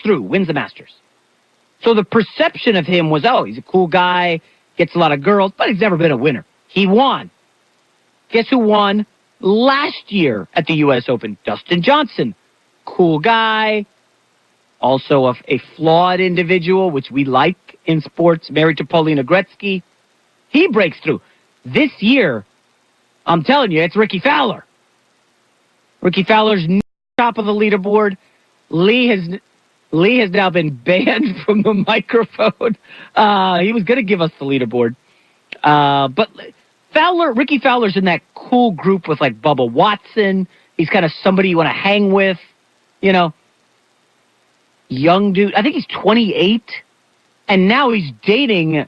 through, wins the Masters. So the perception of him was, oh, he's a cool guy, gets a lot of girls, but he's never been a winner. He won. Guess who won last year at the U.S. Open? Dustin Johnson. Cool guy. Also a flawed individual, which we like in sports, married to Paulina Gretzky. He breaks through. This year, I'm telling you, it's Ricky Fowler. Ricky Fowler's top of the leaderboard. Lee has now been banned from the microphone. He was going to give us the leaderboard. But Ricky Fowler's in that cool group with like Bubba Watson. He's kind of somebody you want to hang with, you know. Young dude. I think he's 28. And now he's dating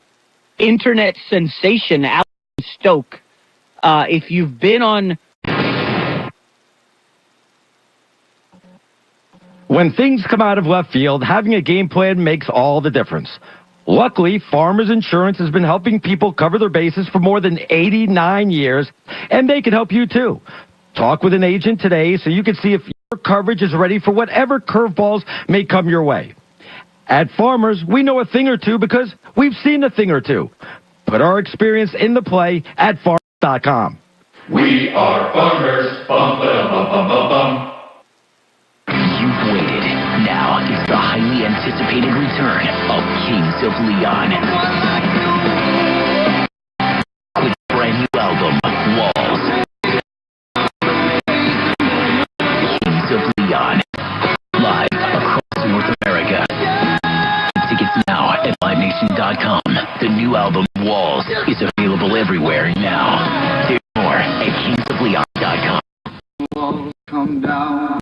internet sensation Alan Stoke. If you've been on... When things come out of left field, having a game plan makes all the difference. Luckily, Farmers Insurance has been helping people cover their bases for more than 89 years, and they can help you too. Talk with an agent today so you can see if your coverage is ready for whatever curveballs may come your way. At Farmers, we know a thing or two because we've seen a thing or two. Put our experience into play at farmers.com. We are Farmers. Bum, ba, bum, bum, bum, bum. You've waited. Now is the highly anticipated return of Kings of Leon. With a brand new album, Walls. Kings of Leon. Live across North America. Get tickets now at LiveNation.com. The new album, Walls, is available everywhere now. There's more at KingsofLeon.com. Walls come down.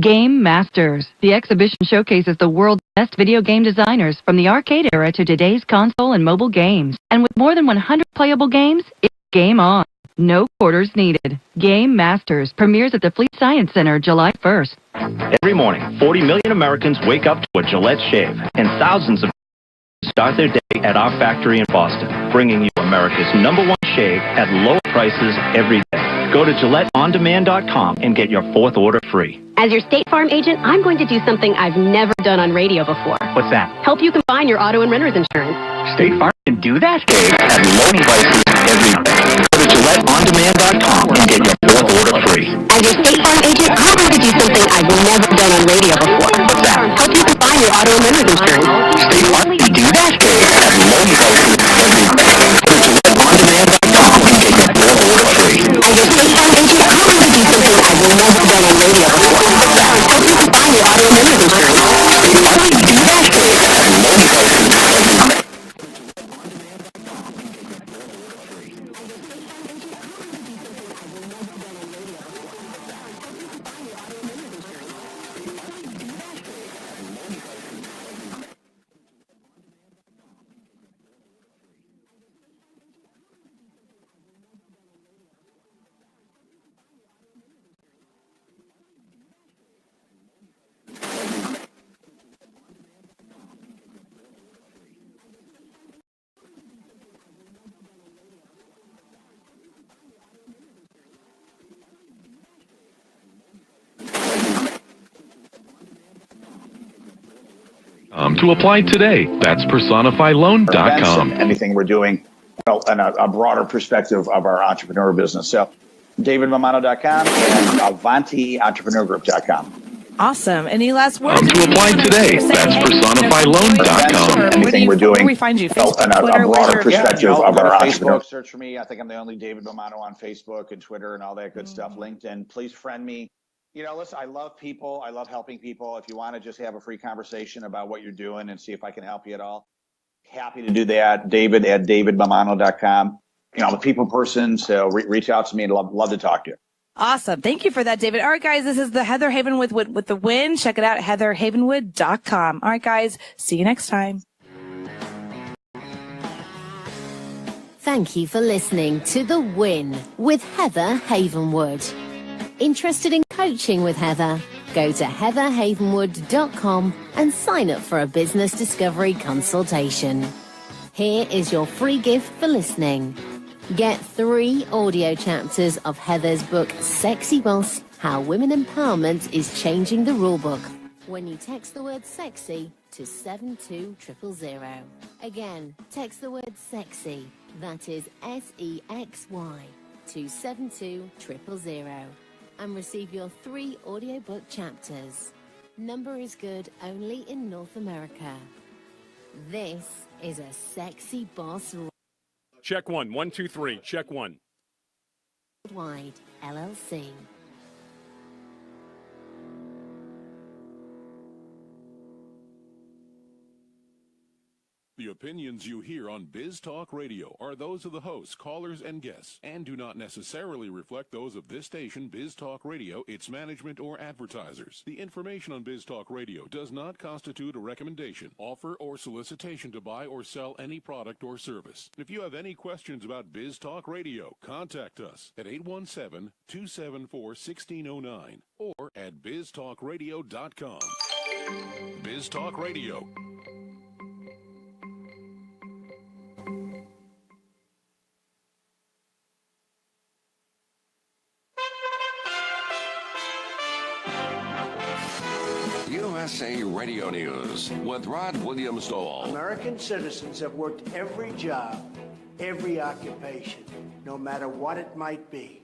Game Masters. The exhibition showcases the world's best video game designers from the arcade era to today's console and mobile games. And with more than 100 playable games, it's game on. No quarters needed. Game Masters premieres at the Fleet Science Center July 1st. Every morning, 40 million Americans wake up to a Gillette shave, and thousands of start their day at our factory in Boston, bringing you America's #1 shave at low prices every day. Go to GilletteOnDemand.com and get your 4th order free. As your State Farm agent, I'm going to do something I've never done on radio before. What's that? Help you combine your auto and renter's insurance. State Farm can do that? Shave at low prices every day. Go to GilletteOnDemand.com and get your 4th order free. As your State Farm agent, I'm going to do something I've never done on radio before. What's that? Help you combine your auto and renter's insurance. State Farm can do that? Shave at low prices every day. Go to GilletteOnDemand.com and get your 4th order free. As your State Farm agent, I'm going to do something I've never done on radio before. Help you combine your auto and renter's insurance. State Farm can do that? Shave at low prices every day. To apply today. That's personifyloan.com. Anything we're doing, and a broader perspective of our entrepreneur business. So, DavidMamano.com and AvantiEntrepreneurGroup.com. Awesome. Any last words? To apply today. That's personifyloan.com. Anything we're doing, where we find you? Facebook, and a Twitter, broader perspective of our entrepreneur. Facebook. Search for me. I think I'm the only David Mamano on Facebook and Twitter and all that good stuff. LinkedIn. Please friend me. You know, listen, I love people. I love helping people. If you want to just have a free conversation about what you're doing and see if I can help you at all, happy to do that. David at DavidMamano.com. You know, I'm a people person, so reach out to me and love to talk to you. Awesome. Thank you for that, David. All right, guys, this is the Heather Havenwood with the win. Check it out at HeatherHavenwood.com. All right, guys, see you next time. Thank you for listening to The Win with Heather Havenwood. Interested in coaching with Heather? Go to heatherhavenwood.com and sign up for a business discovery consultation. Here is your free gift for listening. Get 3 audio chapters of Heather's book, Sexy Boss: how women empowerment is changing the rulebook when you text the word sexy to 72000. Again, text the word sexy, that is SEXY, to 72000 and receive your 3 audiobook chapters. Number is good only in North America. This is a Sexy Boss Check 1, 1, 2, 3, check 1. Worldwide, LLC. The opinions you hear on Biz Talk Radio are those of the hosts, callers, and guests, and do not necessarily reflect those of this station, Biz Talk Radio, its management, or advertisers. The information on Biz Talk Radio does not constitute a recommendation, offer, or solicitation to buy or sell any product or service. If you have any questions about Biz Talk Radio, contact us at 817-274-1609 or at biztalkradio.com. Biz Talk Radio. USA Radio News with Rod Williams Dole. American citizens have worked every job, every occupation, no matter what it might be,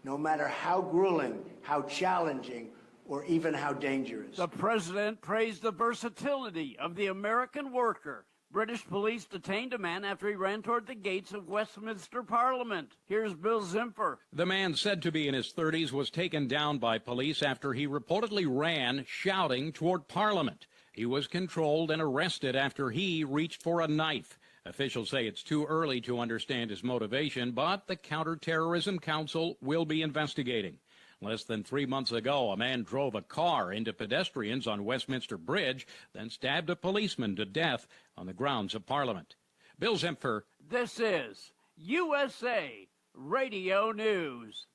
no matter how grueling, how challenging, or even how dangerous. The president praised the versatility of the American worker. British police detained a man after he ran toward the gates of Westminster Parliament. Here's Bill Zimfer. The man, said to be in his 30s, was taken down by police after he reportedly ran, shouting, toward Parliament. He was controlled and arrested after he reached for a knife. Officials say it's too early to understand his motivation, but the Counterterrorism Council will be investigating. Less than 3 months ago, a man drove a car into pedestrians on Westminster Bridge, then stabbed a policeman to death on the grounds of Parliament. Bill Zimfer. This is USA Radio News.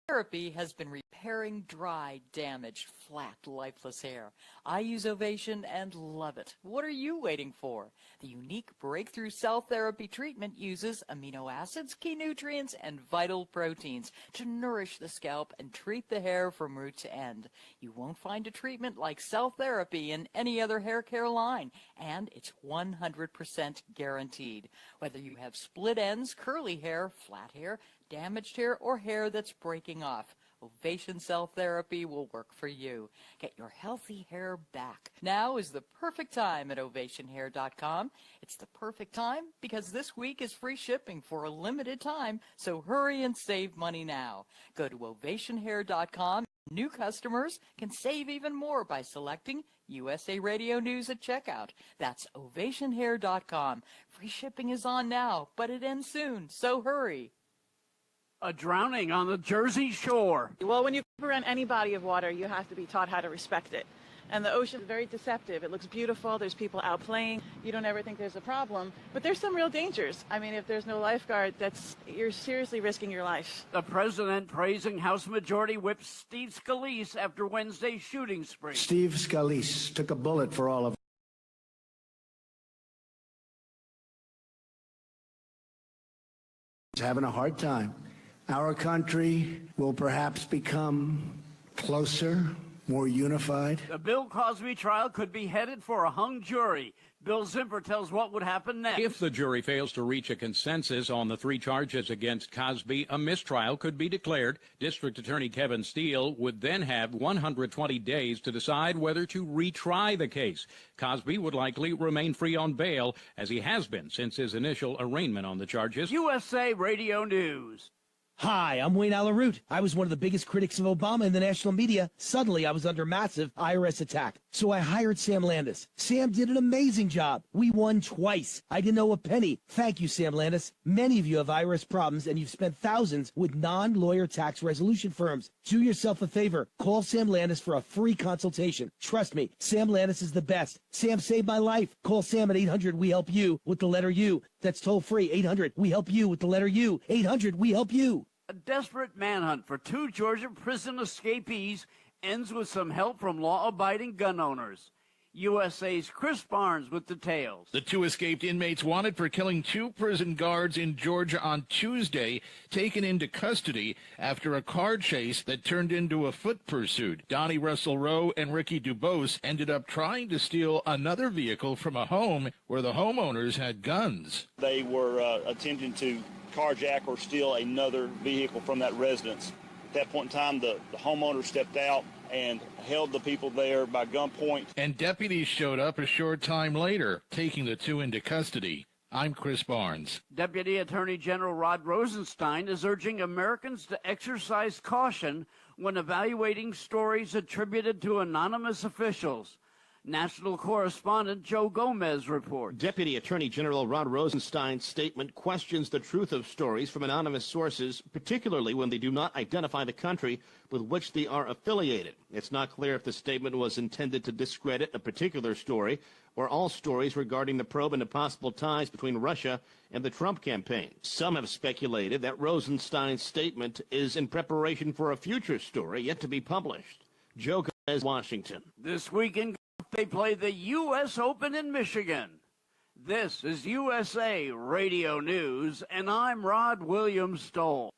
Therapy has been repairing dry, damaged, flat, lifeless hair. I use Ovation and love it. What are you waiting for? The unique breakthrough cell therapy treatment uses amino acids, key nutrients, and vital proteins to nourish the scalp and treat the hair from root to end. You won't find a treatment like cell therapy in any other hair care line, and it's 100% guaranteed. Whether you have split ends, curly hair, flat hair, damaged hair, or hair that's breaking off, Ovation Cell Therapy will work for you. Get your healthy hair back. Now is the perfect time at ovationhair.com. It's the perfect time because this week is free shipping for a limited time, so hurry and save money now. Go to ovationhair.com. New customers can save even more by selecting USA Radio News at checkout. That's ovationhair.com. Free shipping is on now, but it ends soon, so hurry. A drowning on the Jersey Shore. Well, when you go around any body of water, you have to be taught how to respect it. And the ocean is very deceptive. It looks beautiful. There's people out playing. You don't ever think there's a problem. But there's some real dangers. I mean, if there's no lifeguard, you're seriously risking your life. The president praising House Majority Whip Steve Scalise after Wednesday's shooting spree. Steve Scalise took a bullet for all of us. He's having a hard time. Our country will perhaps become closer, more unified. The Bill Cosby trial could be headed for a hung jury. Bill Zimfer tells what would happen next. If the jury fails to reach a consensus on the 3 charges against Cosby, a mistrial could be declared. District Attorney Kevin Steele would then have 120 days to decide whether to retry the case. Cosby would likely remain free on bail, as he has been since his initial arraignment on the charges. USA Radio News. Hi, I'm Wayne Alaroot. I was one of the biggest critics of Obama in the national media. Suddenly, I was under massive IRS attack. So I hired Sam Landis. Sam did an amazing job. We won twice. I didn't owe a penny. Thank you, Sam Landis. Many of you have IRS problems, and you've spent thousands with non-lawyer tax resolution firms. Do yourself a favor. Call Sam Landis for a free consultation. Trust me, Sam Landis is the best. Sam saved my life. Call Sam at 800-WE-HELP-YOU with the letter U. That's toll free. 800-WE-HELP-YOU with the letter U. 800-WE-HELP-YOU. A desperate manhunt for 2 Georgia prison escapees ends with some help from law-abiding gun owners. USA's Chris Barnes with details. The two escaped inmates wanted for killing 2 prison guards in Georgia on Tuesday, taken into custody after a car chase that turned into a foot pursuit. Donnie Russell Rowe and Ricky Dubose ended up trying to steal another vehicle from a home where the homeowners had guns. They were attempting to carjack or steal another vehicle from that residence. At that point in time, the homeowner stepped out and held the people there by gunpoint. And deputies showed up a short time later, taking the two into custody. I'm Chris Barnes. Deputy Attorney General Rod Rosenstein is urging Americans to exercise caution when evaluating stories attributed to anonymous officials. National correspondent Joe Gomez reports. Deputy Attorney General Rod Rosenstein's statement questions the truth of stories from anonymous sources, particularly when they do not identify the country with which they are affiliated. It's not clear if the statement was intended to discredit a particular story or all stories regarding the probe into possible ties between Russia and the Trump campaign. Some have speculated that Rosenstein's statement is in preparation for a future story yet to be published. Joe Gomez, Washington. This weekend, they play the U.S. Open in Michigan. This is USA Radio News, and I'm Rod Williams Stoll.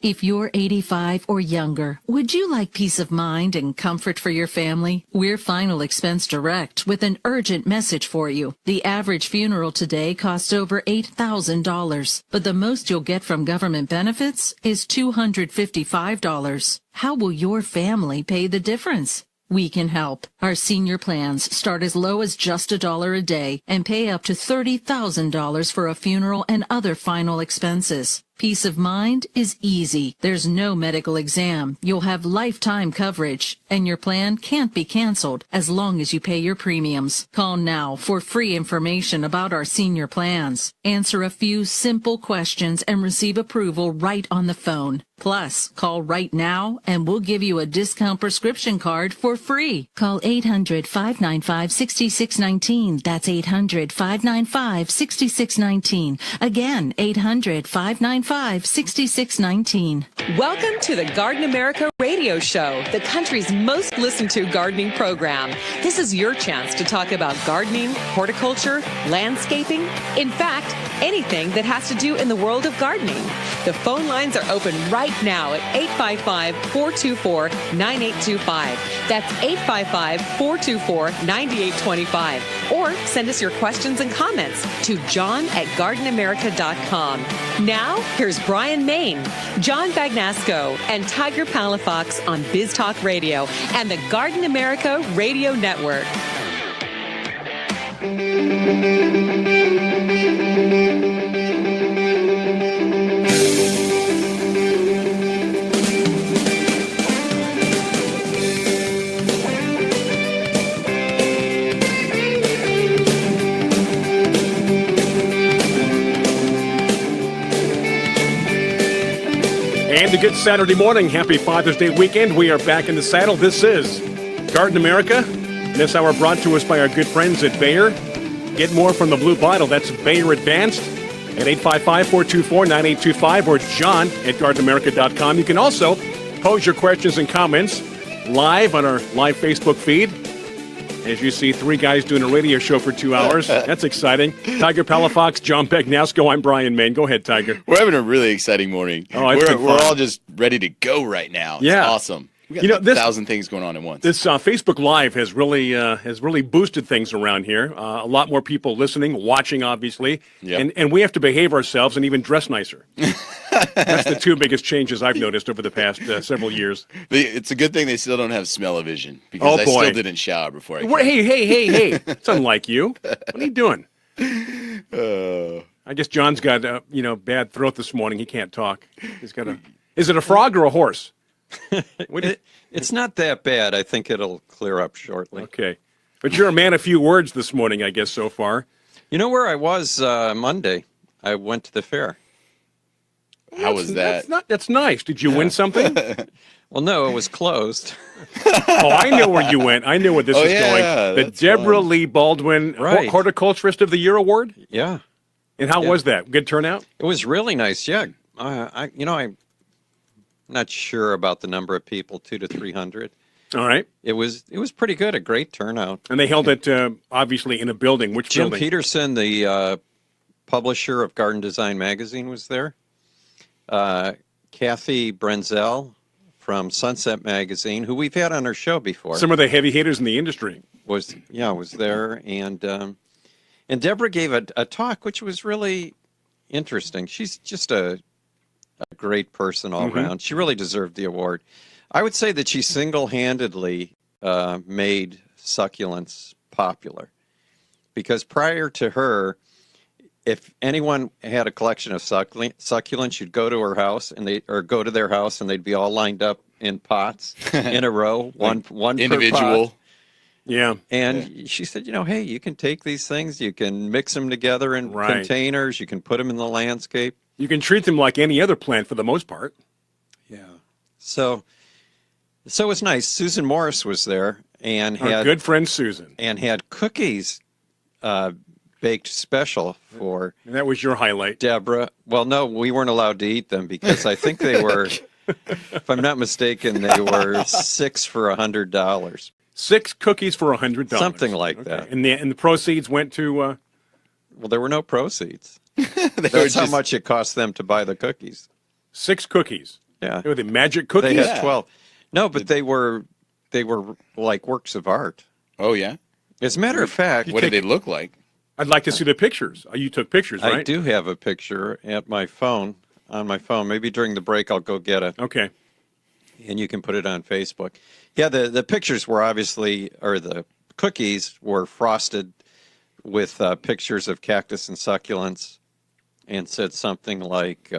If you're 85 or younger, would you like peace of mind and comfort for your family? We're Final Expense Direct with an urgent message for you. The average funeral today costs over $8,000, but the most you'll get from government benefits is $255. How will your family pay the difference? We can help. Our senior plans start as low as just $1 a day and pay up to $30,000 for a funeral and other final expenses. Peace of mind is easy. There's no medical exam. You'll have lifetime coverage, and your plan can't be canceled as long as you pay your premiums. Call now for free information about our senior plans. Answer a few simple questions and receive approval right on the phone. Plus, call right now and we'll give you a discount prescription card for free. Call 800-595-6619. That's 800-595-6619. Again, 800-595-6619. Welcome to the Garden America Radio Show, the country's most listened to gardening program. This is your chance to talk about gardening, horticulture, landscaping, in fact, anything that has to do in the world of gardening. The phone lines are open right now at 855-424-9825. That's 855-424-9825. Or send us your questions and comments to john@gardenamerica.com. Now, here's Brian Main, John Bagnasco, and Tiger Palafox on Biz Talk Radio and the Garden America Radio Network. And a good Saturday morning. Happy Father's Day weekend. We are back in the saddle. This is Garden America. This hour brought to us by our good friends at Bayer. Get more from the Blue Bottle. That's Bayer Advanced at 855-424-9825 or john@gardenamerica.com. You can also pose your questions and comments live on our live Facebook feed. As you see, three guys doing a radio show for 2 hours. That's exciting. Tiger Palafox, John Bagnasco, I'm Brian Main. Go ahead, Tiger. We're having a really exciting morning. Oh, we're all just ready to go right now. It's awesome. We got 1,000 things going on at once. This Facebook Live has really boosted things around here. A lot more people listening, watching, obviously. Yep. And we have to behave ourselves and even dress nicer. That's the two biggest changes I've noticed over the past several years. It's a good thing they still don't have smell-o-vision because I still didn't shower before I came. Hey. It's unlike you. What are you doing? I guess John's got bad throat this morning. He can't talk. He's got a. Is it a frog or a horse? It's not that bad. I think it'll clear up shortly. Okay. But you're a man of few words this morning, I guess, so far. You know where I was Monday? I went to the fair. How was that? That's nice. Did you win something? Well, no, it was closed. Oh, I know where you went. I know where this is going. The Deborah Lee Baldwin Horticulturist of the Year Award? Yeah. And how was that? Good turnout? It was really nice, yeah. I'm not sure about the number of people, 200 to 300. All right. It was pretty good, a great turnout. And they held it, obviously, in a building. Which Jim building? Peterson, the publisher of Garden Design Magazine, was there. Kathy Brenzel from Sunset Magazine, who we've had on our show before. Some of the heavy hitters in the industry. Was there. And Deborah gave a talk, which was really interesting. She's just a great person all around. She really deserved the award. I would say that she single-handedly made succulents popular, because prior to her, if anyone had a collection of succulents, you'd go to her house go to their house, and they'd be all lined up in pots in a row, one individual. per pot. Yeah. And she said, hey, you can take these things, you can mix them together in containers, you can put them in the landscape. You can treat them like any other plant for the most part. Yeah. So it was nice. Susan Morris was there and Our had good friend Susan, and had cookies baked special for. And that was your highlight, Deborah. Well, no, we weren't allowed to eat them because I think they were, if I'm not mistaken, they were 6 for $100. 6 cookies for $100. Something like that. And the proceeds went to. Well, there were no proceeds. That's how much it cost them to buy the cookies. 6 cookies. Yeah. Were they magic cookies? They had 12. No, but they were like works of art. Oh, yeah? As a matter of fact. What did they look like? I'd like to see the pictures. You took pictures, right? I do have a picture at my phone, on my phone. Maybe during the break I'll go get it. Okay. And you can put it on Facebook. Yeah, the pictures were obviously, or the cookies were frosted with pictures of cactus and succulents, and said something like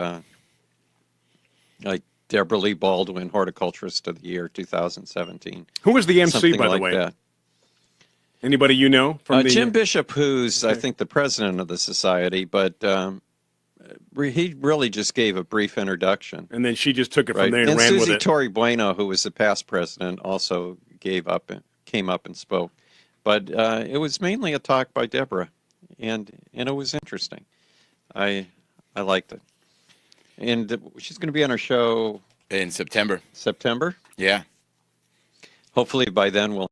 Deborah Lee Baldwin, Horticulturist of the Year, 2017. Who was the MC, Something by the like way? That. Anybody you know? From Jim Bishop, who's, I think, the president of the society, but he really just gave a brief introduction. And then she just took it from there and ran Susie with it. Torrey Bueno, who was the past president, also came up and spoke. But it was mainly a talk by Deborah, and it was interesting. I liked it. And she's going to be on our show in September. September? Yeah. Hopefully by then we'll have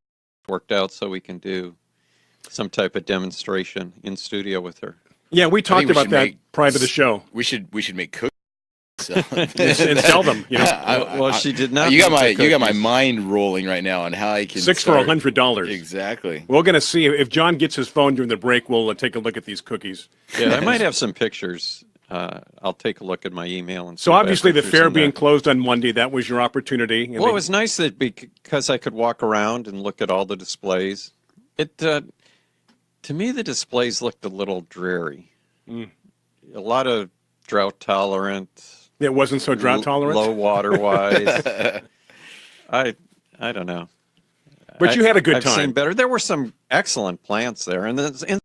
it worked out so we can do some type of demonstration in studio with her. Yeah, we talked about that prior to the show. We should make cookies. And sell them. Well, she did not. You got my mind rolling right now on how I can 6 for $100. Exactly. We're going to see if John gets his phone during the break. We'll take a look at these cookies. Yeah, I might have some pictures. I'll take a look at my email and. So obviously, the fair being closed on Monday, that was your opportunity. Well, it was nice that because I could walk around and look at all the displays. To me, the displays looked a little dreary. A lot of drought tolerant. It wasn't so drought tolerant. Low water wise. I don't know. But you had a good I've time. seen better. There were some excellent plants there, and the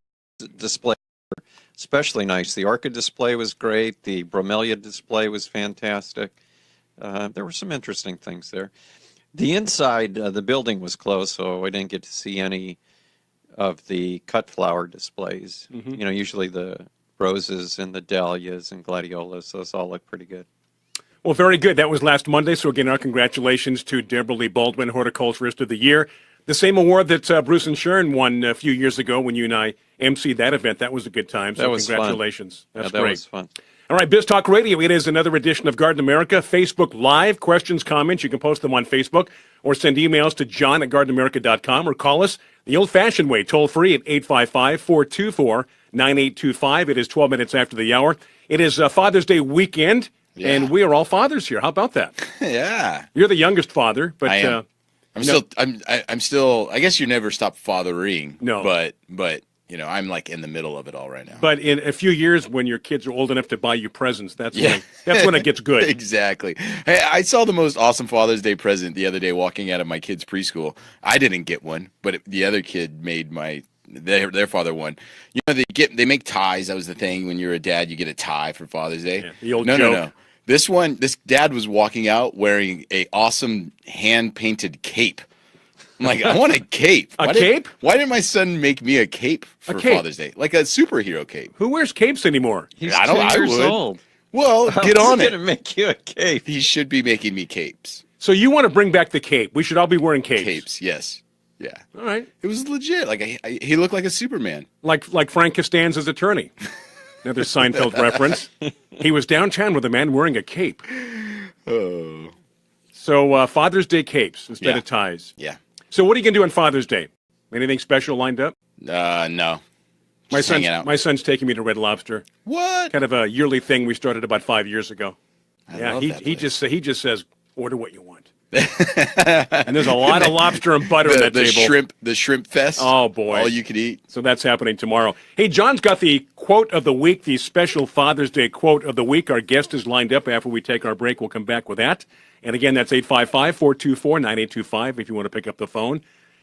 display were especially nice. The orchid display was great. The bromelia display was fantastic. There were some interesting things there. The inside, the building was closed, so I didn't get to see any of the cut flower displays. Usually the roses and the dahlias and gladiolas, those all look pretty good. Well, very good. That was last Monday. So again, our congratulations to Deborah Lee Baldwin, Horticulturist of the Year. The same award that Bruce and Sharon won a few years ago when you and I emceed that event. That was a good time. So that was congratulations. Fun. That's that great. Was fun. All right, Biz Talk Radio. It is another edition of Garden America. Facebook Live. Questions, comments, you can post them on Facebook or send emails to john@gardenamerica.com or call us the old-fashioned way, toll-free at 855-424-9825. It is 12 minutes after the hour. It is Father's Day weekend, and we are all fathers here. How about that? Yeah. You're the youngest father, but... I am. I'm still, I guess you never stop fathering. No. But I'm like in the middle of it all right now. But in a few years, when your kids are old enough to buy you presents, that's when it gets good. Exactly. Hey, I saw the most awesome Father's Day present the other day walking out of my kid's preschool. I didn't get one, but the other kid made their father one. They make ties. That was the thing. When you're a dad, you get a tie for Father's Day. Yeah, the old joke. No. This dad was walking out wearing a awesome hand-painted cape. I'm like, I want a cape. Cape? Why did my son make me a cape for Father's Day? Like a superhero cape. Who wears capes anymore? He's 2 years old. Well, How get is on he it. gonna make you a cape? He should be making me capes. So you want to bring back the cape? We should all be wearing capes. Capes, yes. Yeah. All right. It was legit. Like he looked like a Superman. Like Frank Costanza's attorney. Another Seinfeld reference. He was downtown with a man wearing a cape. Oh. So Father's Day capes instead of ties. Yeah. So what are you going to do on Father's Day? Anything special lined up? No. My Just hanging out. son's taking me to Red Lobster. What? Kind of a yearly thing we started about 5 years ago. I love that he just says, order what you want. And there's a lot of lobster and butter on that table. The shrimp fest. Oh, boy. All you can eat. So that's happening tomorrow. Hey, John's got the quote of the week, the special Father's Day quote of the week. Our guest is lined up after we take our break. We'll come back with that. And again, that's 855-424-9825 if you want to pick up the phone.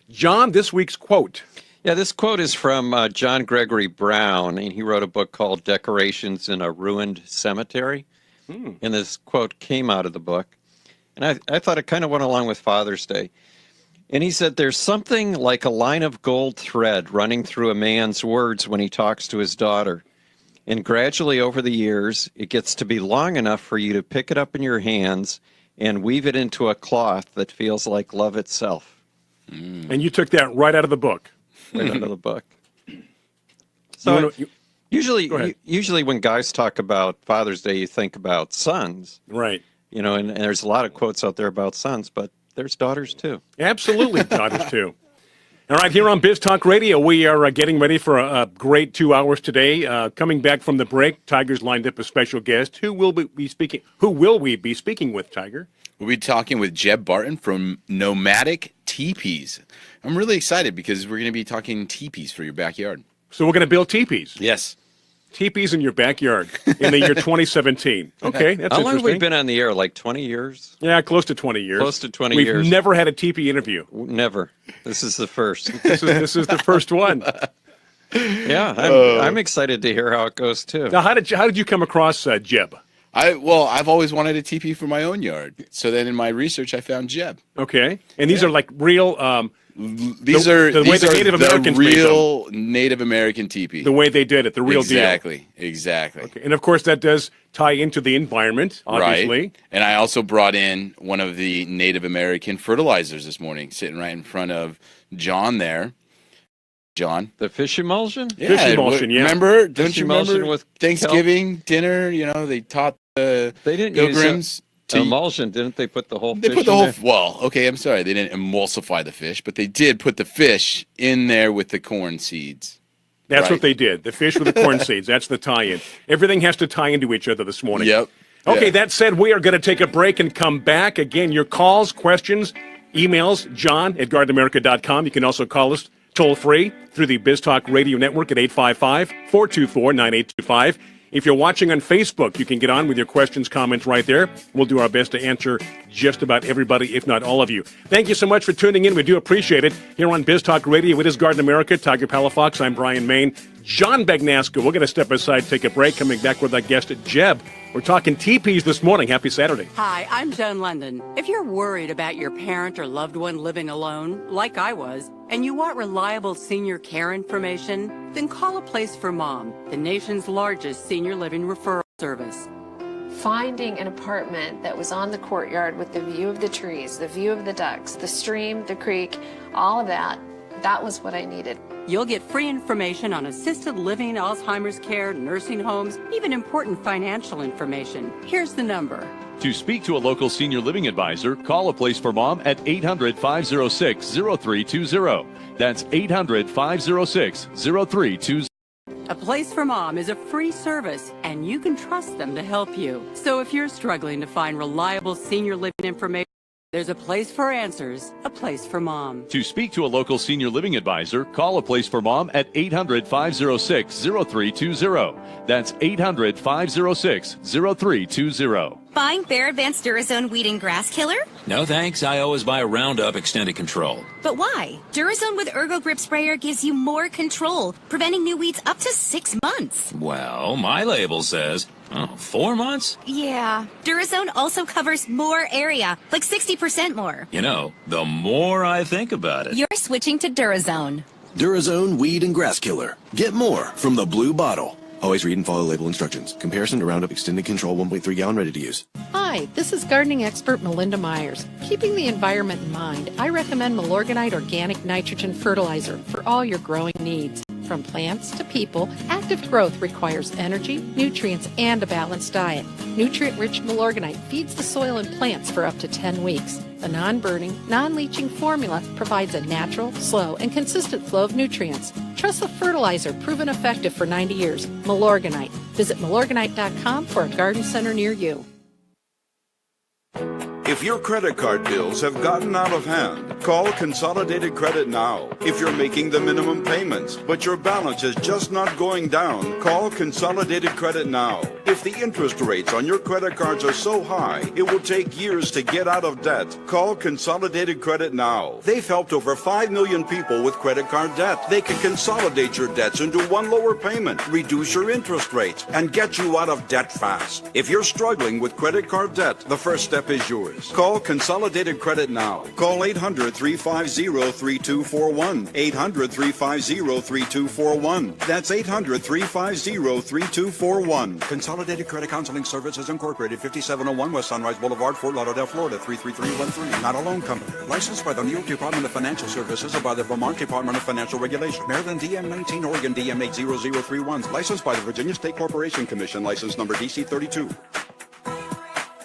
John, this week's quote. Yeah, this quote is from John Gregory Brown, and he wrote a book called Decorations in a Ruined Cemetery. And this quote came out of the book. And I thought it kind of went along with Father's Day. And he said, there's something like a line of gold thread running through a man's words when he talks to his daughter. And gradually over the years, it gets to be long enough for you to pick it up in your hands and weave it into a cloth that feels like love itself. And you took that right out of the book. Right out of the book. So usually when guys talk about Father's Day, you think about sons. Right. You know, and there's a lot of quotes out there about sons, but there's daughters too. Absolutely, daughters too. All right, here on Biz Talk Radio, we are getting ready for a great 2 hours today. Coming back from the break, Tiger's lined up a special guest. Who will we be speaking with, Tiger? We'll be talking with Jeb Barton from Nomadic Tipis. I'm really excited because we're going to be talking teepees for your backyard. So we're going to build teepees? Yes. Teepees in your backyard in the year 2017. Okay, that's How long have we interesting. been on the air? Like 20 years? Yeah, close to 20 years. Close to 20 We've years. never had a teepee interview. Never. This is the first. This is the first one. Yeah, I'm excited to hear how it goes too. Now, how did you come across Jeb? I've always wanted a teepee for my own yard. So then in my research, I found Jeb. Okay, and these are like real. These are the Native Americans made real Native American teepee. The way they did it, the real deal. Exactly. Okay. And of course, that does tie into the environment, obviously. Right. And I also brought in one of the Native American fertilizers this morning, sitting right in front of John there. John. The fish emulsion? Yeah, fish emulsion, yeah. Remember? Fish Don't you emulsion remember with Thanksgiving dinner? You know, they taught the pilgrims. Emulsion, didn't they put the whole They fish put the in whole. there? Well, okay, I'm sorry. They didn't emulsify the fish, but they did put the fish in there with the corn seeds. That's Right. what they did. The fish with the corn seeds. That's the tie-in. Everything has to tie into each other this morning. Yep. Okay, Yeah. that said, we are going to take a break and come back. Again, your calls, questions, emails, john@gardenamerica.com. You can also call us toll-free through the Biz Talk Radio Network at 855-424-9825. If you're watching on Facebook, you can get on with your questions, comments right there. We'll do our best to answer just about everybody, if not all of you. Thank you so much for tuning in. We do appreciate it. Here on Biz Talk Radio, it is Garden America. Tiger Palafox, I'm Brian Main. John Bagnasco. We're going to step aside, take a break, coming back with our guest, Jeb. We're talking teepees this morning. Happy Saturday. Hi, I'm Joan London. If you're worried about your parent or loved one living alone, like I was, and you want reliable senior care information, then call A Place for Mom, the nation's largest senior living referral service. Finding an apartment that was on the courtyard with the view of the trees, the view of the ducks, the stream, the creek, all of that, that was what I needed. You'll get free information on assisted living, Alzheimer's care, nursing homes, even important financial information. Here's the number. To speak to a local senior living advisor, call A Place for Mom at 800-506-0320. That's 800-506-0320. A Place for Mom is a free service, and you can trust them to help you. So if you're struggling to find reliable senior living information, there's a place for answers, A Place for Mom. To speak to a local senior living advisor, call A Place for Mom at 800-506-0320. That's 800-506-0320. Buying Bear Advanced Durazone Weed and Grass Killer? No thanks, I always buy a Roundup Extended Control. But why? Durazone with Ergo Grip Sprayer gives you more control, preventing new weeds up to 6 months. Well, my label says, 4 months? Yeah. Durazone also covers more area, like 60% more. You know, the more I think about it. You're switching to Durazone. Durazone Weed and Grass Killer. Get more from the blue bottle. Always read and follow label instructions. Comparison to Roundup Extended Control 1.3 gallon ready to use. Hi, Hi, this is gardening expert Melinda Myers. Keeping the environment in mind, I recommend Milorganite Organic Nitrogen Fertilizer for all your growing needs. From plants to people, active growth requires energy, nutrients, and a balanced diet. Nutrient-rich Milorganite feeds the soil and plants for up to 10 weeks. The non-burning, non-leaching formula provides a natural, slow, and consistent flow of nutrients. Trust the fertilizer proven effective for 90 years, Milorganite. Visit milorganite.com for a garden center near you. If your credit card bills have gotten out of hand, call Consolidated Credit now. If you're making the minimum payments, but your balance is just not going down, call Consolidated Credit now. If the interest rates on your credit cards are so high, it will take years to get out of debt, call Consolidated Credit now. They've helped over 5 million people with credit card debt. They can consolidate your debts into one lower payment, reduce your interest rates, and get you out of debt fast. If you're struggling with credit card debt, the first step is yours. Call Consolidated Credit now. Call 800-350-3241. 800-350-3241. That's 800-350-3241. Consolidated Credit Counseling Services Incorporated, 5701 West Sunrise Boulevard, Fort Lauderdale, Florida, 33313. Not a loan company. Licensed by the New York Department of Financial Services or by the Vermont Department of Financial Regulation. Maryland DM 19, Oregon DM 80031. Licensed by the Virginia State Corporation Commission. License number DC 32.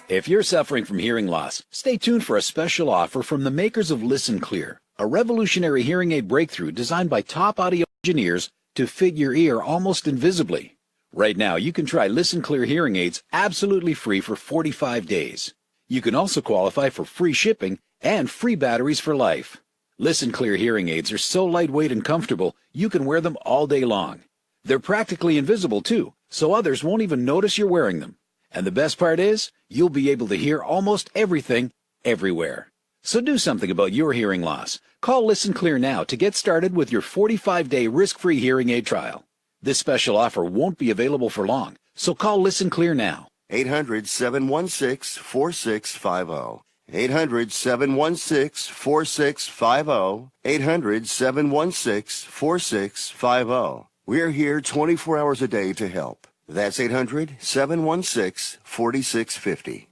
If you're suffering from hearing loss, stay tuned for a special offer from the makers of Listen Clear, a revolutionary hearing aid breakthrough designed by top audio engineers to fit your ear almost invisibly. Right now, you can try Listen Clear hearing aids absolutely free for 45 days. You can also qualify for free shipping and free batteries for life. Listen Clear hearing aids are so lightweight and comfortable, you can wear them all day long. They're practically invisible too, so others won't even notice you're wearing them. And the best part is, you'll be able to hear almost everything, everywhere. So do something about your hearing loss. Call Listen Clear now to get started with your 45-day risk-free hearing aid trial. This special offer won't be available for long, so call Listen Clear now. 800-716-4650. 800-716-4650. 800-716-4650. We're here 24 hours a day to help. That's 800-716-4650.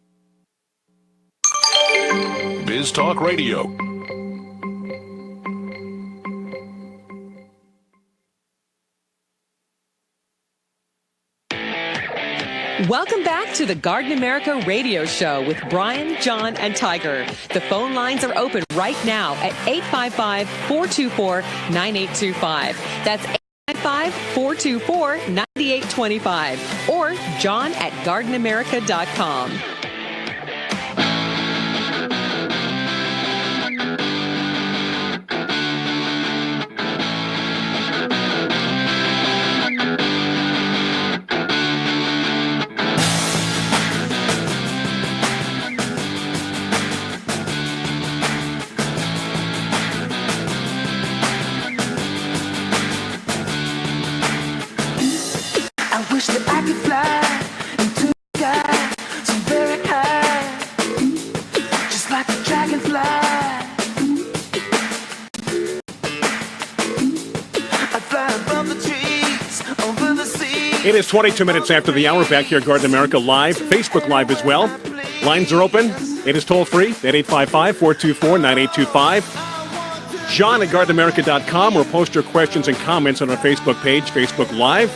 Biz Talk Radio. Welcome back to the Garden America Radio Show with Brian, John, and Tiger. The phone lines are open right now at 855-424-9825. That's 855-424-9825 or John at gardenamerica.com. That I could fly into the sky so very high, just like a dragonfly. I'd fly above the trees, over the sea. It is 22 minutes after the hour. Back here at Garden America Live, Facebook Live as well. Lines are open. It is toll free at 855-424-9825. John at gardenamerica.com, or post your questions and comments on our Facebook page, Facebook Live.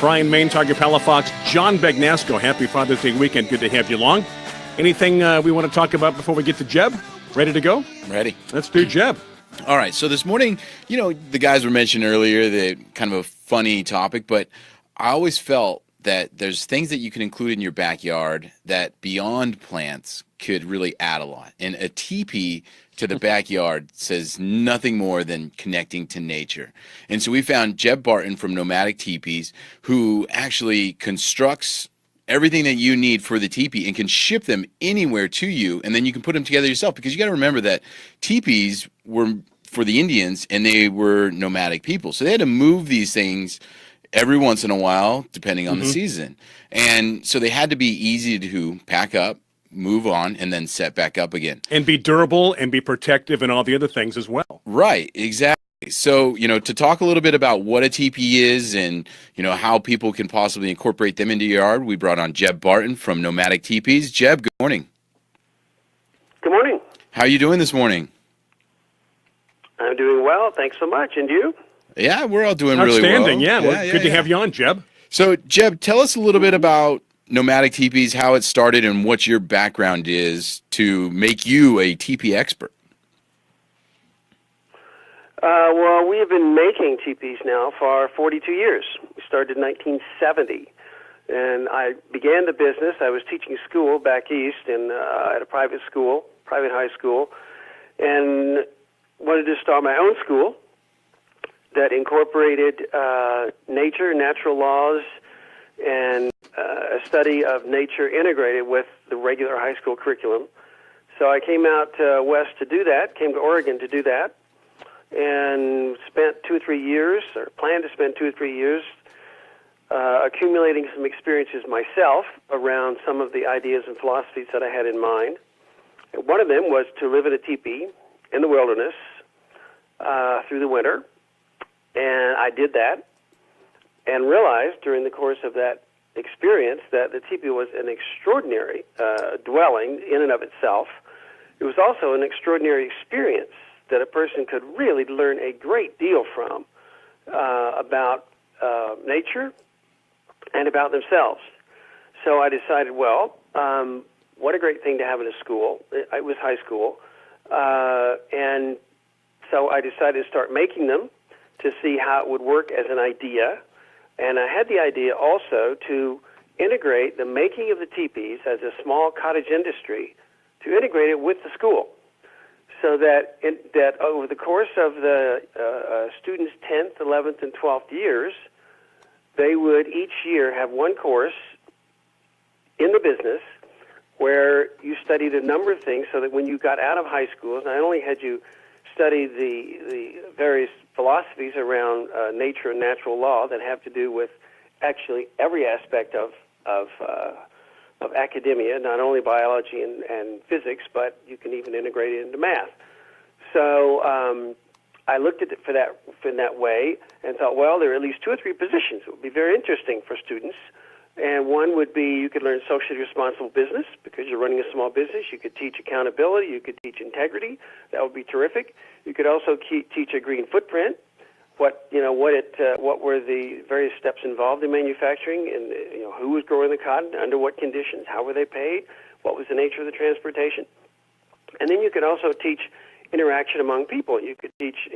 Brian Main, Tiger Palafox, John Bagnasco. Happy Father's Day weekend. Good to have you along. Anything we want to talk about before we get to Jeb? Ready to go? Ready. Let's do Jeb. All right. So this morning, you know, the guys were mentioned earlier, the kind of a funny topic, but I always felt that there's things that you can include in your backyard that beyond plants could really add a lot. And a teepee to the backyard says nothing more than connecting to nature. And so we found Jeb Barton from Nomadic Teepees, who actually constructs everything that you need for the teepee and can ship them anywhere to you, and then you can put them together yourself, because you got to remember that teepees were for the Indians and they were nomadic people. So they had to move these things every once in a while, depending on the season. And so they had to be easy to pack up, move on, and then set back up again. And be durable and be protective and all the other things as well. Right, exactly. So, to talk a little bit about what a teepee is and, how people can possibly incorporate them into your yard, we brought on Jeb Barton from Nomadic Teepees. Jeb, good morning. Good morning. How are you doing this morning? I'm doing well. Thanks so much. And you? Yeah, we're all doing really well. Outstanding. Yeah, well, good to have you on, Jeb. So, Jeb, tell us a little bit about Nomadic Teepees, how it started, and what your background is to make you a teepee expert. Well, we have been making teepees now for 42 years. We started in 1970, and I began the business. I was teaching school back east at a private high school, and wanted to start my own school that incorporated nature, natural laws, and a study of nature integrated with the regular high school curriculum. So I came out west to do that, came to Oregon to do that, and spent 2 or 3 years, or planned to spend 2 or 3 years, accumulating some experiences myself around some of the ideas and philosophies that I had in mind. And one of them was to live in a teepee in the wilderness through the winter, and I did that, and realized during the course of that experience that the teepee was an extraordinary dwelling in and of itself. It was also an extraordinary experience that a person could really learn a great deal from about nature and about themselves. So I decided, well, what a great thing to have in a school. It was high school. And so I decided to start making them to see how it would work as an idea. And I had the idea also to integrate the making of the teepees as a small cottage industry, to integrate it with the school, so that that over the course of the students' 10th, 11th, and 12th years, they would each year have one course in the business where you studied a number of things, so that when you got out of high school, not only had you studied the various philosophies around nature and natural law that have to do with actually every aspect of academia, not only biology and physics, but you can even integrate it into math. So I looked at it in that way and thought, well, there are at least 2 or 3 positions that would be very interesting for students. And one would be you could learn socially responsible business because you're running a small business. You could teach accountability. You could teach integrity. That would be terrific. You could also teach a green footprint. What were the various steps involved in manufacturing, and who was growing the cotton, under what conditions, how were they paid, what was the nature of the transportation, and then you could also teach interaction among people. You could teach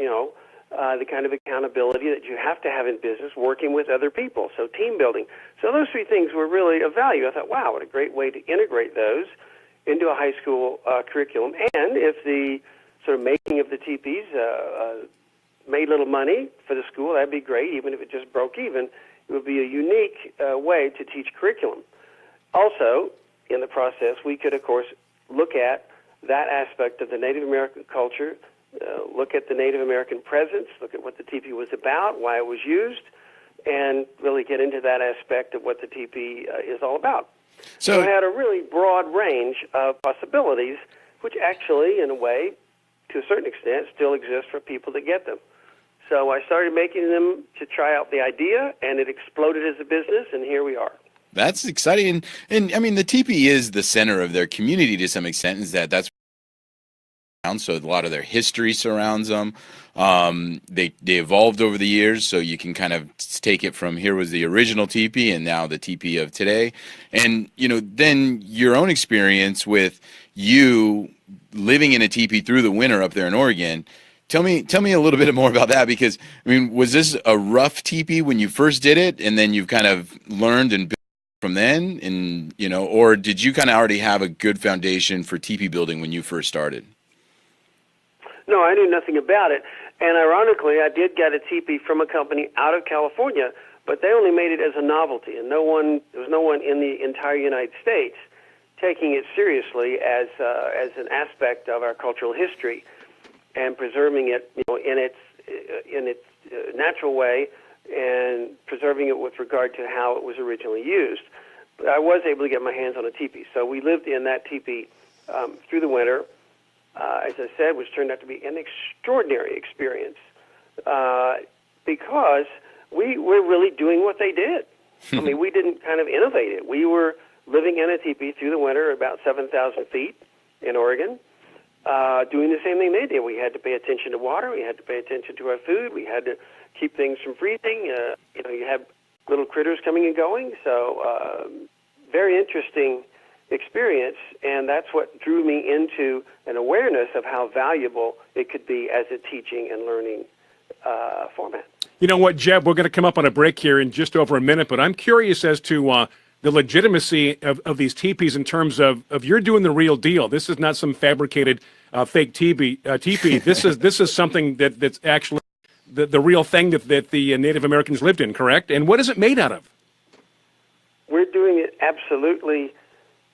the kind of accountability that you have to have in business, working with other people, so team building. So those 3 things were really of value. I thought, wow, what a great way to integrate those into a high school curriculum. And if the sort of making of the teepees made little money for the school, that'd be great. Even if it just broke even, it would be a unique way to teach curriculum. Also, in the process, we could, of course, look at that aspect of the Native American culture, look at the Native American presence, look at what the teepee was about, why it was used, and really get into that aspect of what the teepee is all about. So it had a really broad range of possibilities, which actually, in a way, to a certain extent, still exist for people that get them. So I started making them to try out the idea, and it exploded as a business, and here we are. That's exciting. And I mean, the teepee is the center of their community to some extent, is that's so a lot of their history surrounds them. They evolved over the years, so you can kind of take it from here was the original teepee and now the teepee of today. And then your own experience with you living in a teepee through the winter up there in Oregon. Tell me a little bit more about that, because I mean, was this a rough teepee when you first did it, and then you've kind of learned and built from then, and or did you kind of already have a good foundation for teepee building when you first started? No, I knew nothing about it, and ironically, I did get a teepee from a company out of California, but they only made it as a novelty, and there was no one in the entire United States taking it seriously as an aspect of our cultural history and preserving it, in its natural way, and preserving it with regard to how it was originally used. But I was able to get my hands on a teepee, so we lived in that teepee through the winter, as I said, which turned out to be an extraordinary experience. because we were really doing what they did. I mean, we didn't kind of innovate it. We were living in a teepee through the winter, about 7,000 feet in Oregon, doing the same thing they did. We had to pay attention to water. We had to pay attention to our food. We had to keep things from freezing. You had little critters coming and going. So very interesting experience, and that's what drew me into an awareness of how valuable it could be as a teaching and learning format. You know what, Jeb, we're going to come up on a break here in just over a minute, but I'm curious as to the legitimacy of these teepees in terms of you're doing the real deal. This is not some fabricated fake teepee. This is something that's actually the real thing that the Native Americans lived in, correct? And what is it made out of? We're doing it absolutely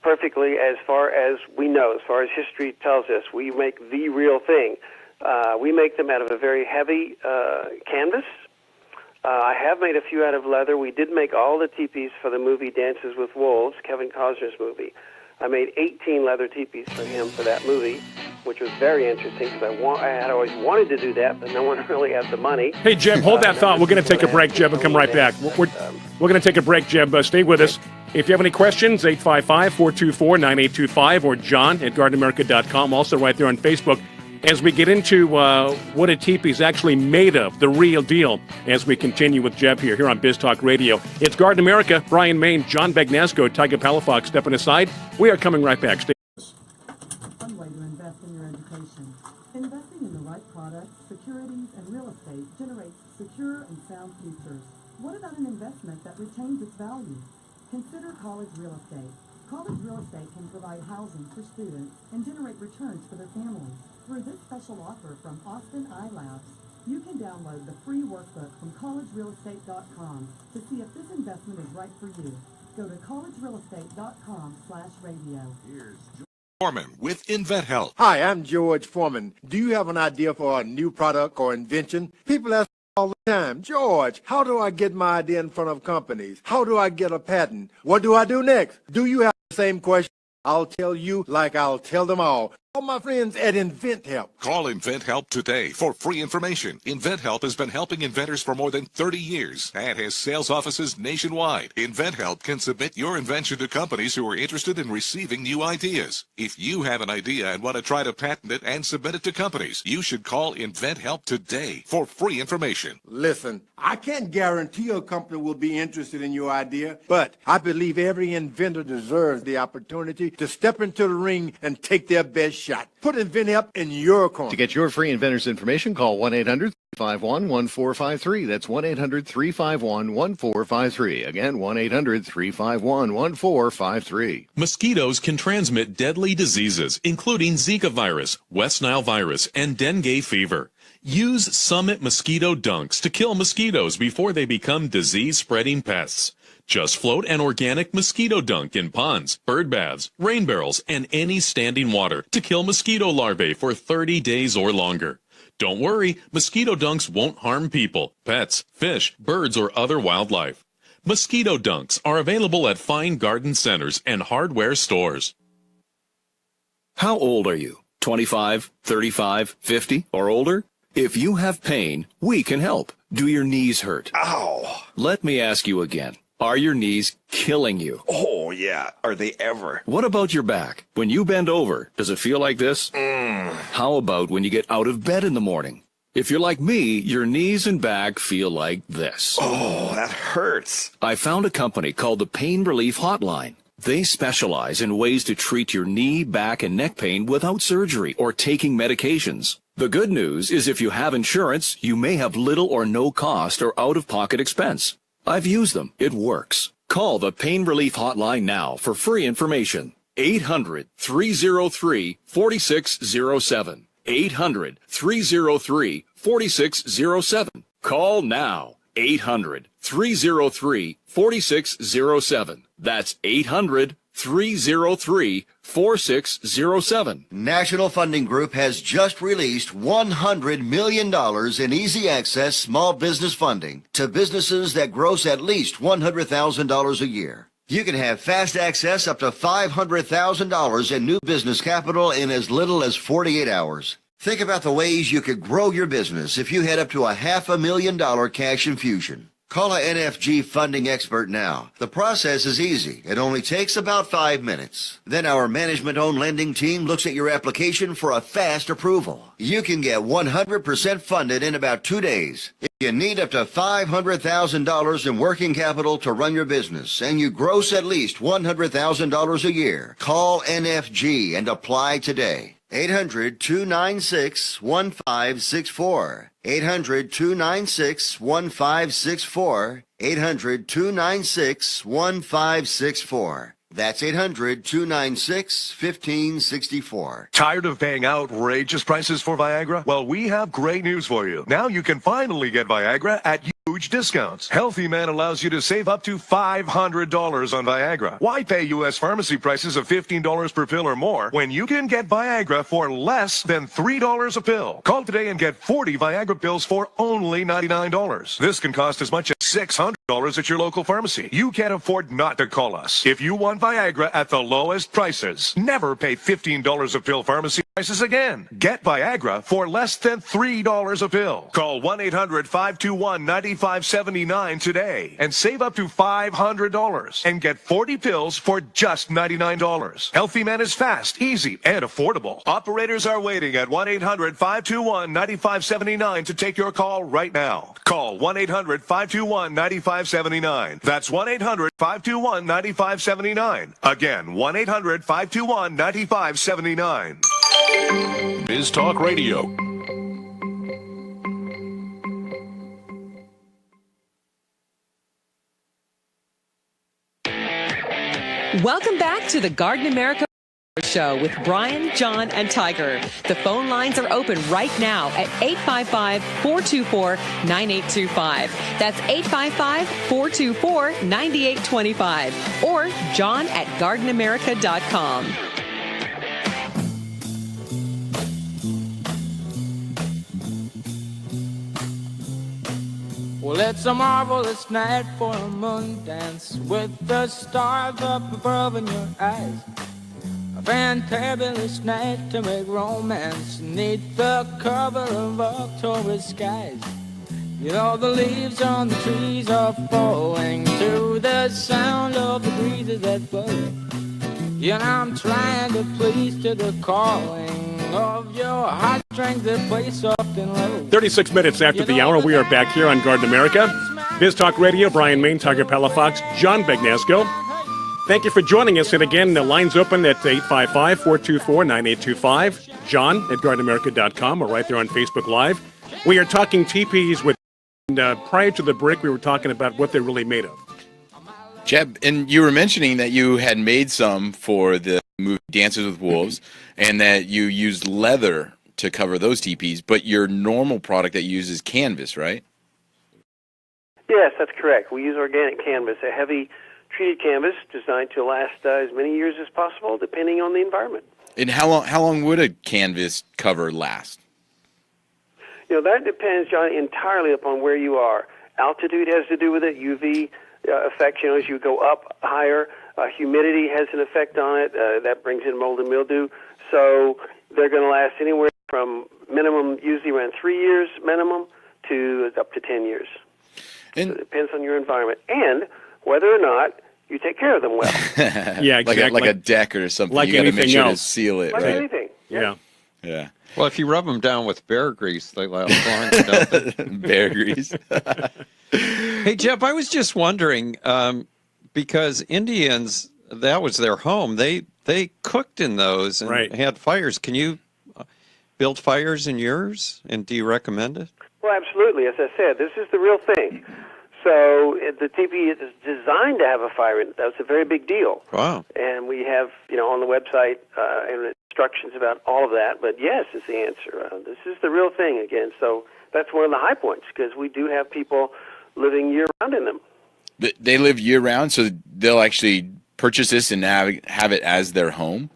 perfectly as far as we know, as far as history tells us. We make the real thing. We make them out of a very heavy canvas. I have made a few out of leather. We did make all the teepees for the movie Dances with Wolves, Kevin Costner's movie. I made 18 leather teepees for him for that movie, which was very interesting because I had always wanted to do that, but no one really had the money. Hey, Jeb, hold that thought. We're going to take a break, Jeb, and come right back. We're going to take a break, Jeb. Stay with us. If you have any questions, 855-424-9825 or john@gardenamerica.com. Also right there on Facebook. As we get into what a teepee is actually made of, the real deal, as we continue with Jeb here on Biz Talk Radio. It's Garden America, Brian Main, John Bagnasco, Tyga Palafox stepping aside. We are coming right back. Stay. One way to invest in your education. Investing in the right products, securities, and real estate generates secure and sound futures. What about an investment that retains its value? Consider college real estate. College real estate can provide housing for students and generate returns for their families. Through this special offer from Austin iLabs, you can download the free workbook from collegerealestate.com to see if this investment is right for you. Go to collegerealestate.com/radio. Here's George Foreman with InventHelp. Hi, I'm George Foreman. Do you have an idea for a new product or invention? People ask all the time, George, how do I get my idea in front of companies? How do I get a patent? What do I do next? Do you have the same question? I'll tell you like I'll tell them all. All my friends at InventHelp. Call InventHelp today for free information. InventHelp has been helping inventors for more than 30 years and has sales offices nationwide. InventHelp can submit your invention to companies who are interested in receiving new ideas. If you have an idea and want to try to patent it and submit it to companies, you should call InventHelp today for free information. Listen, I can't guarantee a company will be interested in your idea, but I believe every inventor deserves the opportunity to step into the ring and take their best shot. Put InventHelp in your corner. To get your free inventor's information, call 1-800-351-1453. That's 1-800-351-1453. Again, 1-800-351-1453. Mosquitoes can transmit deadly diseases, including Zika virus, West Nile virus, and dengue fever. Use Summit Mosquito Dunks to kill mosquitoes before they become disease-spreading pests. Just float an organic mosquito dunk in ponds, bird baths, rain barrels, and any standing water to kill mosquito larvae for 30 days or longer. Don't worry, mosquito dunks won't harm people, pets, fish, birds, or other wildlife. Mosquito dunks are available at fine garden centers and hardware stores. How old are you? 25, 35, 50, or older? If you have pain, we can help. Do your knees hurt? Ow! Let me ask you again. Are your knees killing you? Oh, yeah. Are they ever? What about your back? When you bend over, does it feel like this? How about when you get out of bed in the morning? If you're like me, your knees and back feel like this. Oh, that hurts. I found a company called the Pain Relief Hotline. They specialize in ways to treat your knee, back, and neck pain without surgery or taking medications. The good news is if you have insurance, you may have little or no cost or out-of-pocket expense. I've used them. It works. Call the Pain Relief Hotline now for free information. 800-303-4607. 800-303-4607. Call now. 800-303-4607. That's 800-303-4607. National Funding Group has just released $100 million in easy access small business funding to businesses that gross at least $100,000 a year. You can have fast access up to $500,000 in new business capital in as little as 48 hours. Think about the ways you could grow your business if you had up to $500,000 cash infusion. Call a NFG funding expert now. The process is easy. It only takes about 5 minutes. Then our management-owned lending team looks at your application for a fast approval. You can get 100% funded in about 2 days. If you need up to $500,000 in working capital to run your business and you gross at least $100,000 a year, call NFG and apply today. 800-296-1564. 800-296-1564. 800-296-1564. That's 800-296-1564. Tired of paying outrageous prices for Viagra? Well, we have great news for you. Now you can finally get Viagra at huge discounts. Healthy Man allows you to save up to $500 on Viagra. Why pay U.S. pharmacy prices of $15 per pill or more when you can get Viagra for less than $3 a pill? Call today and get 40 Viagra pills for only $99. This can cost as much as $600 at your local pharmacy. You can't afford not to call us. If you want Viagra at the lowest prices, never pay $15 a pill pharmacy prices again. Get Viagra for less than $3 a pill. Call 1-800-521-9579 today and save up to $500 and get 40 pills for just $99. Healthy Man is fast, easy, and affordable. Operators are waiting at 1-800-521-9579 to take your call right now. Call 1-800-521-9579. That's 1-800-521-9579. Again, 1-800-521-9579. Biz Talk Radio. Welcome back to the Garden America Show with Brian, John, and Tiger. The phone lines are open right now at 855-424-9825. That's 855-424-9825. Or John at gardenamerica.com. Well, it's a marvelous night for a moon dance with the stars up above in your eyes. A fantabulous night to make romance neath the cover of October skies. You know the leaves on the trees are falling to the sound of the breezes that blow. You know I'm trying to please to the calling of your heartstrings that play soft and low. 36 minutes after the hour, we are back here on Garden America. Biz Talk Radio, Brian Main, Tiger Palafox, John Bagnasco. Thank you for joining us. And again, the line's open at 855-424-9825. John at gardenamerica.com or right there on Facebook Live. We are talking Tipis with, prior to the break, we were talking about what they're really made of. Jeb, and you were mentioning that you had made some for the movie Dances with Wolves and that you used leather to cover those teepees, but your normal product that you use is canvas, right? Yes, that's correct. We use organic canvas, a heavy treated canvas designed to last as many years as possible, depending on the environment. And how long would a canvas cover last? You know, that depends, John, entirely upon where you are. Altitude has to do with it, UV effect, you know, as you go up higher. Humidity has an effect on it. That brings in mold and mildew. So they're going to last anywhere from minimum, usually around 3 years minimum, to up to 10 years. And so it depends on your environment and whether or not you take care of them well. Yeah, exactly. Like a deck or something. Like you got to make sure else. to seal it. Like right? anything. Yeah. Yeah. Well, if you rub them down with bear grease, they last longer, don't they? Bear grease. Hey, Jeff, I was just wondering, because Indians, that was their home. They cooked in those and had fires. Can you build fires in yours? And do you recommend it? Well, absolutely. As I said, this is the real thing. So the teepee is designed to have a fire in it. That's a very big deal. Wow. And we have, you know, on the website instructions about all of that. But yes is the answer. This is the real thing again. So that's one of the high points because we do have people living year-round in them. They live year-round, so they'll actually purchase this and have it as their home?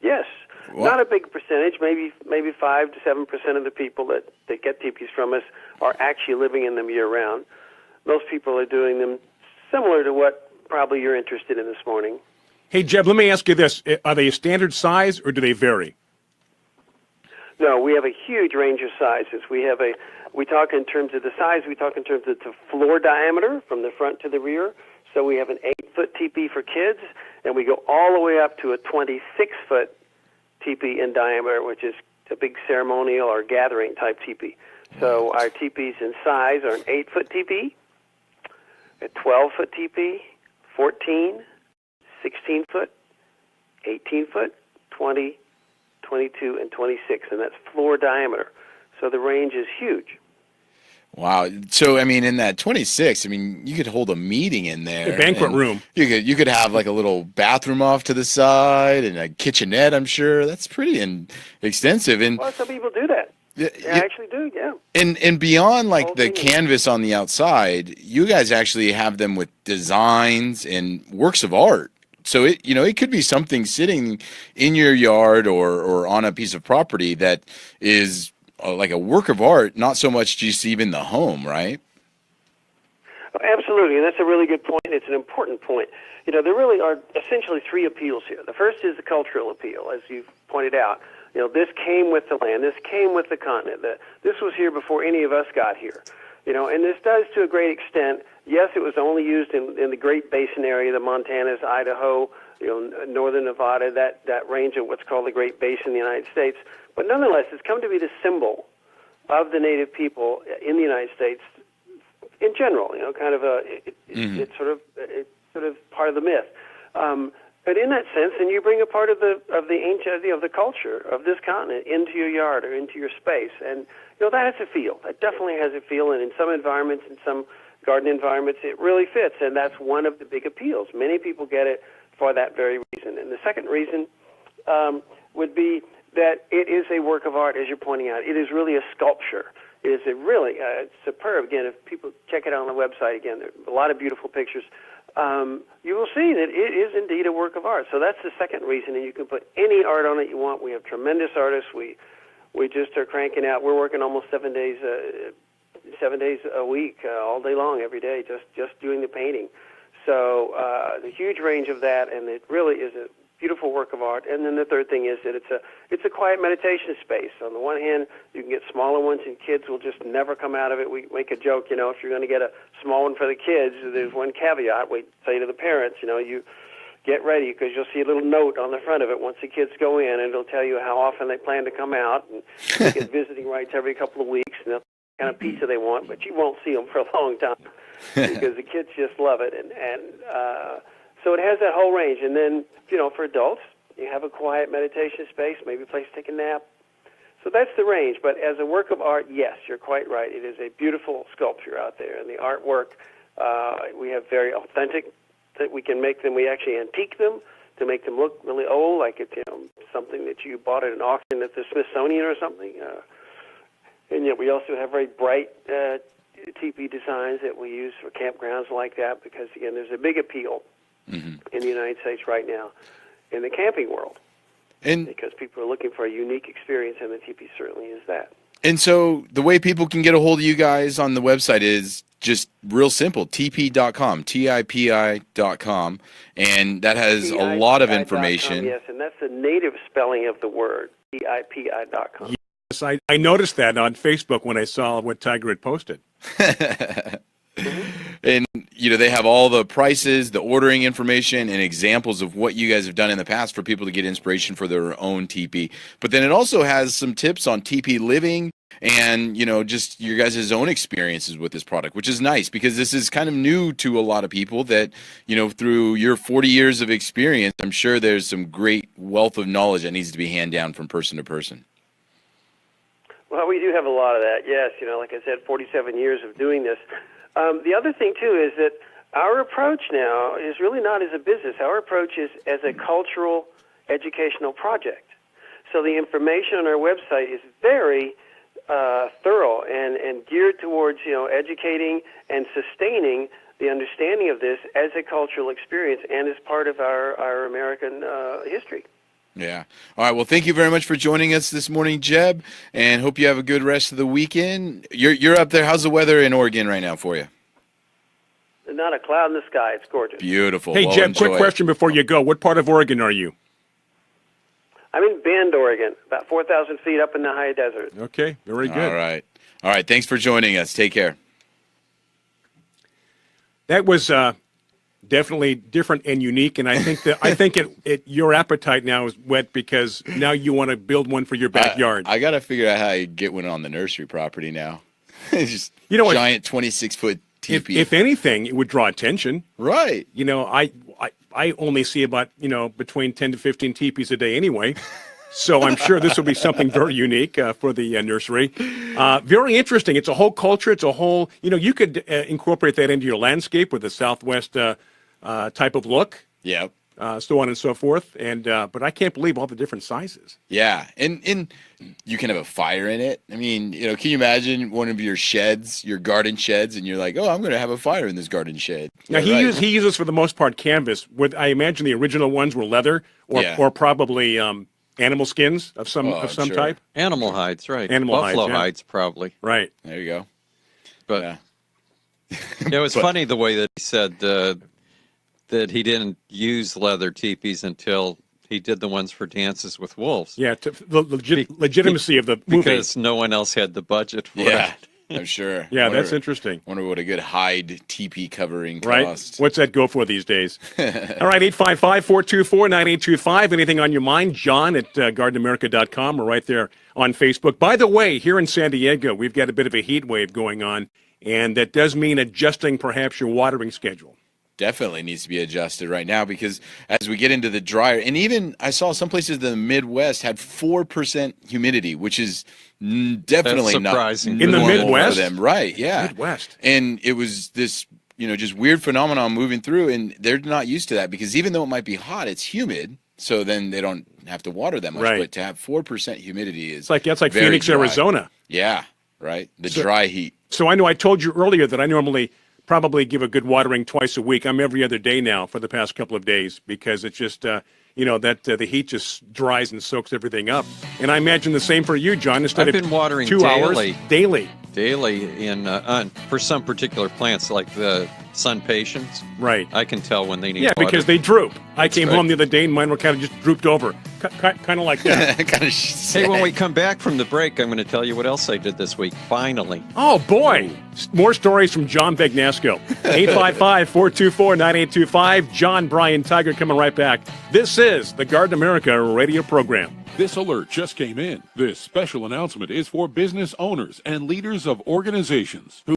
Yes. What? Not a big percentage, maybe 5 to 7% of the people that get teepees from us are actually living in them year-round. Most people are doing them similar to what probably you're interested in this morning. Hey, Jeb, let me ask you this. Are they a standard size or do they vary? No, we have a huge range of sizes. We talk in terms of the size, we talk in terms of the floor diameter from the front to the rear. So we have an 8-foot teepee for kids, and we go all the way up to a 26-foot teepee in diameter, which is a big ceremonial or gathering type teepee. So our teepees in size are an 8-foot teepee, a 12-foot teepee, 14, 16-foot, 18-foot, 20, 22, and 26, and that's floor diameter. So the range is huge. Wow. So, I mean, in that 26, I mean, you could hold a meeting in there. A banquet room. You could have like a little bathroom off to the side and a kitchenette, I'm sure. That's pretty extensive. And well, some people do that. They actually do, yeah. And beyond like the canvas on the outside, you guys actually have them with designs and works of art. So it could be something sitting in your yard or on a piece of property that is like a work of art, not so much just even the home, right? Oh, absolutely, and that's a really good point. It's an important point. There really are essentially three appeals here. The first is the cultural appeal, as you've pointed out. This came with the land. This came with the continent. This was here before any of us got here. And this does, to a great extent, yes, it was only used in the Great Basin area, the Montanas, Idaho, northern Nevada, that range of what's called the Great Basin in the United States. But nonetheless, it's come to be the symbol of the native people in the United States in general. Kind of it's sort of part of the myth. But in that sense, and you bring a part of the ancient of the culture of this continent into your yard or into your space, and that has a feel. That definitely has a feel, and in some environments, in some garden environments, it really fits, and that's one of the big appeals. Many people get it for that very reason. And the second reason would be that it is a work of art, as you're pointing out. It is really a sculpture. It is a really superb. Again, if people check it out on the website, again, there are a lot of beautiful pictures. You will see that it is indeed a work of art. So that's the second reason, and you can put any art on it you want. We have tremendous artists. We just are cranking out. We're working almost 7 days a week, all day long, every day, just doing the painting. So the huge range of that, and it really is a beautiful work of art. And then the third thing is that it's a quiet meditation space. On the one hand, you can get smaller ones, and kids will just never come out of it. We make a joke, if you're going to get a small one for the kids, there's one caveat. We say to the parents, you get ready, because you'll see a little note on the front of it once the kids go in, and it'll tell you how often they plan to come out, and they get visiting rights every couple of weeks, and the kind of pizza they want, but you won't see them for a long time because the kids just love it. And so it has that whole range. And then, for adults, you have a quiet meditation space, maybe a place to take a nap. So that's the range. But as a work of art, yes, you're quite right. It is a beautiful sculpture out there. And the artwork, we have very authentic, that we can make them, we actually antique them to make them look really old, like it's something that you bought at an auction at the Smithsonian or something. And yet we also have very bright teepee designs that we use for campgrounds like that, because, again, there's a big appeal in the United States right now in the camping world, and because people are looking for a unique experience, and the teepee certainly is that. And so the way people can get a hold of you guys on the website is just real simple, tipi.com, TIPI.com, and that has a lot of information. Yes, and that's the native spelling of the word, TIPI.com. Yes, I noticed that on Facebook when I saw what Tiger had posted. And, they have all the prices, the ordering information, and examples of what you guys have done in the past for people to get inspiration for their own teepee. But then it also has some tips on teepee living and, just your guys' own experiences with this product, which is nice because this is kind of new to a lot of people that, through your 40 years of experience, I'm sure there's some great wealth of knowledge that needs to be handed down from person to person. Well, we do have a lot of that, yes. Like I said, 47 years of doing this. The other thing, too, is that our approach now is really not as a business. Our approach is as a cultural educational project. So the information on our website is very thorough and geared towards, educating and sustaining the understanding of this as a cultural experience and as part of our American history. Yeah. All right. Well, thank you very much for joining us this morning, Jeb, and hope you have a good rest of the weekend. You're up there. How's the weather in Oregon right now for you? Not a cloud in the sky. It's gorgeous. Beautiful. Hey, well, Jeb, quick question before you go. What part of Oregon are you? I'm in Bend, Oregon, about 4,000 feet up in the high desert. Okay, very good. All right. Thanks for joining us. Take care. That was definitely different and unique, and I think your appetite now is whet because now you want to build one for your backyard. I got to figure out how you get one on the nursery property now. It's just giant 26-foot teepee. If anything, it would draw attention. Right. I only see about between 10 to 15 teepees a day anyway. So I'm sure this will be something very unique for the nursery. Very interesting. It's a whole culture. It's a whole, you could incorporate that into your landscape with a Southwest type of look. Yep. So on and so forth. And but I can't believe all the different sizes. Yeah. And you can have a fire in it. I mean, can you imagine one of your sheds, your garden sheds, and you're like, oh, I'm going to have a fire in this garden shed. Now, he uses for the most part canvas. I imagine the original ones were leather or probably animal skins of some type. Animal hides, right. Buffalo hides, probably. Right. There you go. But it was funny the way that he said that he didn't use leather teepees until he did the ones for Dances with Wolves. Yeah, the legitimacy of the movie. Because no one else had the budget for it. I'm sure. Yeah, that's interesting. Wonder what a good hide teepee covering right? costs. What's that go for these days? All right, 855-424-9825. Anything on your mind? John at gardenamerica.com or right there on Facebook. By the way, here in San Diego, we've got a bit of a heat wave going on, and that does mean adjusting perhaps your watering schedule. Definitely needs to be adjusted right now because as we get into the drier, and even I saw some places in the Midwest had 4% humidity, which is definitely not surprising. In the Midwest for them. Right? Yeah, Midwest, and it was this just weird phenomenon moving through, and they're not used to that because even though it might be hot, it's humid, so then they don't have to water that much. Right. But to have 4% humidity is that's like very Phoenix, dry. Arizona. Yeah, right. The dry heat. So I know I told you earlier that I normally probably give a good watering twice a week. I'm every other day now for the past couple of days because it's just, the heat just dries and soaks everything up. And I imagine the same for you, John. Instead I've been watering 2 daily. hours daily. Daily for some particular plants like the sun patience. Right. I can tell when they need water. water. Because they droop. I came home the other day and mine were kind of just drooped over. Kind of like that. Hey, when we come back from the break, I'm going to tell you what else I did this week. Finally. Oh, boy. More stories from John Begnasco. 855-424-9825. John, Brian, Tiger coming right back. This is the Garden America radio program. This alert just came in. This special announcement is for business owners and leaders of organizations who are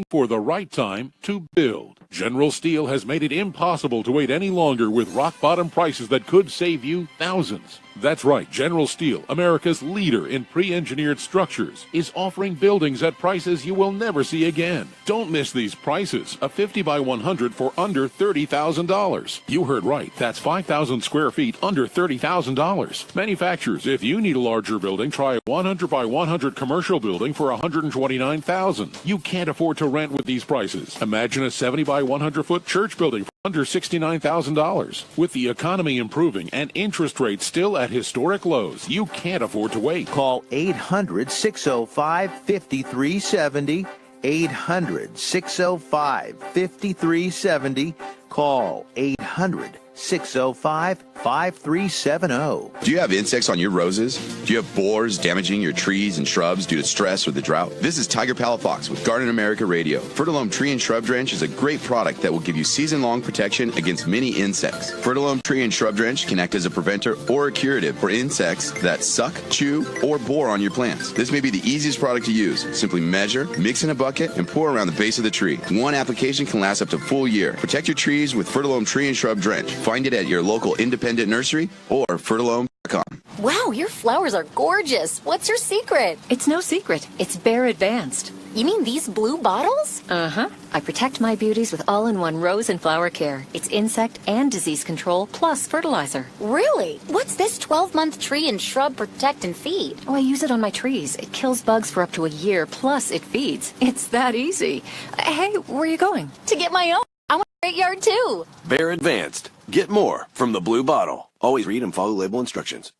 for the right time to build. General Steel has made it impossible to wait any longer with rock-bottom prices that could save you thousands. That's right, General Steel, America's leader in pre-engineered structures, is offering buildings at prices you will never see again. Don't miss these prices. A 50 by 100 for under $30,000. You heard right. That's 5,000 square feet under $30,000. Manufacturers, if you need a larger building, try a 100 by 100 commercial building for $129,000. You can't afford to rent with these prices. Imagine a 70 by 100 foot church building for under $69,000. With the economy improving and interest rates still at historic lows, you can't afford to wait. Call 800-605-5370. 800-605-5370. Call 800-605-5370. Do you have insects on your roses? Do you have borers damaging your trees and shrubs due to stress or the drought? This is Tiger Palafox with Garden America Radio. Fertilome Tree and Shrub Drench is a great product that will give you season-long protection against many insects. Fertilome Tree and Shrub Drench can act as a preventer or a curative for insects that suck, chew, or bore on your plants. This may be the easiest product to use. Simply measure, mix in a bucket, and pour around the base of the tree. One application can last up to a full year. Protect your trees with Fertilome Tree and Shrub Drench. Find it at your local independent nursery or fertilome.com. Wow, your flowers are gorgeous. What's your secret? It's no secret. It's Bear Advanced. You mean these blue bottles? Uh-huh. I protect my beauties with all-in-one rose and flower care. It's insect and disease control plus fertilizer. Really? What's this 12-month tree and shrub protect and feed? Oh, I use it on my trees. It kills bugs for up to a year, plus it feeds. It's that easy. Hey, where are you going? To get my own. I want a great yard too. Bear Advanced. Get more from the blue bottle. Always read and follow label instructions.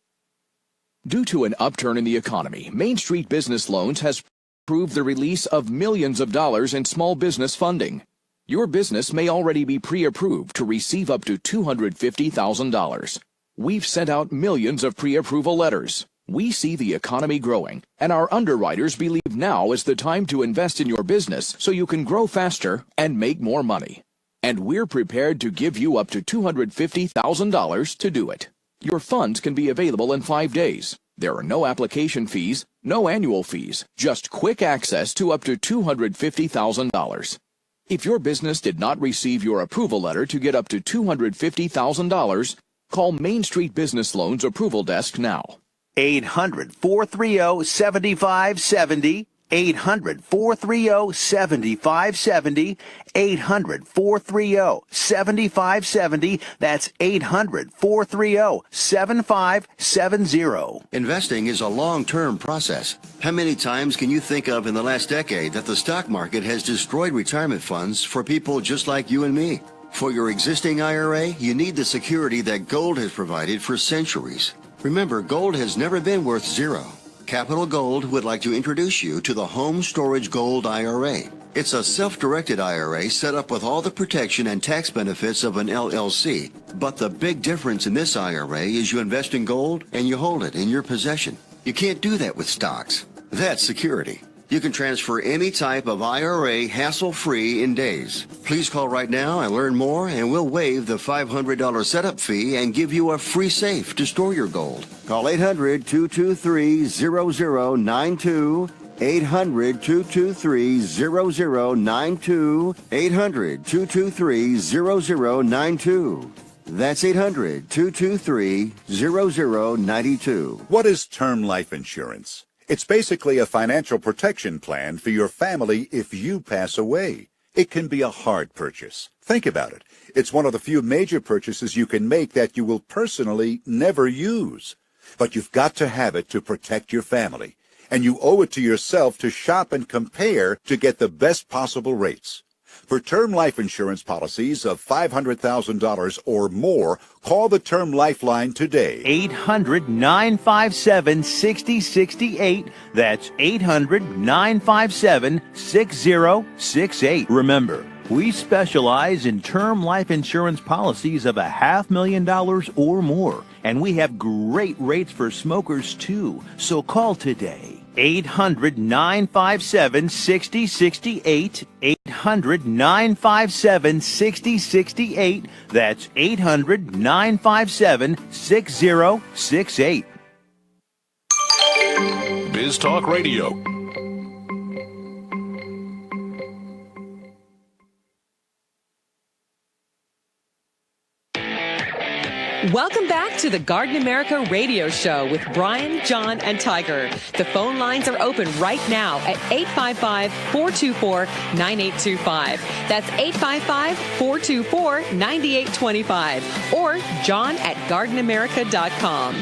Due to an upturn in the economy, Main Street Business Loans has approved the release of millions of dollars in small business funding. Your business may already be pre-approved to receive up to $250,000. We've sent out millions of pre-approval letters. We see the economy growing, and our underwriters believe now is the time to invest in your business so you can grow faster and make more money. And we're prepared to give you up to $250,000 to do it. Your funds can be available in 5 days. There are no application fees, no annual fees, just quick access to up to $250,000. If your business did not receive your approval letter to get up to $250,000, call Main Street Business Loans Approval Desk now. 800-430-7570. 800-430-7570. 800-430-7570. That's 800-430-7570. Investing is a long-term process. How many times can you think of in the last decade that the stock market has destroyed retirement funds for people just like you and me? For your existing IRA, you need the security that gold has provided for centuries. Remember, gold has never been worth zero. Capital Gold would like to introduce you to the Home Storage Gold IRA. It's a self-directed IRA set up with all the protection and tax benefits of an LLC. But the big difference in this IRA is you invest in gold and you hold it in your possession. You can't do that with stocks. That's security. You can transfer any type of IRA hassle-free in days. Please call right now and learn more, and we'll waive the $500 setup fee and give you a free safe to store your gold. Call 800-223-0092. 800-223-0092. 800-223-0092. That's 800-223-0092. What is term life insurance? It's basically a financial protection plan for your family if you pass away. It can be a hard purchase. Think about it. It's one of the few major purchases you can make that you will personally never use. But you've got to have it to protect your family. And you owe it to yourself to shop and compare to get the best possible rates. For term life insurance policies of $500,000 or more, call the Term Lifeline today. 800-957-6068. That's 800-957-6068. Remember, we specialize in term life insurance policies of $500,000 or more. And we have great rates for smokers, too. So call today. 800-957-6068. 800-957-6068. That's 800-957-6068. Biz Talk Radio. Welcome back to the Garden America Radio Show with Brian, John, and Tiger. The phone lines are open right now at 855-424-9825. That's 855-424-9825. Or John at gardenamerica.com.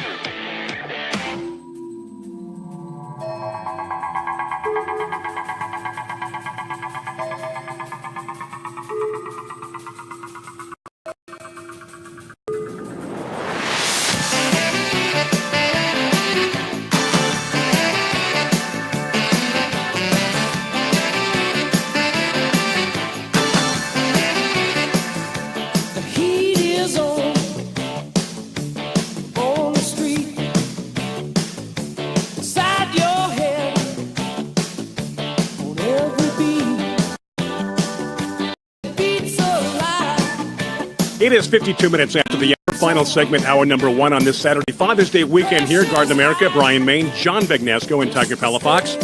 It is 52 minutes after the hour. Final segment, hour number one on this Saturday Father's Day weekend here. Garden America, Brian Main, John Begnesco, and Tiger Palafox.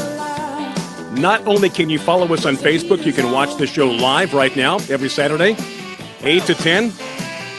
Not only can you follow us on Facebook, you can watch the show live right now every Saturday, 8 to 10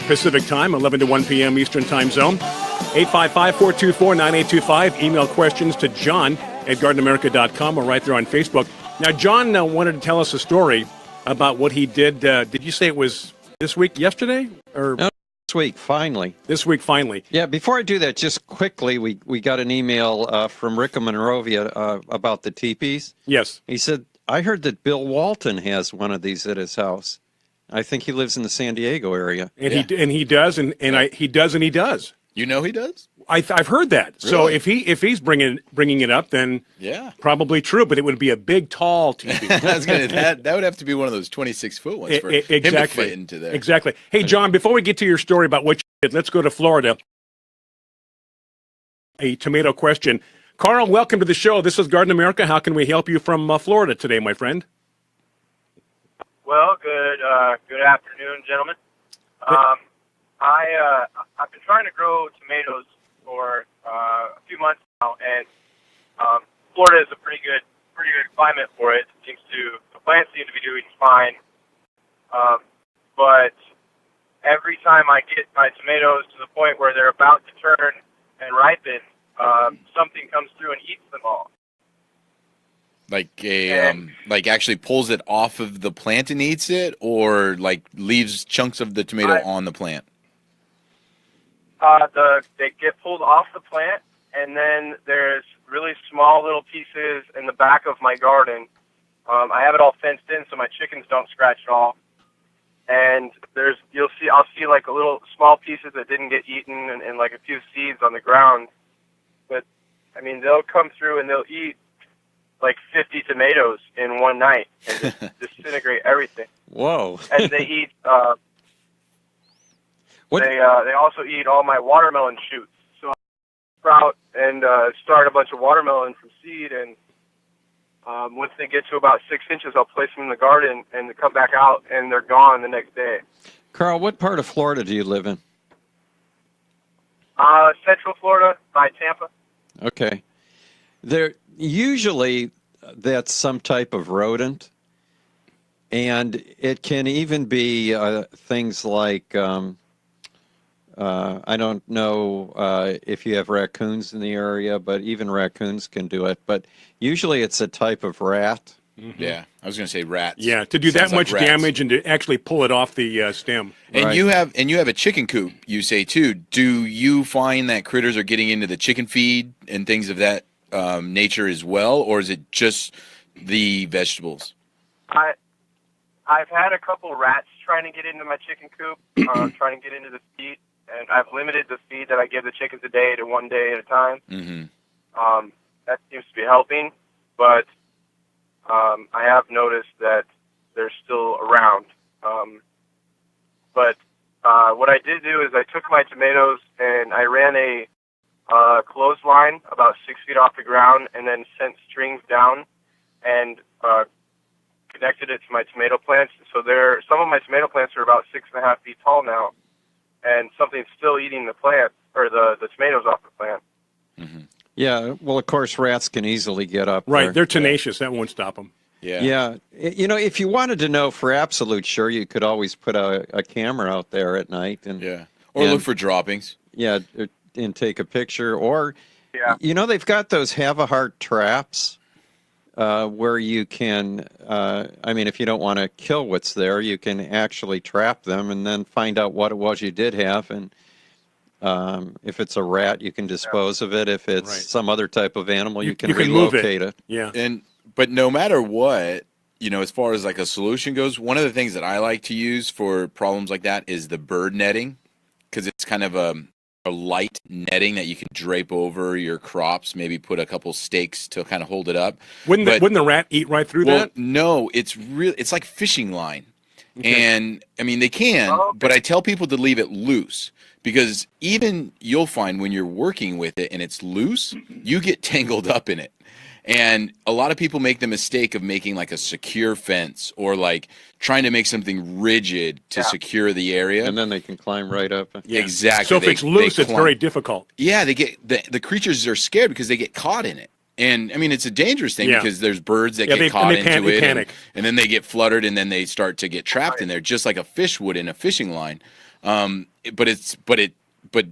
Pacific Time, 11 to 1 p.m. Eastern Time Zone. 855-424-9825. Email questions to John at gardenamerica.com or right there on Facebook. Now, John wanted to tell us a story about what he did. Did you say it was this week, yesterday? Or no, this week, finally. This week, finally. Yeah, before I do that, just quickly, we got an email from Rick Monrovia about the Tipis. Yes. He said, I heard that Bill Walton has one of these at his house. I think he lives in the San Diego area. And he does. You know he does? I've heard that. Really? So if he's bringing it up, then probably true. But it would be a big, tall TV. that would have to be one of those 26-foot ones for him to fit into there. Exactly. Hey, John, before we get to your story about what you did, let's go to Florida. a tomato question. Carl, welcome to the show. This is Garden America. How can we help you from Florida today, my friend? Well, good afternoon, gentlemen. I've been trying to grow tomatoes for a few months now, and Florida is a pretty good climate for it. The plants seem to be doing fine, but every time I get my tomatoes to the point where they're about to turn and ripen, something comes through and eats them all. Like actually pulls it off of the plant and eats it, or like leaves chunks of the tomato on the plant? They get pulled off the plant, and then there's really small little pieces in the back of my garden. I have it all fenced in so my chickens don't scratch it all. And I'll see like a little small pieces that didn't get eaten and like a few seeds on the ground. But I mean, they'll come through and they'll eat like 50 tomatoes in one night and just disintegrate everything. Whoa! And they eat. They also eat all my watermelon shoots. So I sprout and start a bunch of watermelon from seed, and once they get to about 6 inches, I'll place them in the garden, and they come back out, and they're gone the next day. Carl, what part of Florida do you live in? Central Florida, by Tampa. Okay. Usually that's some type of rodent, and it can even be things like, I don't know if you have raccoons in the area, but even raccoons can do it. But usually it's a type of rat. Mm-hmm. Yeah, I was going to say rats. Yeah, to do that much damage and to actually pull it off the stem. And you have a chicken coop, you say too. Do you find that critters are getting into the chicken feed and things of that nature as well, or is it just the vegetables? I've had a couple rats trying to get into my chicken coop, trying to get into the feed, and I've limited the feed that I give the chickens a day to 1 day at a time. Mm-hmm. That seems to be helping, but I have noticed that they're still around. But what I did do is I took my tomatoes and I ran a clothesline about 6 feet off the ground and then sent strings down and connected it to my tomato plants. So some of my tomato plants are about 6.5 feet tall now, and something's still eating the plant or the tomatoes off the plant. Mm-hmm. Yeah, well, of course, rats can easily get up Right, there. they're tenacious. That won't stop them. Yeah. You know, if you wanted to know for absolute sure, you could always put a camera out there at night and look for droppings. Yeah, and take a picture. Or, you know, they've got those have a heart traps where you can. I mean, if you don't want to kill what's there, you can actually trap them and then find out what it was you did have. And if it's a rat, you can dispose of it. If it's some other type of animal, you can relocate it. Yeah. But no matter what, you know, as far as like a solution goes, one of the things that I like to use for problems like that is the bird netting, because it's kind of a light netting that you can drape over your crops, maybe put a couple stakes to kind of hold it up. Wouldn't the rat eat right through that? No, it's like fishing line. Okay. And I mean, they can, but I tell people to leave it loose, because even you'll find when you're working with it and it's loose, you get tangled up in it. And a lot of people make the mistake of making like a secure fence or like trying to make something rigid to secure the area. And then they can climb right up. Yeah. Exactly. So if it's loose, it's very difficult. Yeah, they get the creatures are scared because they get caught in it. And I mean, it's a dangerous thing because there's birds that get caught into it, and then they get fluttered, and then they start to get trapped in there, just like a fish would in a fishing line. But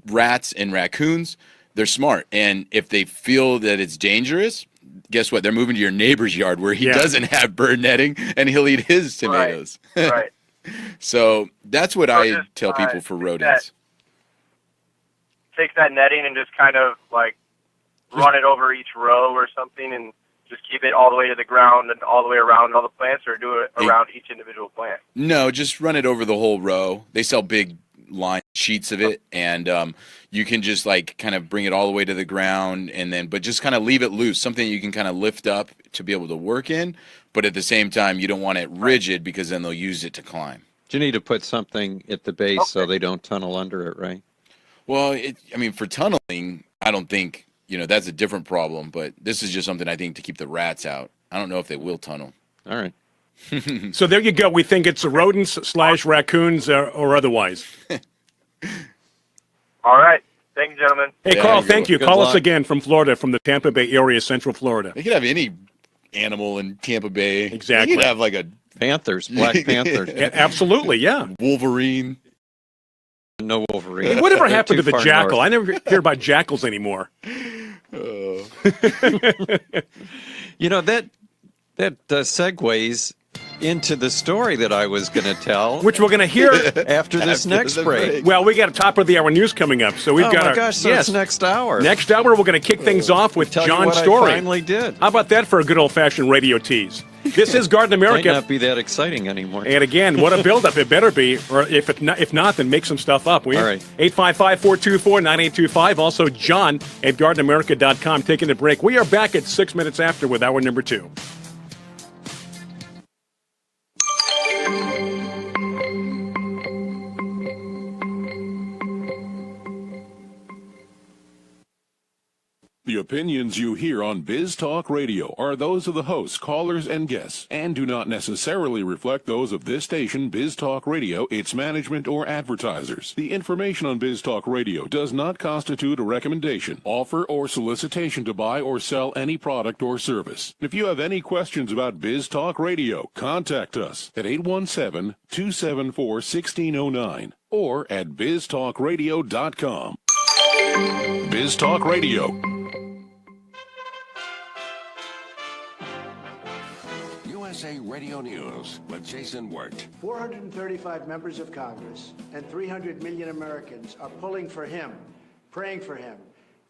rats and raccoons, they're smart, and if they feel that it's dangerous, guess what? They're moving to your neighbor's yard where he doesn't have bird netting, and he'll eat his tomatoes. Right. So that's what I tell people for rodents. Take that netting and just kind of like run it over each row or something, and just keep it all the way to the ground and all the way around all the plants, or do it around each individual plant? No, just run it over the whole row. They sell big line sheets of it, and you can just like kind of bring it all the way to the ground, and then but just kind of leave it loose, something you can kind of lift up to be able to work in, but at the same time you don't want it rigid, because then they'll use it to climb. You need to put something at the base so they don't tunnel under it, right? Well, I mean, for tunneling, I don't think that's a different problem. But this is just something I think to keep the rats out. I don't know if they will tunnel. All right. So there you go. We think it's rodents / raccoons or otherwise. All right. Thank you, gentlemen. Hey, Carl, thank you. Call us again from Florida, from the Tampa Bay area, Central Florida. They could have any animal in Tampa Bay. Exactly. You could have like a Panthers, Black Panthers. Yeah, absolutely, yeah. Wolverine. No Wolverine. Hey, whatever They're happened to too the far jackal? north. I never hear about jackals anymore. That segues into the story that I was going to tell, which we're going to hear after this next break. Well, we got a top of the hour news coming up, so we've got my gosh, so it's next hour. Next hour, we're going to kick things off with Tell you John's what story. I finally did. How about that for a good old-fashioned radio tease? This is Garden America. Might not be that exciting anymore. And again, what a build-up it better be, or if not, then make some stuff up. All right. 855-424-9825. Also, John at GardenAmerica.com. Taking a break. We are back at 6 minutes after with hour number 2. The opinions you hear on Biz Talk Radio are those of the hosts, callers, and guests, and do not necessarily reflect those of this station, Biz Talk Radio, its management, or advertisers. The information on Biz Talk Radio does not constitute a recommendation, offer, or solicitation to buy or sell any product or service. If you have any questions about Biz Talk Radio, contact us at 817-274-1609 or at biztalkradio.com. Biz Talk Radio. USA Radio News with Jason Wirt. 435 members of Congress and 300 million Americans are pulling for him, praying for him,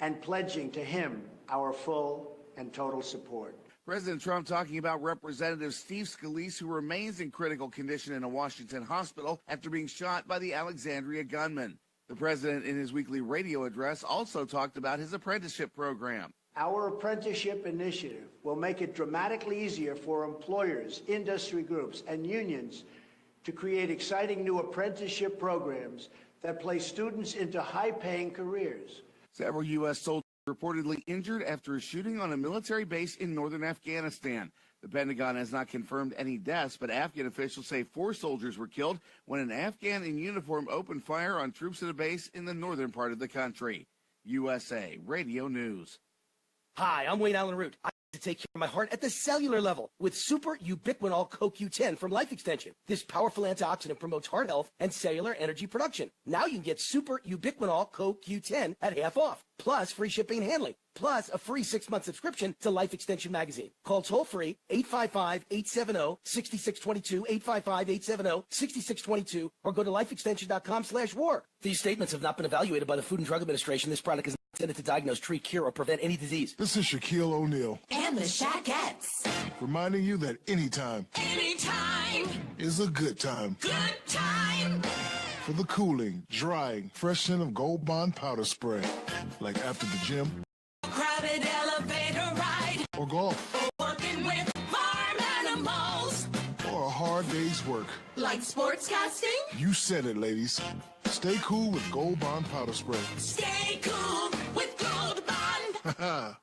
and pledging to him our full and total support. President Trump talking about Representative Steve Scalise, who remains in critical condition in a Washington hospital after being shot by the Alexandria gunman. The president, in his weekly radio address, also talked about his apprenticeship program. Our apprenticeship initiative will make it dramatically easier for employers, industry groups, and unions to create exciting new apprenticeship programs that place students into high-paying careers. Several U.S. soldiers reportedly injured after a shooting on a military base in northern Afghanistan. The Pentagon has not confirmed any deaths, but Afghan officials say 4 soldiers were killed when an Afghan in uniform opened fire on troops at a base in the northern part of the country. USA Radio News. Hi, I'm Wayne Allen Root. I like to take care of my heart at the cellular level with Super Ubiquinol CoQ10 from Life Extension. This powerful antioxidant promotes heart health and cellular energy production. Now you can get Super Ubiquinol CoQ10 at half off, plus free shipping and handling, plus a free 6-month subscription to Life Extension magazine. Call toll-free 855-870-6622, 855-870-6622, or go to lifeextension.com/war. These statements have not been evaluated by the Food and Drug Administration. This product is not intended to diagnose, treat, cure, or prevent any disease. This is Shaquille O'Neal. And the Shaquettes. Reminding you that anytime is a good time. Good time. For the cooling, drying, fresh scent of Gold Bond powder spray. Like after the gym. Crowded elevator ride. Or golf. Or working with farm animals. Or a hard day's work. Like sportscasting. You said it, ladies. Stay cool with Gold Bond powder spray. Stay cool with Gold Bond.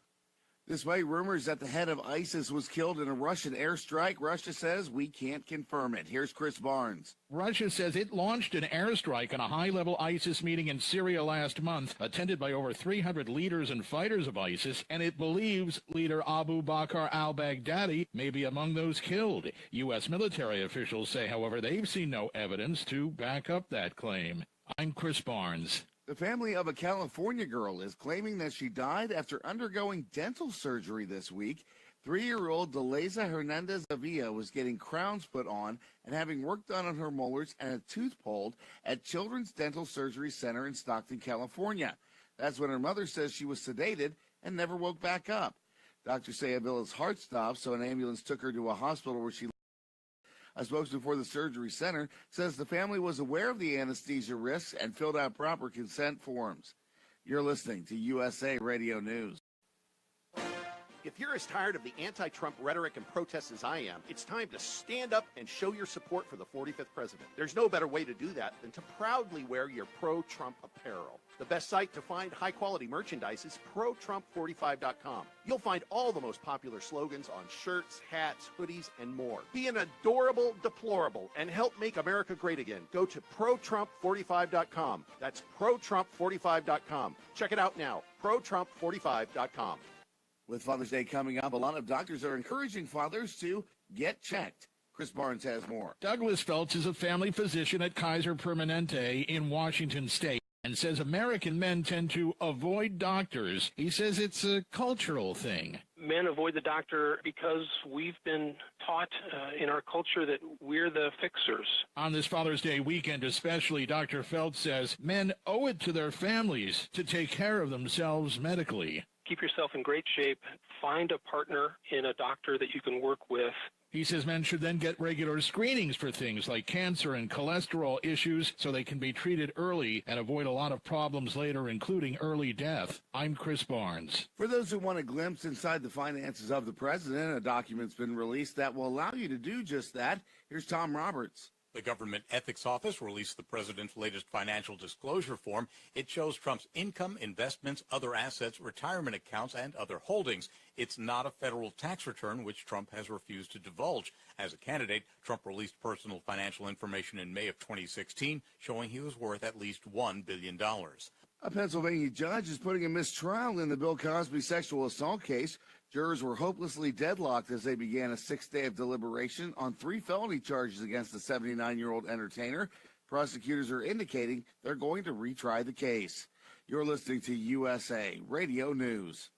Despite rumors that the head of ISIS was killed in a Russian airstrike, Russia says we can't confirm it. Here's Chris Barnes. Russia says it launched an airstrike on a high-level ISIS meeting in Syria last month, attended by over 300 leaders and fighters of ISIS, and it believes leader Abu Bakr al-Baghdadi may be among those killed. U.S. military officials say, however, they've seen no evidence to back up that claim. I'm Chris Barnes. The family of a California girl is claiming that she died after undergoing dental surgery this week. 3-year-old Deleza Hernandez Avila was getting crowns put on and having work done on her molars and a tooth pulled at Children's Dental Surgery Center in Stockton, California. That's when her mother says she was sedated and never woke back up. Doctors say Avila's heart stopped, so an ambulance took her to a hospital where she a spokesman for the surgery center says the family was aware of the anesthesia risks and filled out proper consent forms. You're listening to USA Radio News. If you're as tired of the anti-Trump rhetoric and protests as I am, it's time to stand up and show your support for the 45th president. There's no better way to do that than to proudly wear your pro-Trump apparel. The best site to find high-quality merchandise is ProTrump45.com. You'll find all the most popular slogans on shirts, hats, hoodies, and more. Be an adorable deplorable and help make America great again. Go to ProTrump45.com. That's ProTrump45.com. Check it out now, ProTrump45.com. With Father's Day coming up, a lot of doctors are encouraging fathers to get checked. Chris Barnes has more. Douglas Phelps is a family physician at Kaiser Permanente in Washington State and says American men tend to avoid doctors. He says it's a cultural thing. Men avoid the doctor because we've been taught in our culture that we're the fixers. On this Father's Day weekend especially, Dr. Phelps says men owe it to their families to take care of themselves medically. Keep yourself in great shape. Find a partner in a doctor that you can work with. He says men should then get regular screenings for things like cancer and cholesterol issues so they can be treated early and avoid a lot of problems later, including early death. I'm Chris Barnes. For those who want a glimpse inside the finances of the president, a document's been released that will allow you to do just that. Here's Tom Roberts. The Government Ethics Office released the president's latest financial disclosure form. It shows Trump's income, investments, other assets, retirement accounts, and other holdings. It's not a federal tax return, which Trump has refused to divulge. As a candidate, Trump released personal financial information in May of 2016, showing he was worth at least $1 billion. A Pennsylvania judge is putting a mistrial in the Bill Cosby sexual assault case. Jurors were hopelessly deadlocked as they began a 6th day of deliberation on 3 felony charges against the 79-year-old entertainer. Prosecutors are indicating they're going to retry the case. You're listening to USA Radio News.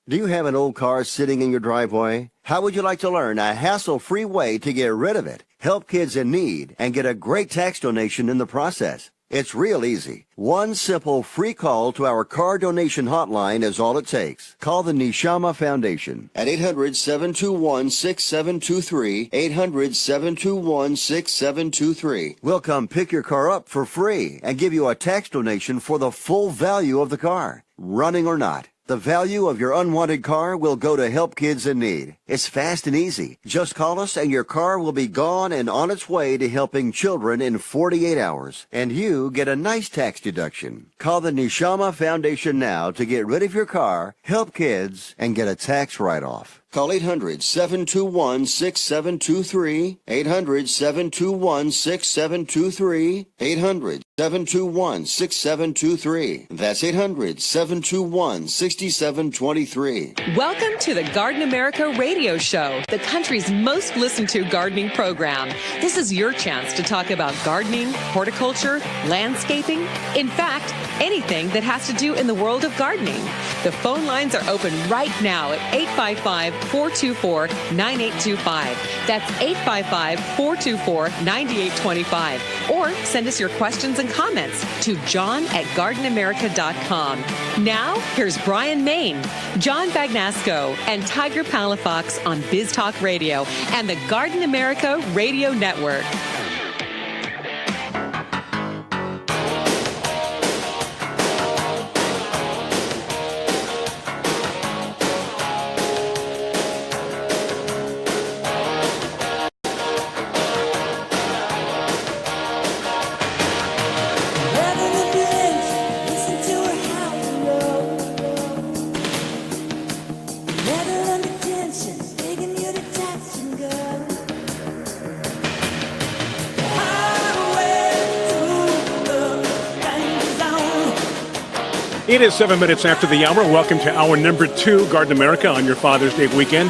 Do you have an old car sitting in your driveway? How would you like to learn a hassle-free way to get rid of it, help kids in need, and get a great tax donation in the process? It's real easy. One simple free call to our car donation hotline is all it takes. Call the Neshama Foundation at 800-721-6723, 800-721-6723. We'll come pick your car up for free and give you a tax donation for the full value of the car, running or not. The value of your unwanted car will go to help kids in need. It's fast and easy. Just call us and your car will be gone and on its way to helping children in 48 hours. And you get a nice tax deduction. Call the Neshama Foundation now to get rid of your car, help kids, and get a tax write-off. Call 800-721-6723, 800-721-6723, 800-721-6723. That's 800-721-6723. Welcome to the Garden America Radio Show, the country's most listened to gardening program. This is your chance to talk about gardening, horticulture, landscaping, in fact, anything that has to do in the world of gardening. The phone lines are open right now at 855-424-9825. That's 855-424-9825. Or send us your questions and comments to john@gardenamerica.com. Now, here's Brian Main, John Bagnasco, and Tiger Palafox on Biz Talk Radio and the Garden America Radio Network. It is 7 minutes after the hour. Welcome to hour number 2, Garden America, on your Father's Day weekend.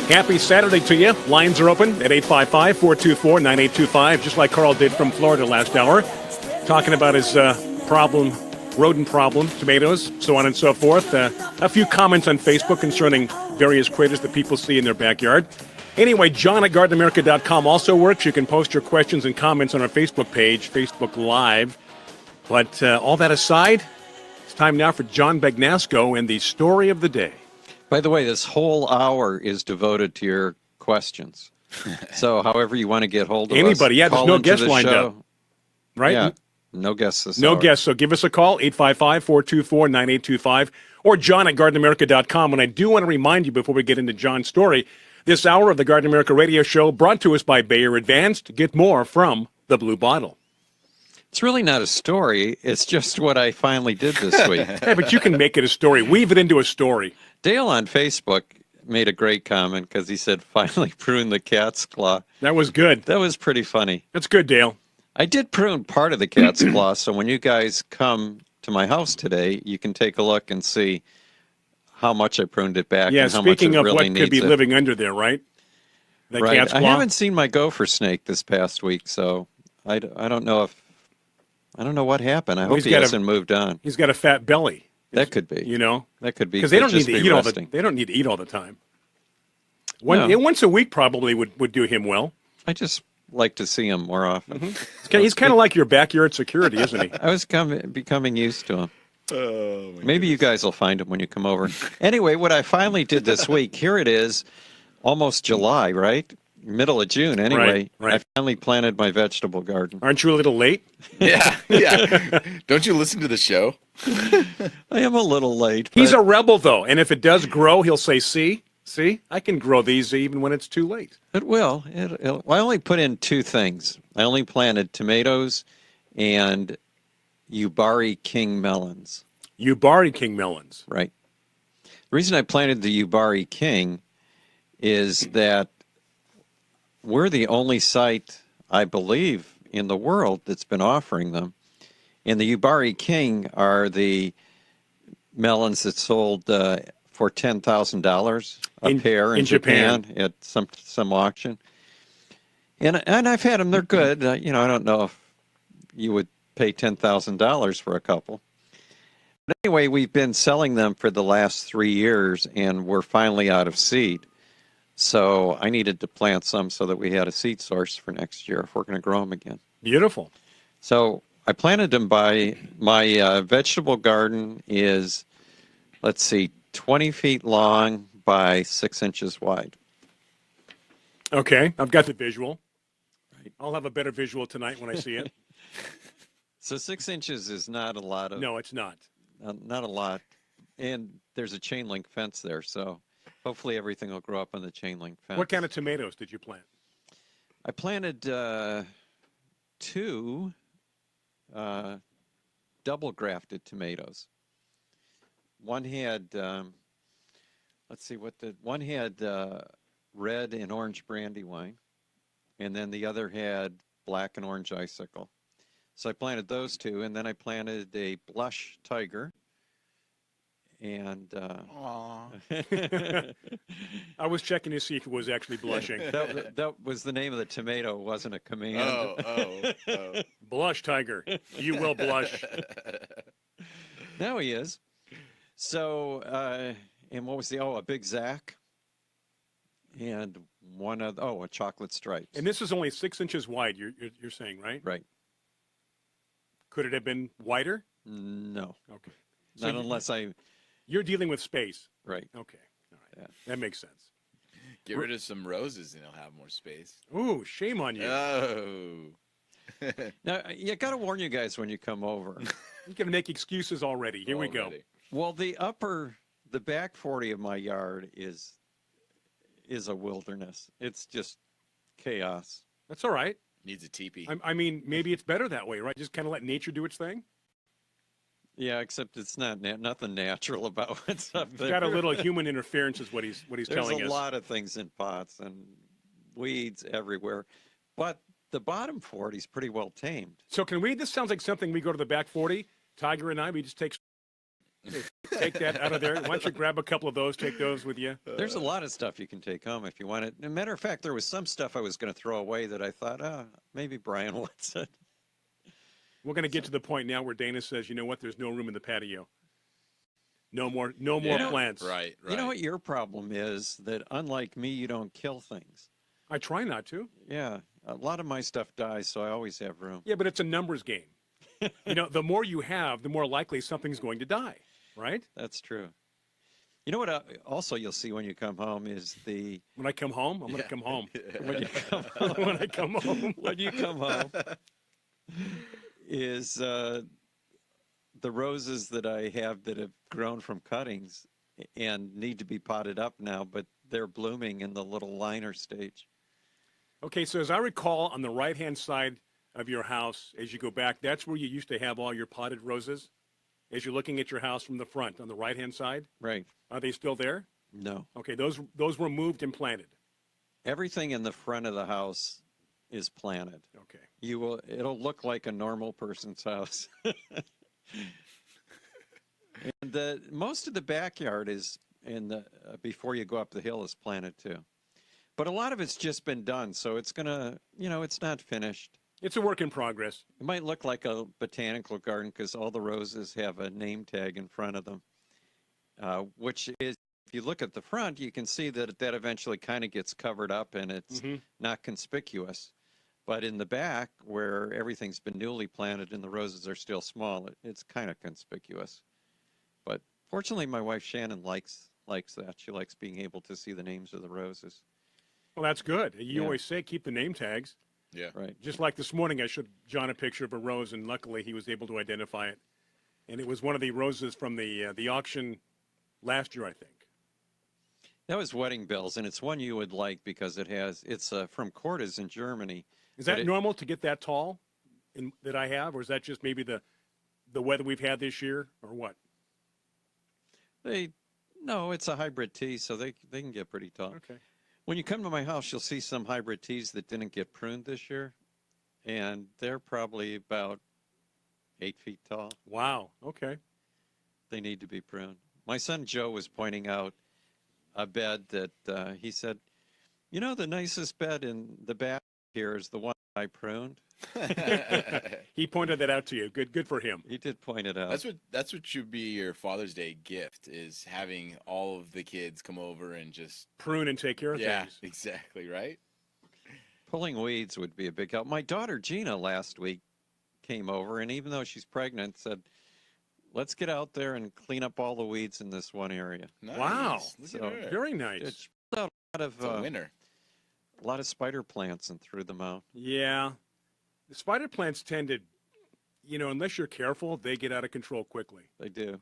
Happy Saturday to you. Lines are open at 855-424-9825, just like Carl did from Florida last hour, talking about his rodent problem, tomatoes, so on and so forth. A few comments on Facebook concerning various critters that people see in their backyard. Anyway, John at GardenAmerica.com also works. You can post your questions and comments on our Facebook page, Facebook Live. But all that aside, it's time now for John Bagnasco and the story of the day. By the way, this whole hour is devoted to your questions. So however you want to get hold of anybody, us, yeah, there's no guest lined up. Right? Yeah, no guests this No hour. guests, so give us a call, 855-424-9825, or John at GardenAmerica.com. And I do want to remind you before we get into John's story, this hour of the Garden America Radio Show brought to us by Bayer Advanced. Get more from the Blue Bottle. It's really not a story. It's just what I finally did this week. Hey, but you can make it a story. Weave it into a story. Dale on Facebook made a great comment because he said, finally pruned the cat's claw. That was good. That was pretty funny. That's good, Dale. I did prune part of the cat's claw, so when you guys come to my house today, you can take a look and see how much I pruned it back Yeah, and how much it speaking of really what could be needs it. living under there, right? That Right. cat's claw? I haven't seen my gopher snake this past week, so I don't know what happened. I Well, hope he's he got hasn't moved on. He's got a fat belly. That could be. You know? That could be. Because they don't need just to be eat resting. they don't need to eat all the time. No. Once a week probably would do him well. I just like to see him more often. He's kind of like your backyard security, isn't he? I was becoming used to him. Maybe you guys will find him when you come over. Anyway, what I finally did this week, here it is, almost July, right? Middle of June, anyway. Right. I finally planted my vegetable garden. Aren't you a little late? Yeah. Don't you listen to the show? I am a little late. He's a rebel, though, and if it does grow, he'll say, see, I can grow these even when it's too late. It will. I only put in two things. I only planted tomatoes and Yubari King melons. Yubari King melons. Right. The reason I planted the Yubari King is that we're the only site, I believe, in the world that's been offering them. And the Yubari King are the melons that sold for $10,000 a pair in Japan at some auction. And I've had them. They're good. I don't know if you would pay $10,000 for a couple. But anyway, we've been selling them for the last 3 years, and we're finally out of seed. So I needed to plant some so that we had a seed source for next year if we're going to grow them again. Beautiful. So I planted them by my vegetable garden is, 20 feet long by 6 inches wide. Okay, I've got the visual. Right. I'll have a better visual tonight when I see it. So 6 inches is not a lot of... No, it's not. Not a lot. And there's a chain link fence there, so hopefully everything will grow up on the chain link fence. What kind of tomatoes did you plant? I planted two double grafted tomatoes. One had, one had red and orange brandywine, and then the other had black and orange icicle. So I planted those two, and then I planted a blush tiger. And I was checking to see if it was actually blushing. That was the name of the tomato. It wasn't a command. Oh. Blush tiger. You will blush. Now he is. So, and what was a Big Zack? And a chocolate stripe. And this is only 6 inches wide, you're saying, right? Right. Could it have been wider? No. Okay. Not unless You're dealing with space. Right. Okay. All right. Yeah. That makes sense. Get rid of some roses and you'll have more space. Ooh, shame on you. Oh. Now, you got to warn you guys when you come over. You're going to make excuses already. Here we go. Well, the back 40 of my yard is a wilderness. It's just chaos. That's all right. Needs a teepee. I mean, maybe it's better that way, right? Just kind of let nature do its thing. Yeah, except it's nothing natural about what's up there. It's got a little human interference, is what he's telling us. There's a lot of things in pots and weeds everywhere, but the bottom 40 is pretty well tamed. So this sounds like something we go to the back 40, Tiger and I, we just take that out of there. Why don't you grab a couple of those, take those with you? There's a lot of stuff you can take home if you want it. As a matter of fact, there was some stuff I was going to throw away that I thought, maybe Brian wants it. We're going to get to the point now where Dana says, you know what, there's no room in the patio. No more plants. Right. You know what your problem is? That unlike me, you don't kill things. I try not to. Yeah. A lot of my stuff dies, so I always have room. Yeah, but it's a numbers game. The more you have, the more likely something's going to die, right? That's true. You know what also you'll see when you come home is When I come home? I'm going to come home. When you come home. When I come home. When you come home is the roses that I have that have grown from cuttings and need to be potted up now, but they're blooming in the little liner stage. Okay, so as I recall, on the right-hand side of your house as you go back, that's where you used to have all your potted roses? As you're looking at your house from the front on the right-hand side? Right. Are they still there? No. Okay, those were moved and planted. Everything in the front of the house is planted. Okay. It'll look like a normal person's house. And most of the backyard is before you go up the hill is planted too. But a lot of it's just been done, so it's gonna, it's not finished. It's a work in progress. It might look like a botanical garden because all the roses have a name tag in front of them, which is, if you look at the front, you can see that eventually kind of gets covered up and it's not conspicuous. But in the back, where everything's been newly planted and the roses are still small, it's kind of conspicuous. But fortunately, my wife Shannon likes that. She likes being able to see the names of the roses. Well, that's good. You always say keep the name tags. Yeah. Right. Just like this morning, I showed John a picture of a rose, and luckily he was able to identify it. And it was one of the roses from the auction last year, I think. That was Wedding Bells, and it's one you would like because it's from Cordes in Germany. Is that normal to get that tall that I have, or is that just maybe the weather we've had this year, or what? No, it's a hybrid tea, so they can get pretty tall. Okay. When you come to my house, you'll see some hybrid teas that didn't get pruned this year, and they're probably about 8 feet tall. Wow. Okay. They need to be pruned. My son Joe was pointing out a bed that he said, the nicest bed in the back here is the one I pruned. He pointed that out to you. Good for him. He did point it out. That's what should be your Father's Day gift, is having all of the kids come over and just prune and take care of things. Yeah, exactly, right? Pulling weeds would be a big help. My daughter Gina last week came over, and even though she's pregnant, said, let's get out there and clean up all the weeds in this one area. Nice. Wow. Look at her. Very nice. It's a lot of winner. A lot of spider plants and threw them out. Yeah. The spider plants tend to, unless you're careful, they get out of control quickly. They do.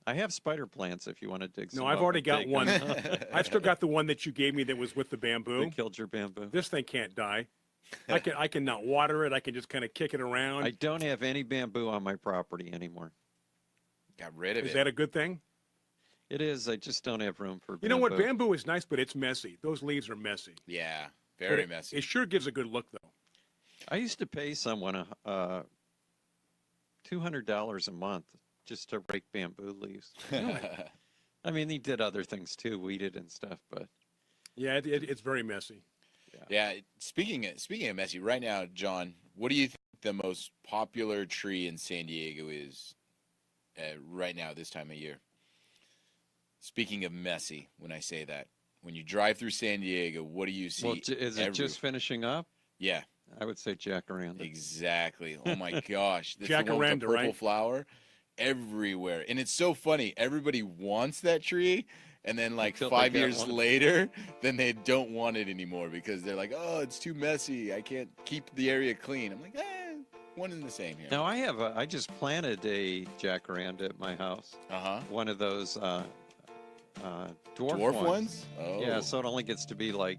I have spider plants if you want to dig some. No, I've already got one. I've still got the one that you gave me that was with the bamboo. They killed your bamboo. This thing can't die. I can not water it. I can just kind of kick it around. I don't have any bamboo on my property anymore. Got rid of it. Is that a good thing? It is. I just don't have room for bamboo. You know what? Bamboo is nice, but it's messy. Those leaves are messy. Yeah, very messy. It sure gives a good look, though. I used to pay someone $200 a month just to rake bamboo leaves. I mean, he did other things too, weeded and stuff, but yeah, it's very messy. Yeah. Speaking of messy, right now, John, what do you think the most popular tree in San Diego is right now this time of year? Speaking of messy, when I say that, when you drive through San Diego, what do you see? Well, is it just finishing up? Yeah. I would say jacaranda. Exactly. Oh my gosh. This jacaranda, the one with the purple right? flower everywhere. And it's so funny. Everybody wants that tree. And then like Until 5 years later, then they don't want it anymore because they're like, oh, it's too messy. I can't keep the area clean. I'm like, one and the same here. Now I just planted a jacaranda at my house. One of those dwarf ones? Oh. Yeah, so it only gets to be like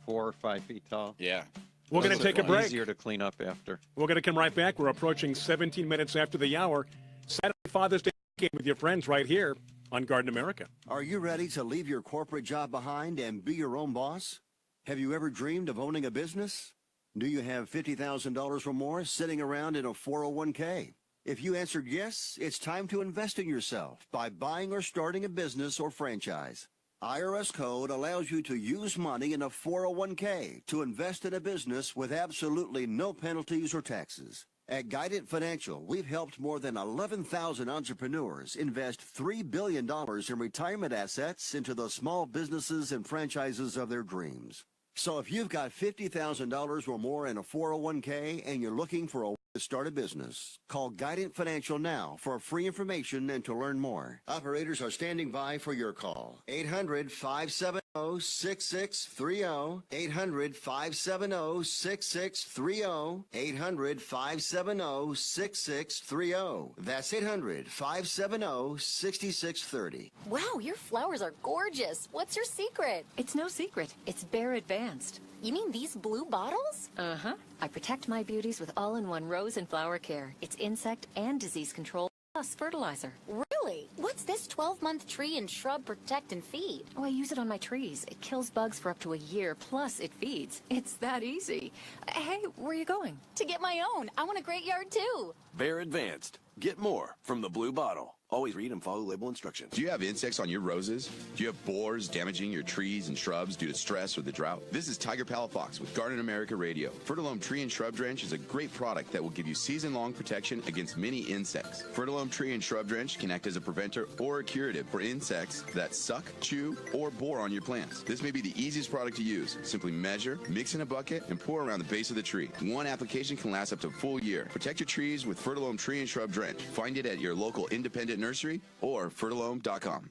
4 or 5 feet tall. Yeah. We're going to take a break. Easier to clean up after. We're going to come right back. We're approaching 17 minutes after the hour. Saturday Father's Day weekend with your friends right here on Garden America. Are you ready to leave your corporate job behind and be your own boss? Have you ever dreamed of owning a business? Do you have $50,000 or more sitting around in a 401k? If you answered yes, it's time to invest in yourself by buying or starting a business or franchise. IRS code allows you to use money in a 401k to invest in a business with absolutely no penalties or taxes. At Guidant Financial, we've helped more than 11,000 entrepreneurs invest $3 billion in retirement assets into the small businesses and franchises of their dreams. So if you've got $50,000 or more in a 401k and you're looking for a way to start a business, call Guidant Financial now for free information and to learn more. Operators are standing by for your call. 800-57 800-570-6630, 800-570-6630, 800-570-6630. That's 800-570-6630. Wow, your flowers are gorgeous. What's your secret? It's no secret. It's Bear Advanced. You mean these blue bottles? Uh-huh. I protect my beauties with all-in-one rose and flower care. It's insect and disease control, plus fertilizer. Really? What's this 12-month tree and shrub protect and feed? Oh, I use it on my trees. It kills bugs for up to a year, plus it feeds. It's that easy. Hey, where are you going? To get my own. I want a great yard, too. Bear Advanced. Get more from the blue bottle. Always read and follow label instructions. Do you have insects on your roses? Do you have borers damaging your trees and shrubs due to stress or the drought? This is Tiger Palafox with Garden America Radio. Fertilome Tree and Shrub Drench is a great product that will give you season-long protection against many insects. Fertilome Tree and Shrub Drench can act as a preventer or a curative for insects that suck, chew, or bore on your plants. This may be the easiest product to use. Simply measure, mix in a bucket, and pour around the base of the tree. One application can last up to a full year. Protect your trees with Fertilome Tree and Shrub Drench. Find it at your local independent nursery or fertilome.com.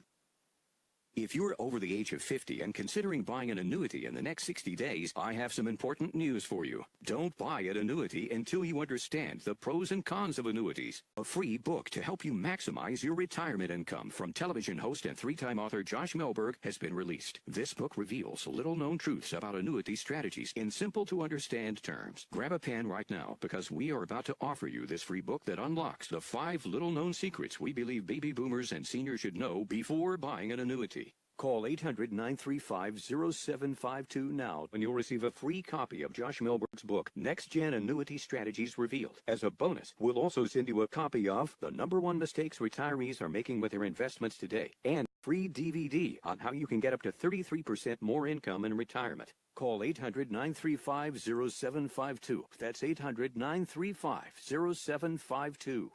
If you're over the age of 50 and considering buying an annuity in the next 60 days, I have some important news for you. Don't buy an annuity until you understand the pros and cons of annuities. A free book to help you maximize your retirement income from television host and three-time author Josh Melberg has been released. This book reveals little-known truths about annuity strategies in simple-to-understand terms. Grab a pen right now because we are about to offer you this free book that unlocks the 5 little-known secrets we believe baby boomers and seniors should know before buying an annuity. Call 800-935-0752 now and you'll receive a free copy of Josh Melberg's book, Next Gen Annuity Strategies Revealed. As a bonus, we'll also send you a copy of The #1 Mistakes Retirees Are Making with Their Investments Today and free DVD on how you can get up to 33% more income in retirement. Call 800-935-0752. That's 800-935-0752.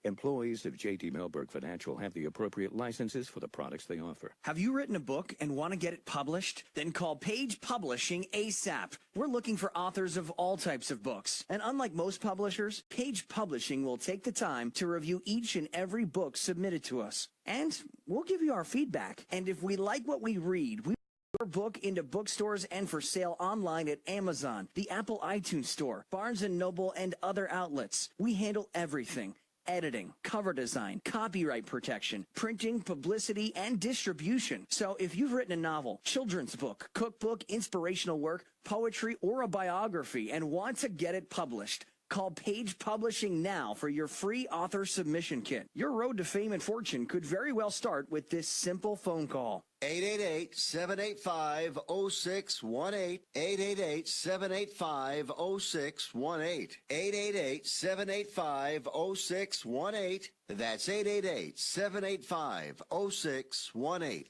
Employees of J.D. Melberg Financial have the appropriate licenses for the products they offer. Have you written a book and want to get it published? Then call Page Publishing ASAP. We're looking for authors of all types of books. And unlike most publishers, Page Publishing will take the time to review each and every book submitted to us. And we'll give you our feedback. And if we like what we read, we your book into bookstores and for sale online at Amazon, the Apple iTunes Store, Barnes & Noble, and other outlets. We handle everything. Editing, cover design, copyright protection, printing, publicity, and distribution. So if you've written a novel, children's book, cookbook, inspirational work, poetry, or a biography and want to get it published, call Page Publishing now for your free author submission kit. Your road to fame and fortune could very well start with this simple phone call. 888-785-0618, 888-785-0618, 888-785-0618. That's 888-785-0618.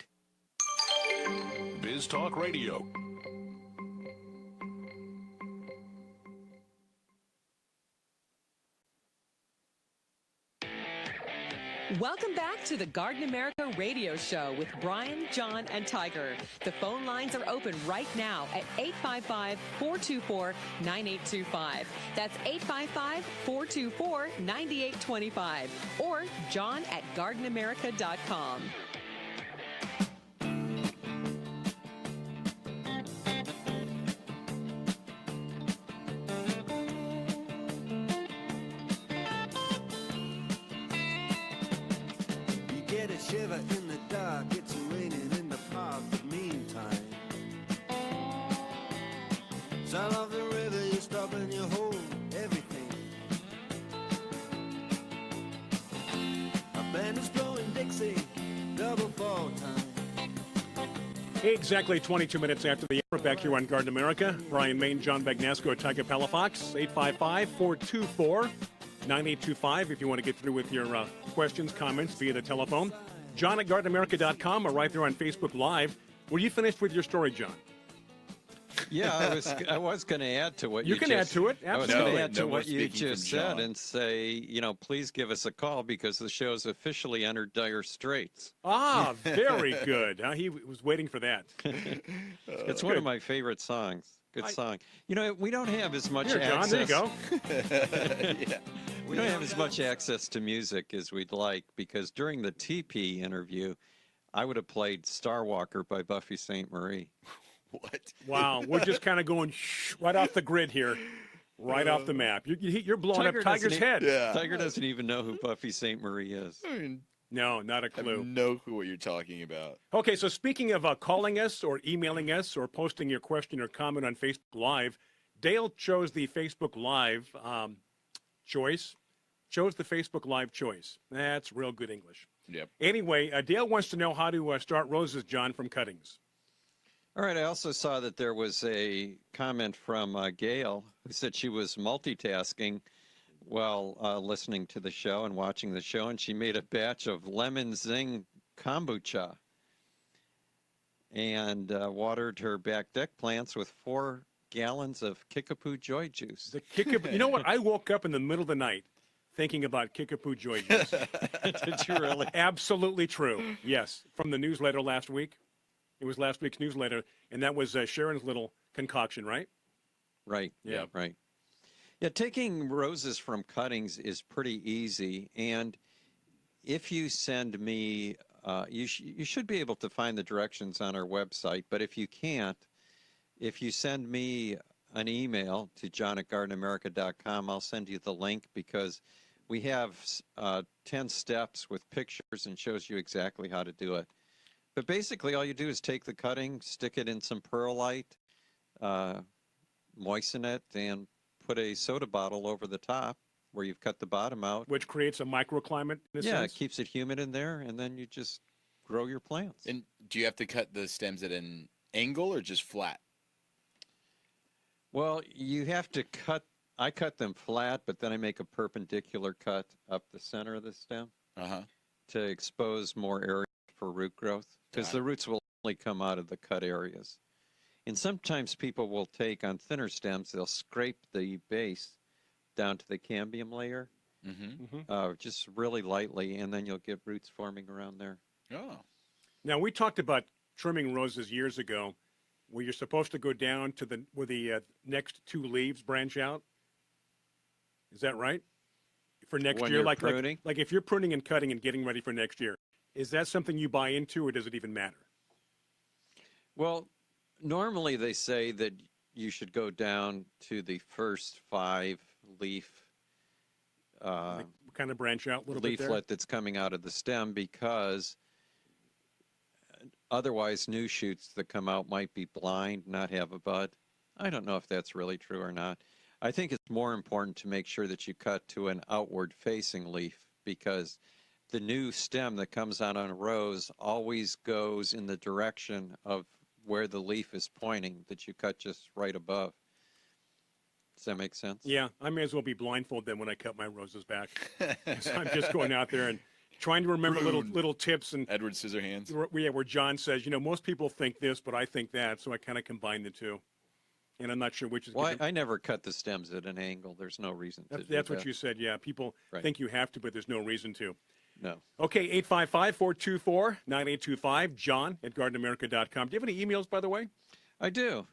Biz Talk Radio. Welcome back to the Garden America Radio Show with Brian, John, and Tiger. The phone lines are open right now at 855-424-9825. That's 855-424-9825. Or John at gardenamerica.com. Shiver in the dark, it's raining in the park, but meantime sound of the river, you stop and you hold everything. A band is blowing Dixie, double fall time. Exactly 22 minutes after the hour, back here on Garden America. Brian Main, John Bagnasco, Tiger Palafox, 855-424-9825 if you want to get through with your questions, comments via the telephone. John at gardenamerica.com or right there on Facebook Live. Were you finished with your story, John? Yeah, I was going to add to what you can add to it. Absolutely. I was going to add to what you just said and say, please give us a call because the show's officially under dire straits. Ah, very good. He was waiting for that. It's one of my favorite songs. Good song. We don't have as much access. John, there you go. Yeah. We don't have as much access to music as we'd like because during the TP interview, I would have played Star Walker by Buffy St. Marie. What? Wow, we're just kind of going right off the grid here, right off the map. You're blowing up Tiger's head. Tiger doesn't even know who Buffy St. Marie is. I mean, no, not a clue. I have no clue what you're talking about. Okay, so speaking of calling us or emailing us or posting your question or comment on Facebook Live, Dale chose the Facebook Live choice. Chose the Facebook Live choice. That's real good English. Yep. Anyway, Dale wants to know how to start roses, John, from cuttings. All right, I also saw that there was a comment from Gail who said she was multitasking while listening to the show and watching the show, and she made a batch of lemon zing kombucha and watered her back deck plants with 4 gallons of Kickapoo Joy Juice. The Kickapoo, you know what? I woke up in the middle of the night thinking about Kickapoo Joy Juice. Did you really? Absolutely true. Yes, from the newsletter last week. It was last week's newsletter, and that was Sharon's little concoction, right? Right. Yeah. Right. Yeah, taking roses from cuttings is pretty easy, and if you send me, you should be able to find the directions on our website, but if you can't, if you send me an email to john@gardenamerica.com, I'll send you the link because we have 10 steps with pictures and shows you exactly how to do it. But basically, all you do is take the cutting, stick it in some perlite, moisten it, and put a soda bottle over the top where you've cut the bottom out. Which creates a microclimate in a sense? It keeps it humid in there, and then you just grow your plants. And do you have to cut the stems at an angle or just flat? Well, you have to cut. I cut them flat, but then I make a perpendicular cut up the center of the stem to expose more area for root growth, because the roots will only come out of the cut areas. And sometimes people will take on thinner stems, they'll scrape the base down to the cambium layer, just really lightly, and then you'll get roots forming around there. Oh. Now, we talked about trimming roses years ago, where you're supposed to go down to where the next 2 leaves branch out. Is that right? For next When year, you're like pruning? like if you're pruning and cutting and getting ready for next year, is that something you buy into, or does it even matter? Well, normally they say that you should go down to the first 5 leaf kind of branch out a little bit there? leaflet that's coming out of the stem, because otherwise new shoots that come out might be blind, not have a bud. I don't know if that's really true or not. I think it's more important to make sure that you cut to an outward facing leaf, because the new stem that comes out on a rose always goes in the direction of where the leaf is pointing, that you cut just right above. Does that make sense? Yeah, I may as well be blindfolded then when I cut my roses back. So I'm just going out there and trying to remember little tips and Edward Scissorhands. Where John says, most people think this, but I think that, so I kind of combine the two. And I'm not sure which is Well, good. I never cut the stems at an angle. There's no reason to do That's that. what you said, yeah. People Right. think you have to, but there's no reason to. No. Okay, 855-424-9825, john@gardenamerica.com. Do you have any emails, by the way? I do.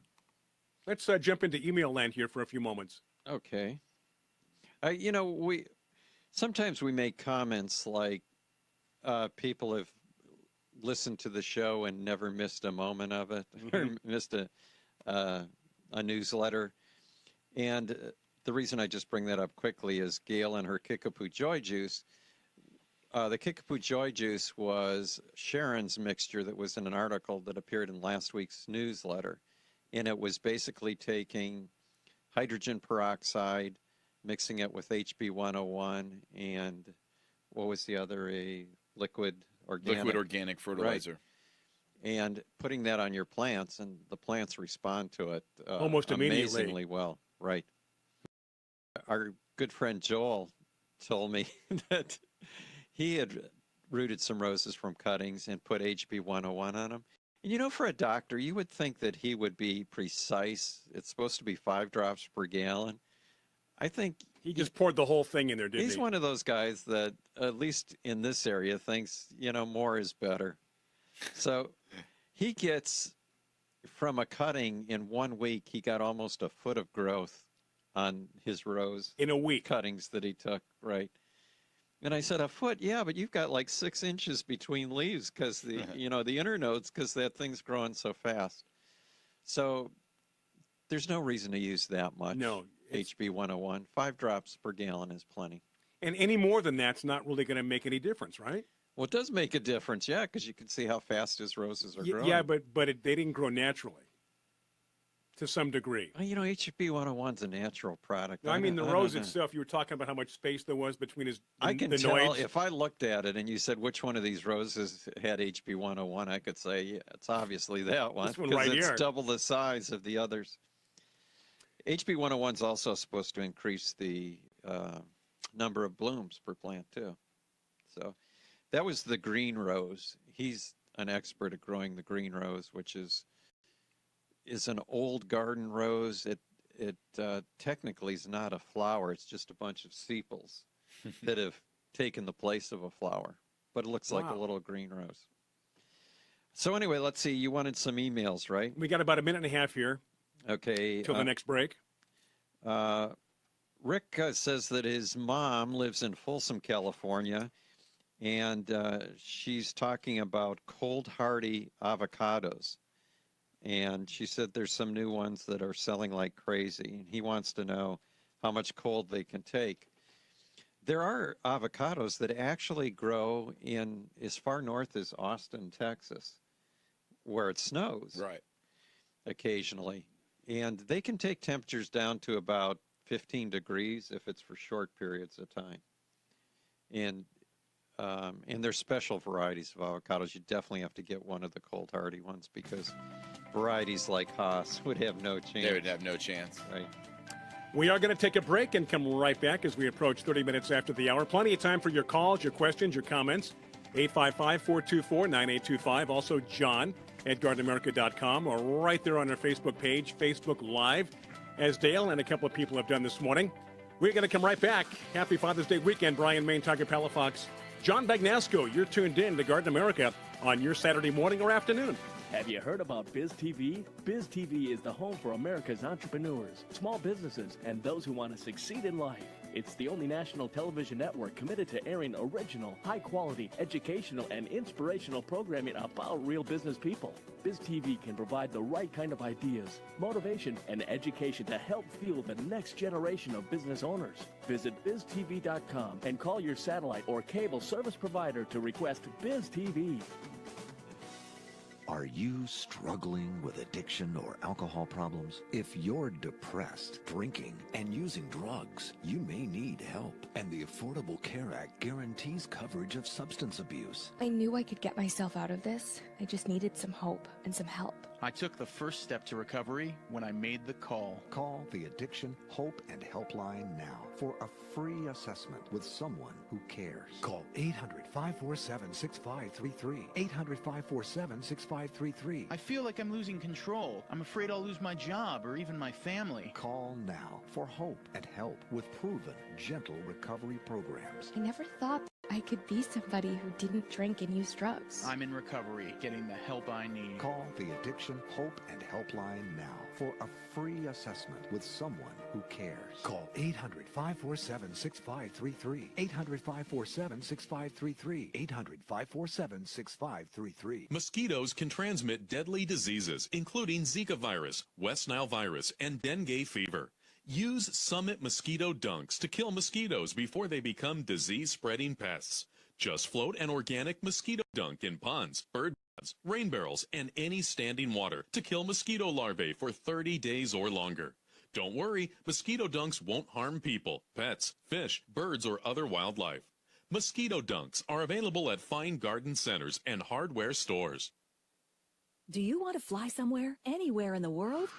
Let's jump into email land here for a few moments. Okay. Sometimes we make comments like people have listened to the show and never missed a moment of it, or missed a newsletter. And the reason I just bring that up quickly is Gail and her Kickapoo Joy Juice. The Kickapoo Joy Juice was Sharon's mixture that was in an article that appeared in last week's newsletter. And it was basically taking hydrogen peroxide, mixing it with HB101, and what was the other? A liquid organic fertilizer. Right. And putting that on your plants, and the plants respond to it almost immediately. Amazingly well. Right. Our good friend Joel told me that he had rooted some roses from cuttings and put HB101 on them. And for a doctor, you would think that he would be precise. It's supposed to be 5 drops per gallon. I think he just poured the whole thing in there, didn't he? He's one of those guys that, at least in this area, thinks, more is better. So he gets, from a cutting in 1 week, he got almost a foot of growth on his rose. In a week. Cuttings that he took, right. And I said, a foot? Yeah, but you've got like 6 inches between leaves because the, the internodes, because that thing's growing so fast. So there's no reason to use that much. No. HB 101. 5 drops per gallon is plenty. And any more than that's not really going to make any difference, right? Well, it does make a difference, yeah, because you can see how fast his roses are growing. Yeah, but they didn't grow naturally to some degree. Well, HB 101's a natural product. No, I mean, the rose itself, you were talking about how much space there was between I can tell if I looked at it and you said which one of these roses had HB 101, I could say, yeah, it's obviously that one. This one because right it's here. double the size of the others. HB 101's also supposed to increase the number of blooms per plant, too. So that was the green rose. He's an expert at growing the green rose, which is an old garden rose. It technically is not a flower. It's just a bunch of sepals that have taken the place of a flower. But it looks like a little green rose. So anyway, let's see. You wanted some emails, right? We got about a minute and a half here. Okay. Till the next break. Rick says that his mom lives in Folsom, California, and she's talking about cold hardy avocados. And she said there's some new ones that are selling like crazy. And he wants to know how much cold they can take. There are avocados that actually grow in as far north as Austin, Texas, where it snows occasionally. And they can take temperatures down to about 15 degrees if it's for short periods of time. And there's special varieties of avocados. You definitely have to get one of the cold hardy ones because varieties like Haas would have no chance. They would have no chance. Right. We are going to take a break and come right back as we approach 30 minutes after the hour. Plenty of time for your calls, your questions, your comments. 855-424-9825. Also, John at GardenAmerica.com or right there on our Facebook page, Facebook Live, as Dale and a couple of people have done this morning. We're going to come right back. Happy Father's Day weekend. Brian Main, Tiger Palafox, John Bagnasco. You're tuned in to Garden America on your Saturday morning or afternoon. Have you heard about Biz TV? Biz TV is the home for America's entrepreneurs, small businesses, and those who want to succeed in life. It's the only national television network committed to airing original, high-quality, educational, and inspirational programming about real business people. Biz TV can provide the right kind of ideas, motivation, and education to help fuel the next generation of business owners. Visit BizTV.com and call your satellite or cable service provider to request Biz TV. Are you struggling with addiction or alcohol problems? If you're depressed, drinking, and using drugs, you may need help. And the Affordable Care Act guarantees coverage of substance abuse. I knew I could get myself out of this. I just needed some hope and some help. I took the first step to recovery when I made the call. Call the Addiction Hope and Helpline now for a free assessment with someone who cares. Call 800-547-6533. 800-547-6533. I feel like I'm losing control. I'm afraid I'll lose my job or even my family. Call now for hope and help with proven, gentle recovery programs. I never thought I could be somebody who didn't drink and use drugs. I'm in recovery, getting the help I need. Call the Addiction Hope and Helpline now for a free assessment with someone who cares. Call 800-547-6533. 800-547-6533. 800-547-6533. Mosquitoes can transmit deadly diseases, including Zika virus, West Nile virus, and dengue fever. Use Summit Mosquito Dunks to kill mosquitoes before they become disease-spreading pests. Just float an organic mosquito dunk in ponds, bird baths, rain barrels, and any standing water to kill mosquito larvae for 30 days or longer. Don't worry, mosquito dunks won't harm people, pets, fish, birds, or other wildlife. Mosquito dunks are available at fine garden centers and hardware stores. Do you want to fly somewhere, anywhere in the world?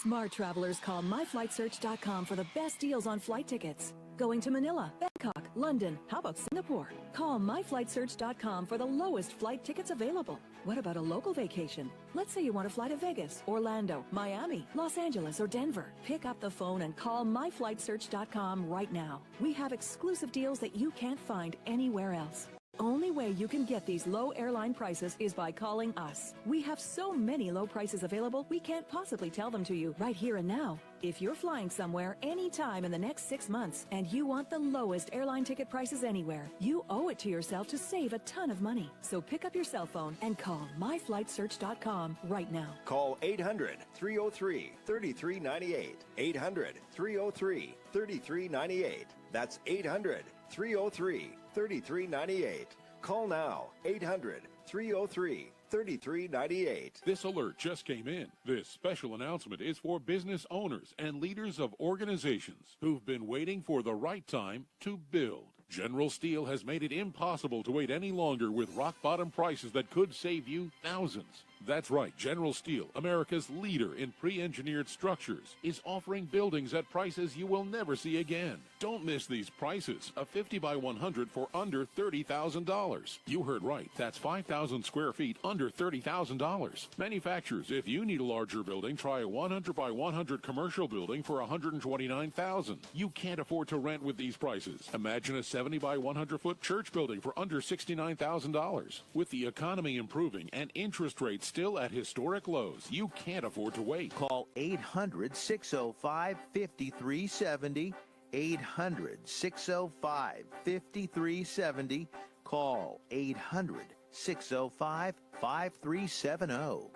Smart travelers call myflightsearch.com for the best deals on flight tickets. Going to Manila, Bangkok, London, how about Singapore? Call myflightsearch.com for the lowest flight tickets available. What about a local vacation? Let's say you want to fly to Vegas, Orlando, Miami, Los Angeles, or Denver. Pick up the phone and call myflightsearch.com right now. We have exclusive deals that you can't find anywhere else. only way you can get these low airline prices is by calling us. We have so many low prices available, we can't possibly tell them to you right here and now. If you're flying somewhere anytime in the next 6 months and you want the lowest airline ticket prices anywhere, you owe it to yourself to save a ton of money. So pick up your cell phone and call myflightsearch.com right now. Call 800-303-3398. 800-303-3398. That's 800-303-3398. Call now. 800-303-3398. This alert just came in. This special announcement is for business owners and leaders of organizations who've been waiting for the right time to build. General Steel has made it impossible to wait any longer with rock-bottom prices that could save you thousands. That's right, General Steel, America's leader in pre-engineered structures, is offering buildings at prices you will never see again. Don't miss these prices. A 50 by 100 for under $30,000. You heard right. That's 5,000 square feet under $30,000. Manufacturers, if you need a larger building, try a 100 by 100 commercial building for $129,000. You can't afford to rent with these prices. Imagine a 70 by 100 foot church building for under $69,000. With the economy improving and interest rates still at historic lows, you can't afford to wait. Call 800-605-5370. 800-605-5370. Call 800-605-5370.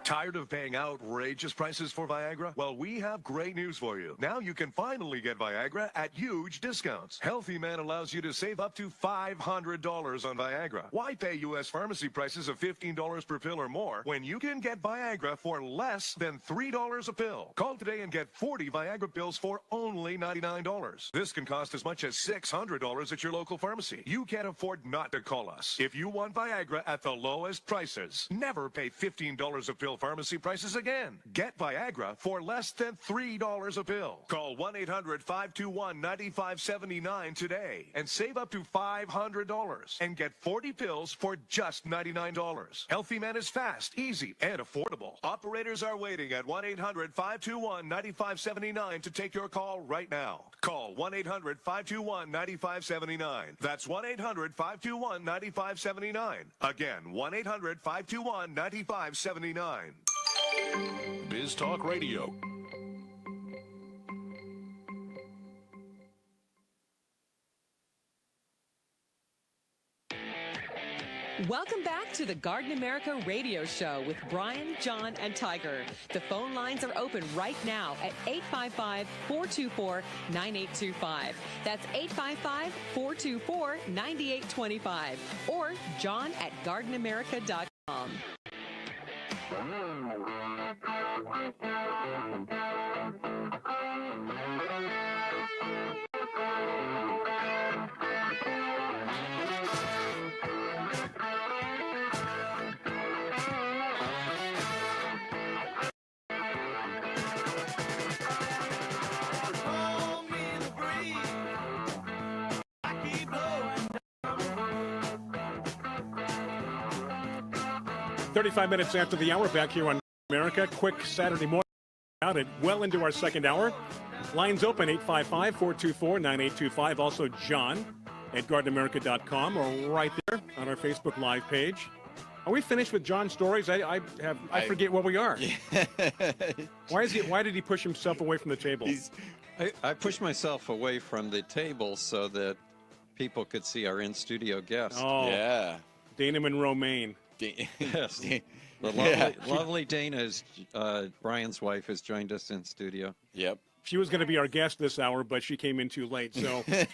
Tired of paying outrageous prices for Viagra? Well, we have great news for you. Now you can finally get Viagra at huge discounts. Healthy Man allows you to save up to $500 on Viagra. Why pay U.S. pharmacy prices of $15 per pill or more when you can get Viagra for less than $3 a pill? Call today and get 40 Viagra pills for only $99. This can cost as much as $600 at your local pharmacy. You can't afford not to call us. If you want Viagra at the lowest prices, never pay $15 a pill pharmacy prices again. Get Viagra for less than $3 a pill. Call 1-800-521-9579 today and save up to $500 and get 40 pills for just $99. Healthy Man is fast, easy, and affordable. Operators are waiting at 1-800-521-9579 to take your call right now. Call 1-800-521-9579. That's 1-800-521-9579. Again, 1-800-521-9579. Biz Talk Radio. Welcome back to the Garden America Radio Show with Brian, John, and Tiger. The phone lines are open right now at 855-424-9825. That's 855-424-9825. Or John at gardenamerica.com. 35 minutes after the hour, back here on America. Quick Saturday morning out at well into our second hour. Lines open, 855-424-9825. Also, John at gardenamerica.com or right there on our Facebook Live page. Are we finished with John's stories? I forget where we are. Why did he push himself away from the table? I pushed myself away from the table so that people could see our in-studio guest. Oh, yeah. Dana Monroe-Maine. Yes. The lovely Dana, is, Brian's wife, has joined us in studio. Yep. She was going to be our guest this hour, but she came in too late, so we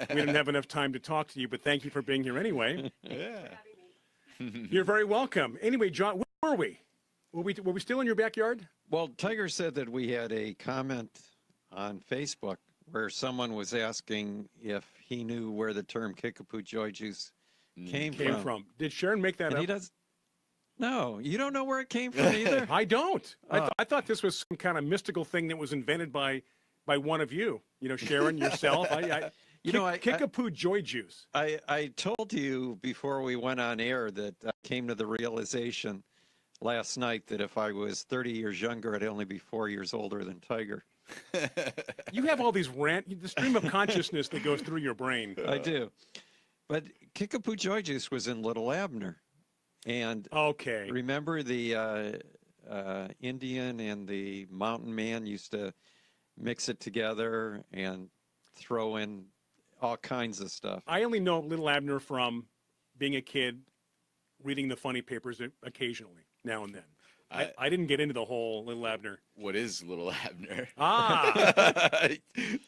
didn't have enough time to talk to you, but thank you for being here anyway. Yeah. You're very welcome. Anyway, John, where were we? Were we still in your backyard? Well, Tiger said that we had a comment on Facebook where someone was asking if he knew where the term Kickapoo Joy Juice came from. Did Sharon make that up? He does. No, you don't know where it came from either? I don't. I thought this was some kind of mystical thing that was invented by one of you. You know, Sharon, yourself. Kickapoo Joy Juice. I told you before we went on air that I came to the realization last night that if I was 30 years younger, I'd only be 4 years older than Tiger. You have all these the stream of consciousness that goes through your brain. I do. But Kickapoo Joy Juice was in Little Abner. And okay, remember the Indian and the mountain man used to mix it together and throw in all kinds of stuff. I only know Little Abner from being a kid, reading the funny papers occasionally, now and then. I didn't get into the whole Little Abner. What is Little Abner?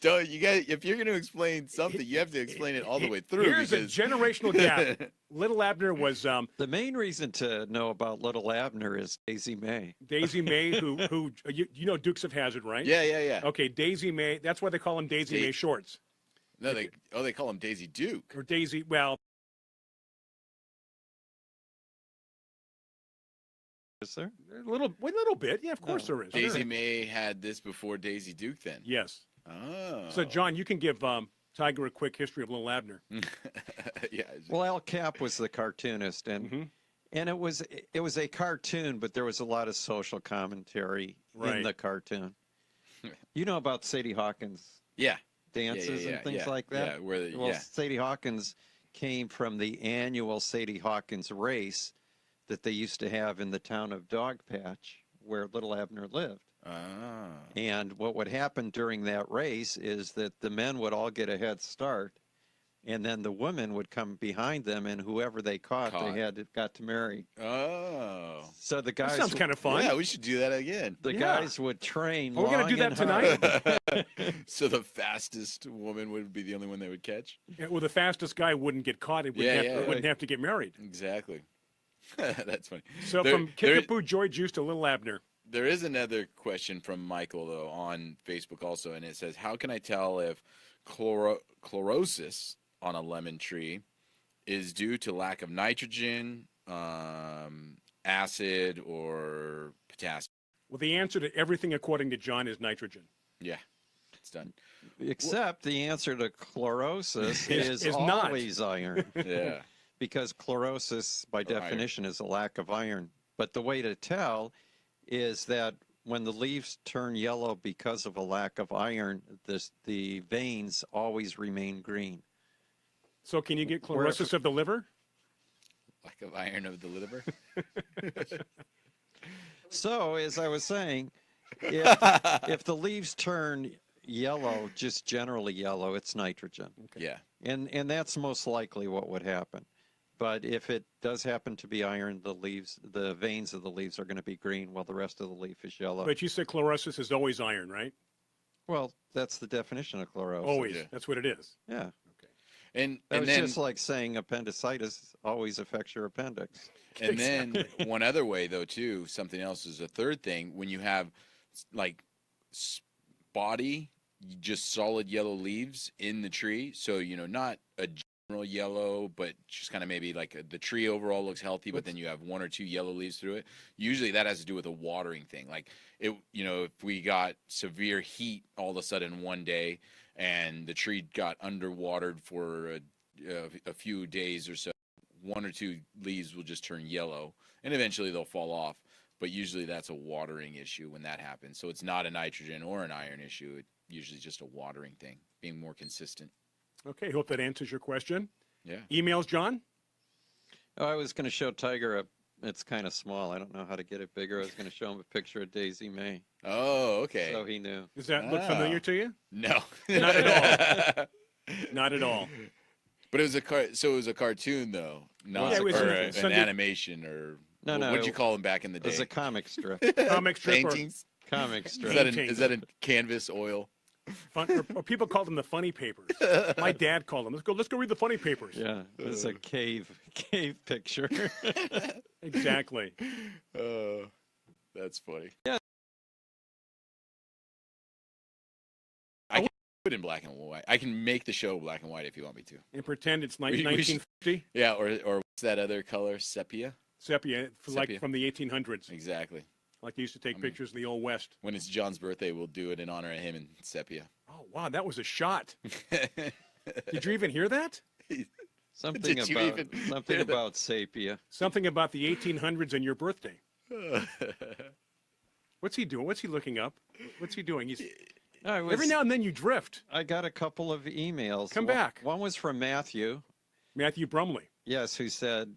Don't you guys? If you're going to explain something, you have to explain it all the way through. Here's a generational gap. Little Abner was the main reason to know about Little Abner is Daisy May. Daisy May, who you know Dukes of Hazzard, right? Yeah. Okay, Daisy May. That's why they call him Daisy May Shorts. No, they call him Daisy Duke or Daisy. Well. Is there? A little bit. Yeah, of course there is. Daisy May had this before Daisy Duke then? Yes. Oh. So, John, you can give Tiger a quick history of Little Abner. Yeah. Well, Al Cap was the cartoonist, and it was a cartoon, but there was a lot of social commentary in the cartoon. You know about Sadie Hawkins? Yeah. Dances and things like that? Yeah, Sadie Hawkins came from the annual Sadie Hawkins race that they used to have in the town of Dogpatch, where Little Abner lived. And what would happen during that race is that the men would all get a head start, and then the women would come behind them, and whoever they caught. They got to marry. Oh. So the guys... That sounds kind of fun. Yeah, we should do that again. The guys would train. We're going to do that tonight. So the fastest woman would be the only one they would catch? Yeah, well, the fastest guy wouldn't get caught. It wouldn't have to get married. Exactly. That's funny. So from Kickapoo Joy Juice to Little Abner. There is another question from Michael, though, on Facebook also, and it says, how can I tell if chlorosis on a lemon tree is due to lack of nitrogen, acid, or potassium? Well, the answer to everything, according to John, is nitrogen. Yeah, it's done. Except the answer to chlorosis is always iron. Yeah. Because chlorosis, by definition, is a lack of iron. But the way to tell is that when the leaves turn yellow because of a lack of iron, the veins always remain green. So can you get chlorosis of the liver? Lack of iron of the liver? So, as I was saying, if the leaves turn yellow, just generally yellow, it's nitrogen. Okay. Yeah. And that's most likely what would happen. But if it does happen to be iron, the veins of the leaves are going to be green while the rest of the leaf is yellow. But you said chlorosis is always iron, right? Well, that's the definition of chlorosis. Always. Yeah. That's what it is. Yeah. Okay. And was then, just like saying appendicitis always affects your appendix. And then one other way, though, too, something else is a third thing. When you have, like, spotty, just solid yellow leaves in the tree, so, not a general yellow, but just kind of maybe like the tree overall looks healthy, but then you have one or two yellow leaves through it. Usually that has to do with a watering thing. Like if we got severe heat all of a sudden one day and the tree got underwatered for a few days or so, one or two leaves will just turn yellow and eventually they'll fall off. But usually that's a watering issue when that happens. So it's not a nitrogen or an iron issue. It's usually just a watering thing, being more consistent. Okay, hope that answers your question. Yeah. Emails, John? Oh, I was going to show Tiger it's kind of small. I don't know how to get it bigger. I was going to show him a picture of Daisy May. Oh, okay. So he knew. Does that look familiar to you? No. Not at all. Not at all. But it was a cartoon, though, not an animation or... No. What did you call them back in the day? It was a comic strip. Comic strip. Paintings? Comic strip. Is that a canvas oil? Or people call them the funny papers. My dad called them. Let's go read the funny papers. Yeah, it's a cave picture. Exactly. That's funny. Yeah. I can put it in black and white. I can make the show black and white if you want me to. And pretend it's 1950. Yeah, or what's that other color? Sepia. Sepia, like from the 1800s. Exactly. Like they used to take pictures in the Old West. When it's John's birthday, we'll do it in honor of him in sepia. Oh, wow, that was a shot. Did you even hear that? Something about sepia. Something about the 1800s and your birthday. What's he doing? What's he looking up? What's he doing? Every now and then you drift. I got a couple of emails. Come back. One was from Matthew, Matthew Brumley. Yes, who said,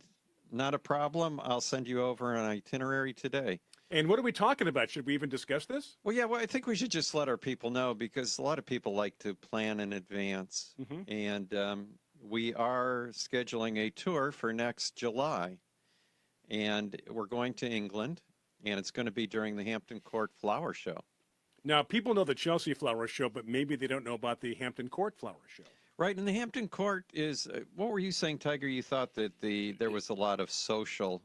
not a problem. I'll send you over an itinerary today. And what are we talking about? Should we even discuss this? Well, yeah, I think we should just let our people know because a lot of people like to plan in advance. And we are scheduling a tour for next July. And we're going to England, and it's going to be during the Hampton Court Flower Show. Now, people know the Chelsea Flower Show, but maybe they don't know about the Hampton Court Flower Show. Right, and the Hampton Court is, what were you saying, Tiger? You thought that there was a lot of social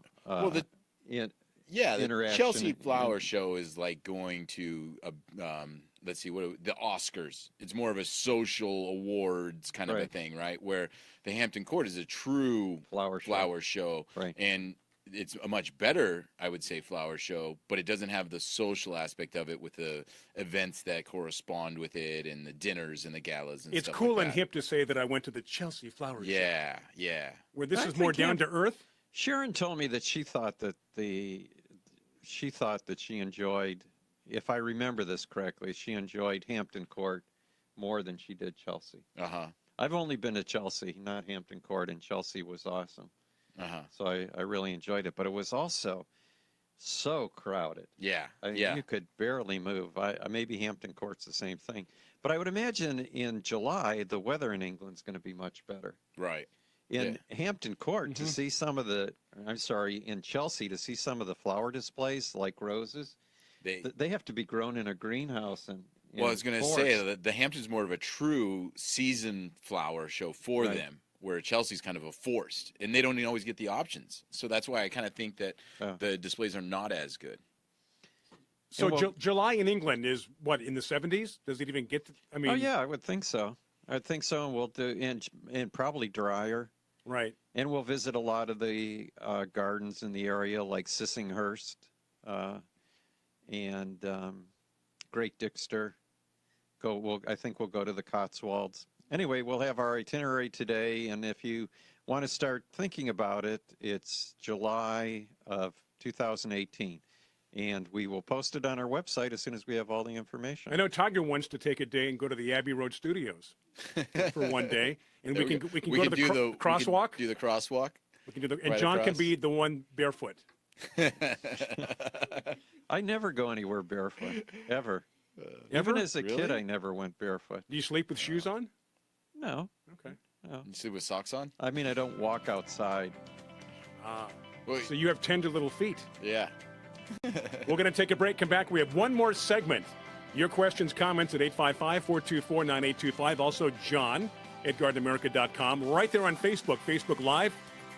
Yeah, the interaction. Chelsea Flower Show is like going to, let's see, the Oscars. It's more of a social awards kind of a thing, right? Where the Hampton Court is a true flower show. Right. And it's a much better, I would say, flower show, but it doesn't have the social aspect of it with the events that correspond with it and the dinners and the galas and it's stuff cool like and that. hip to say that I went to the Chelsea Flower Show. Yeah, yeah. Where this is more down to earth. Sharon told me that she thought that she enjoyed, if I remember this correctly, she enjoyed Hampton Court more than she did Chelsea. I've only been to Chelsea, not Hampton Court, and Chelsea was awesome. So I really enjoyed it, but it was also so crowded. Yeah, I mean, you could barely move. Maybe Hampton Court's the same thing, but I would imagine in July the weather in England's going to be much better. Right. In Hampton Court to see some of the, in Chelsea to see some of the flower displays like roses, they have to be grown in a greenhouse and. Well, I was going to say that the Hampton's more of a true season flower show for them, where Chelsea's kind of a forced, and they don't always get the options. So that's why I kind of think that the displays are not as good. So July in England is what, in the 70s? Does it even get to, I mean? Oh yeah, I would think so. And we'll do and probably drier. Right. And we'll visit a lot of the gardens in the area, like Sissinghurst and Great Dixter. I think we'll go to the Cotswolds. Anyway, we'll have our itinerary today, and if you want to start thinking about it, it's July of 2018. And we will post it on our website as soon as we have all the information. I know Tiger wants to take a day and go to the Abbey Road Studios for one day, and we can go to the crosswalk. Do the crosswalk. We can do and John can be the one barefoot. I never go anywhere barefoot ever. Even as a kid, I never went barefoot. Do you sleep with shoes on? No. Okay. No. You sleep with socks on? I mean, I don't walk outside. So you have tender little feet. Yeah. We're going to take a break, come back. We have one more segment. Your questions, comments at 855-424-9825. Also, John at GardenAmerica.com. Right there on Facebook, Facebook Live,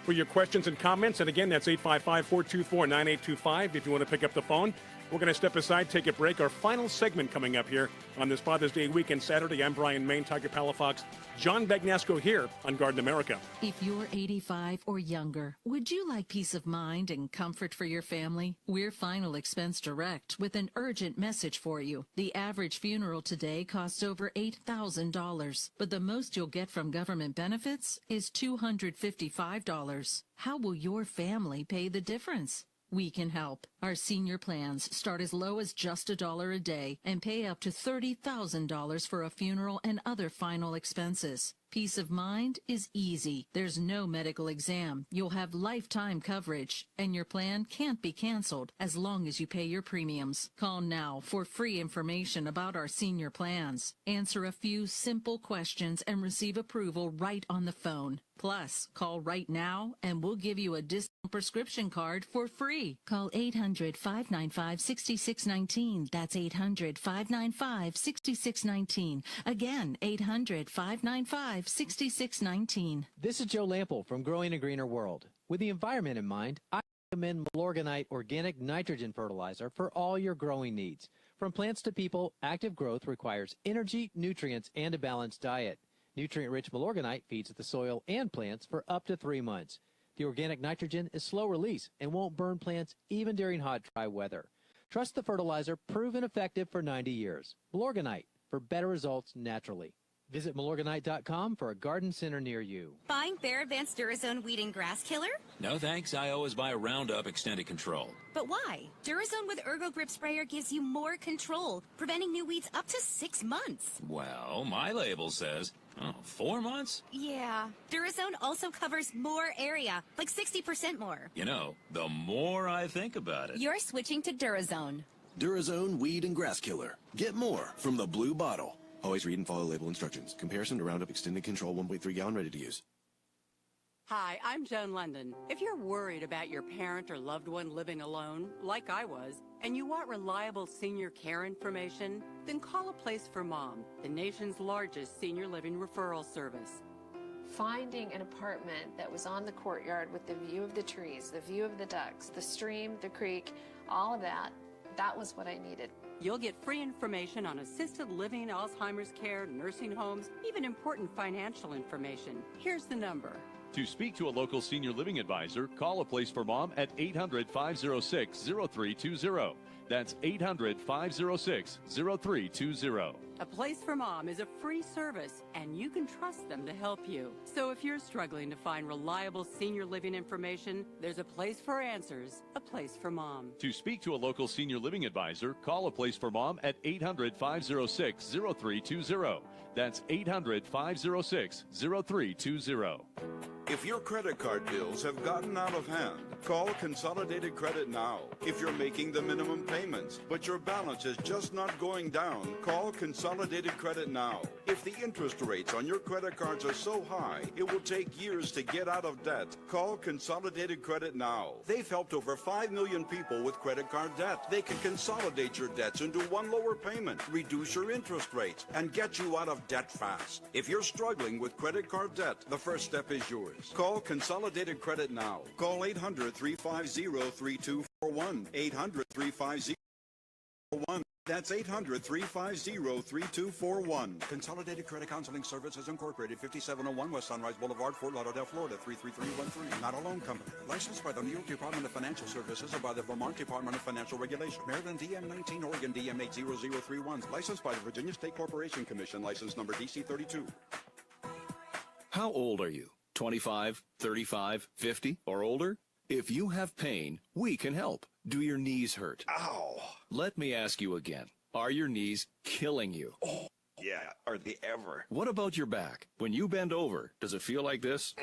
for your questions and comments. And again, that's 855-424-9825 if you want to pick up the phone. We're going to step aside, take a break. Our final segment coming up here on this Father's Day weekend Saturday. I'm Brian Main, Tiger Palafox, John Bagnasco here on Garden America. If you're 85 or younger, would you like peace of mind and comfort for your family? We're Final Expense Direct with an urgent message for you. The average funeral today costs over $8,000, but the most you'll get from government benefits is $255. How will your family pay the difference? We can help. Our senior plans start as low as just $1 a day and pay up to $30,000 for a funeral and other final expenses. Peace of mind is easy. There's no medical exam. You'll have lifetime coverage, and your plan can't be canceled as long as you pay your premiums. Call now for free information about our senior plans. Answer a few simple questions and receive approval right on the phone. Plus, call right now and we'll give you a discount prescription card for free. Call 800-595-6619. That's 800-595-6619. Again, 800-595-6619. This is Joe Lample from Growing a Greener World. With the environment in mind, I recommend Milorganite Organic Nitrogen Fertilizer for all your growing needs. From plants to people, active growth requires energy, nutrients, and a balanced diet. Nutrient-rich Milorganite feeds the soil and plants for up to 3 months. The organic nitrogen is slow release and won't burn plants even during hot, dry weather. Trust the fertilizer, proven effective for 90 years. Milorganite, for better results naturally. Visit Milorganite.com for a garden center near you. Buying Bear Advanced Durazone Weed and Grass Killer? No thanks, I always buy Roundup Extended Control. But why? Durazone with Ergo Grip Sprayer gives you more control, preventing new weeds up to 6 months. Well, my label says Oh, 4 months? Yeah. Durazone also covers more area, like 60% more. You know, the more I think about it. You're switching to Durazone. Durazone Weed and Grass Killer. Get more from the blue bottle. Always read and follow label instructions. Comparison to Roundup Extended Control 1.3 gallon ready to use. Hi, I'm Joan London. If you're worried about your parent or loved one living alone, like I was, and you want reliable senior care information, then call A Place for Mom, the nation's largest senior living referral service. Finding an apartment that was on the courtyard with the view of the trees, the view of the ducks, the stream, the creek, all of that, that was what I needed. You'll get free information on assisted living, Alzheimer's care, nursing homes, even important financial information. Here's the number. To speak to a local senior living advisor, call A Place for Mom at 800-506-0320. That's 800-506-0320. A Place for Mom is a free service, and you can trust them to help you. So if you're struggling to find reliable senior living information, there's a place for answers, A Place for Mom. To speak to a local senior living advisor, call A Place for Mom at 800-506-0320. That's 800-506-0320. If your credit card bills have gotten out of hand, call Consolidated Credit now. If you're making the minimum payments, but your balance is just not going down, call Consolidated Credit now. If the interest rates on your credit cards are so high, it will take years to get out of debt, call Consolidated Credit now. They've helped over 5 million people with credit card debt. They can consolidate your debts into one lower payment, reduce your interest rates, and get you out of debt fast. If you're struggling with credit card debt, the first step is yours. Call Consolidated Credit now. Call 800-350-3241. 800-350-3241. That's 800-350-3241. Consolidated Credit Counseling Services Incorporated, 5701 West Sunrise Boulevard, Fort Lauderdale, Florida, 33313. Not a loan company. Licensed by the New York Department of Financial Services and by the Vermont Department of Financial Regulation. Maryland DM19, Oregon DM80031. Licensed by the Virginia State Corporation Commission. License number DC32. How old are you? 25, 35, 50, or older? If you have pain, we can help. Do your knees hurt? Ow. Let me ask you again. Are your knees killing you? Oh, yeah. Are they ever? What about your back? When you bend over, does it feel like this?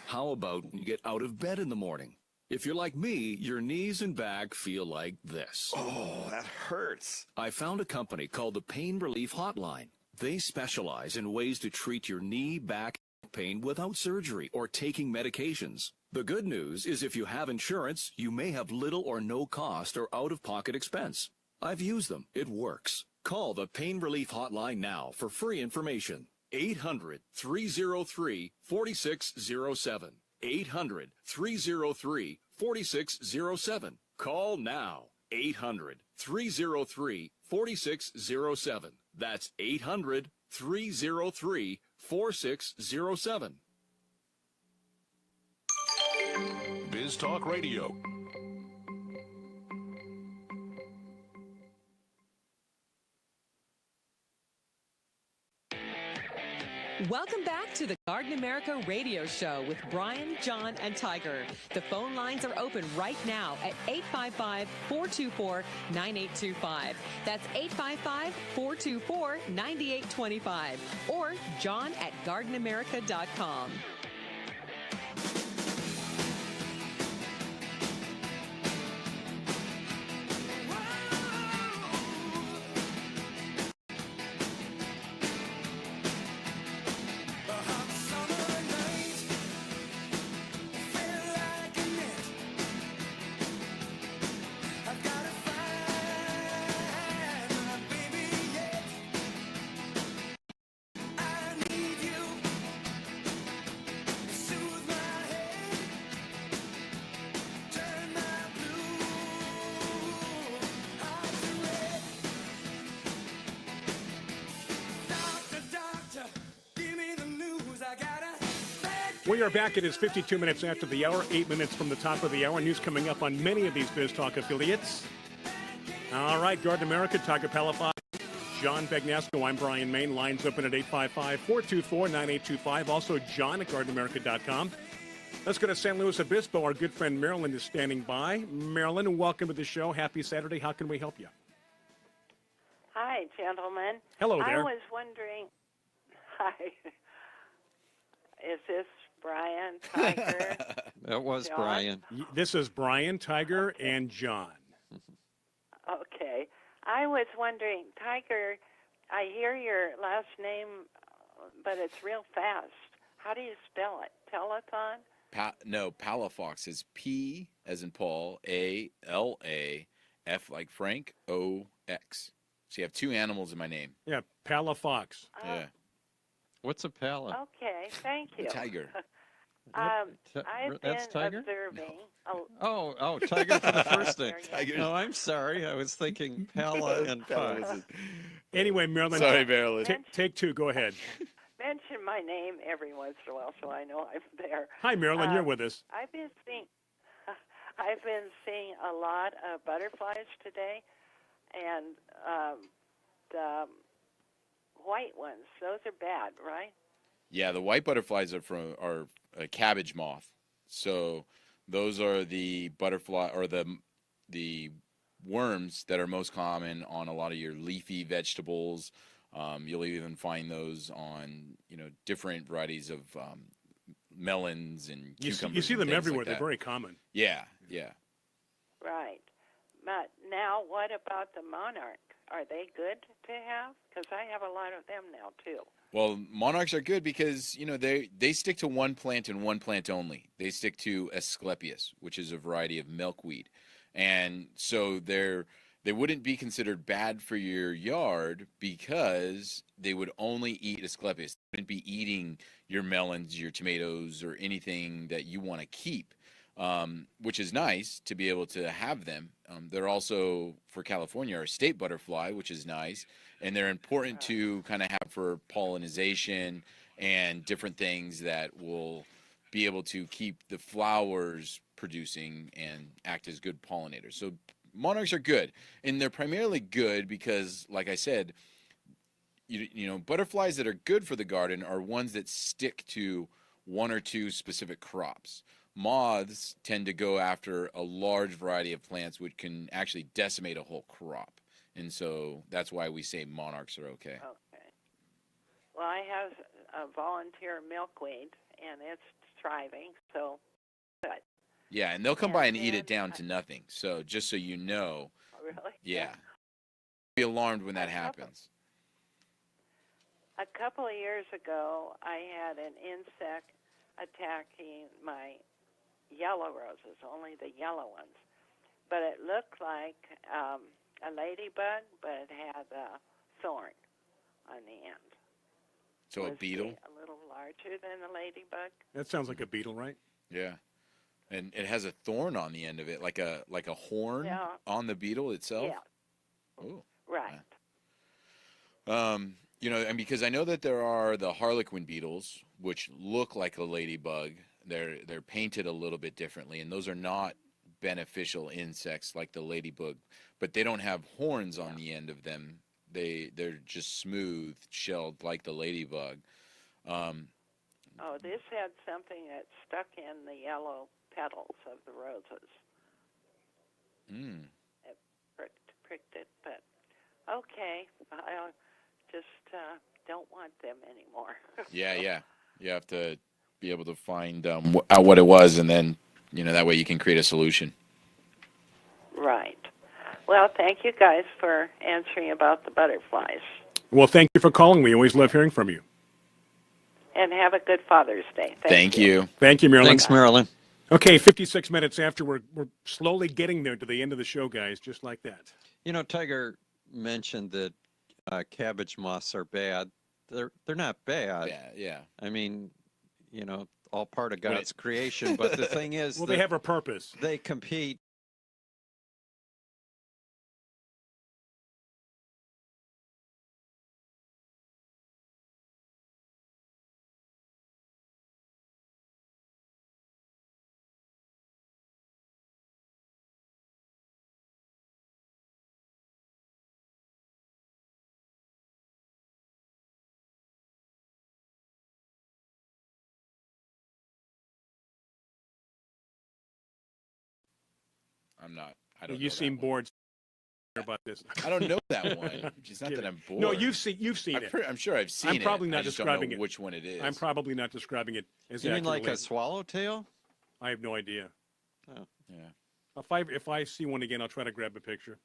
How about when you get out of bed in the morning? If you're like me, your knees and back feel like this. Oh, that hurts. I found a company called the Pain Relief Hotline. They specialize in ways to treat your knee, back, pain without surgery or taking medications. The good news is if you have insurance, you may have little or no cost or out-of-pocket expense. I've used them. It works. Call the Pain Relief Hotline now for free information. 800-303-4607. 800-303-4607. Call now. 800-303-4607. That's 800-303-4607. Biz Talk Radio. Welcome back to the Garden America Radio Show with Brian, John, and Tiger. The phone lines are open right now at 855-424-9825. That's 855-424-9825. Or John at gardenamerica.com. We are back. It is 52 minutes after the hour, 8 minutes from the top of the hour. News coming up on many of these Biz Talk affiliates. All right, Garden America, Tiger Palafox, John Bagnasco. I'm Brian Main. Lines open at 855-424-9825. Also, John at gardenamerica.com. Let's go to San Luis Obispo. Our good friend Marilyn is standing by. Marilyn, welcome to the show. Happy Saturday. How can we help you? Hi, gentlemen. Hello there. I was wondering, Hi. Is this Brian, Tiger? That was John? Brian. This is Brian, Tiger, and John. Okay. I was wondering, Tiger, I hear your last name, but it's real fast. How do you spell it? Telethon? No, Palafox is P as in Paul, A-L-A, F like Frank, O-X. So you have two animals in my name. Yeah, Palafox. Yeah. What's a pala? Okay, thank you. The tiger. I've That's been Tiger? observing. Oh, Tiger for the first name. Tiger. No, I'm sorry. I was thinking Pala and Pala Fox. was Anyway, Marilyn. Sorry, Marilyn. Take two. Go ahead. Mention my name every once in a while so I know I'm there. Hi, Marilyn. You're with us. I've been seeing a lot of butterflies today, and the white ones. Those are bad, right? Yeah, the white butterflies are a cabbage moth. So those are the butterfly or the worms that are most common on a lot of your leafy vegetables. You'll even find those on different varieties of melons and cucumbers. You see them everywhere. Like They're very common. Yeah. Right. But now, what about the monarch? Are they good to have? Because I have a lot of them now too. Well, monarchs are good because they stick to one plant and one plant only. They stick to Asclepias, which is a variety of milkweed, and so they wouldn't be considered bad for your yard because they would only eat Asclepias. They wouldn't be eating your melons, your tomatoes, or anything that you want to keep, which is nice to be able to have them. They're also, for California, our state butterfly, which is nice, and they're important to kind of have for pollination and different things that will be able to keep the flowers producing and act as good pollinators. So monarchs are good, and they're primarily good because, like I said, butterflies that are good for the garden are ones that stick to one or two specific crops. Moths tend to go after a large variety of plants, which can actually decimate a whole crop. And so that's why we say monarchs are okay. Okay. Well, I have a volunteer milkweed, and it's thriving, so good. Yeah, and they'll come by and eat it down to nothing. So just so you know. Really? Yeah. Be alarmed when that happens. A couple of years ago, I had an insect attacking my yellow roses, only the yellow ones. But it looked like a ladybug, but it had a thorn on the end. So a beetle? A little larger than a ladybug. That sounds like a beetle, right? Yeah. And it has a thorn on the end of it, like a horn on the beetle itself? Yeah. Oh. Right. And because I know that there are the harlequin beetles, which look like a ladybug. They're painted a little bit differently, and those are not beneficial insects like the ladybug, but they don't have horns on the end of them. They're just smooth, shelled like the ladybug. This had something that stuck in the yellow petals of the roses. It pricked it, but okay. I just don't want them anymore. Yeah. You have to be able to find out what it was, and then that way you can create a solution. Right. Well, thank you guys for answering about the butterflies. Well, thank you for calling. We always love hearing from you. And have a good Father's Day. Thank you. Thank you, Marilyn. Thanks, Marilyn. Okay, 56 minutes after, we're slowly getting there to the end of the show, guys, just like that. Tiger mentioned that cabbage moths are bad. They're not bad. Yeah. I mean, all part of God's creation. But the thing is, they have a purpose. They compete. I don't know. You seem bored. about this. I don't know that one. It's not that I'm bored. No, you've seen it. I'm sure I've seen it. I'm probably not I just describing don't know it. which one it is. I'm probably not describing it as You mean like accurately. a swallowtail? I have no idea. Oh. Yeah. If I see one again, I'll try to grab a picture.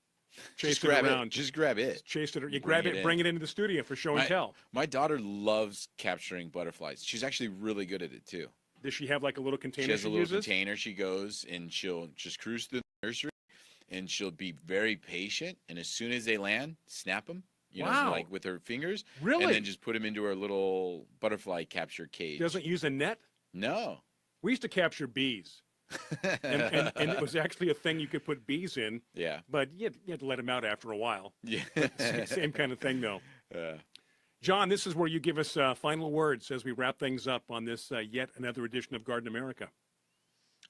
Just Chase grab it around. Just grab it. Chase it. You Bring grab it it, in. bring it into the studio for show and tell. My daughter loves capturing butterflies. She's actually really good at it too. Does she have like a little container She has a little uses? container. She goes and she'll just cruise through the nursery, and she'll be very patient. And as soon as they land, snap them. You know, Wow. like with her fingers. Really? And then just put them into her little butterfly capture cage. Doesn't use a net? No. We used to capture bees. and it was actually a thing you could put bees in. Yeah. But you had to let them out after a while. Yeah. Same kind of thing, though. John, this is where you give us final words as we wrap things up on this yet another edition of Garden America.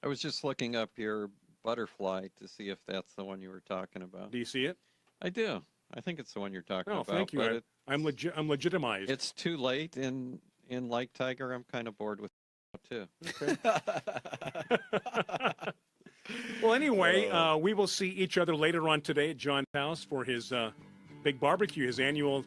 I was just looking up your butterfly to see if that's the one you were talking about. Do you see it? I do. I think it's the one you're talking about. Oh, thank you. But I'm legitimized. it's too late in Lake Tiger. I'm kind of bored with it too. Okay. Well, anyway, we will see each other later on today at John's house for his big barbecue, his annual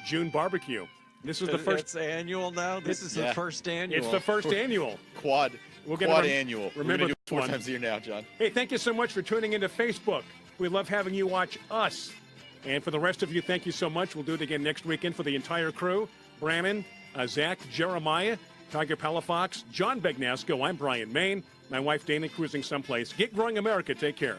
June barbecue. This is the first. It's annual now. This is the first annual. It's the first annual. Quad. We'll Quad annual. Remember We're gonna do it this 4 one. times a year now, John. Hey, thank you so much for tuning into Facebook. We love having you watch us. And for the rest of you, thank you so much. We'll do it again next weekend for the entire crew. Brannon, Zach, Jeremiah, Tiger Palafox, John Begnasco. I'm Brian Main. My wife Dana cruising someplace. Get growing America. Take care.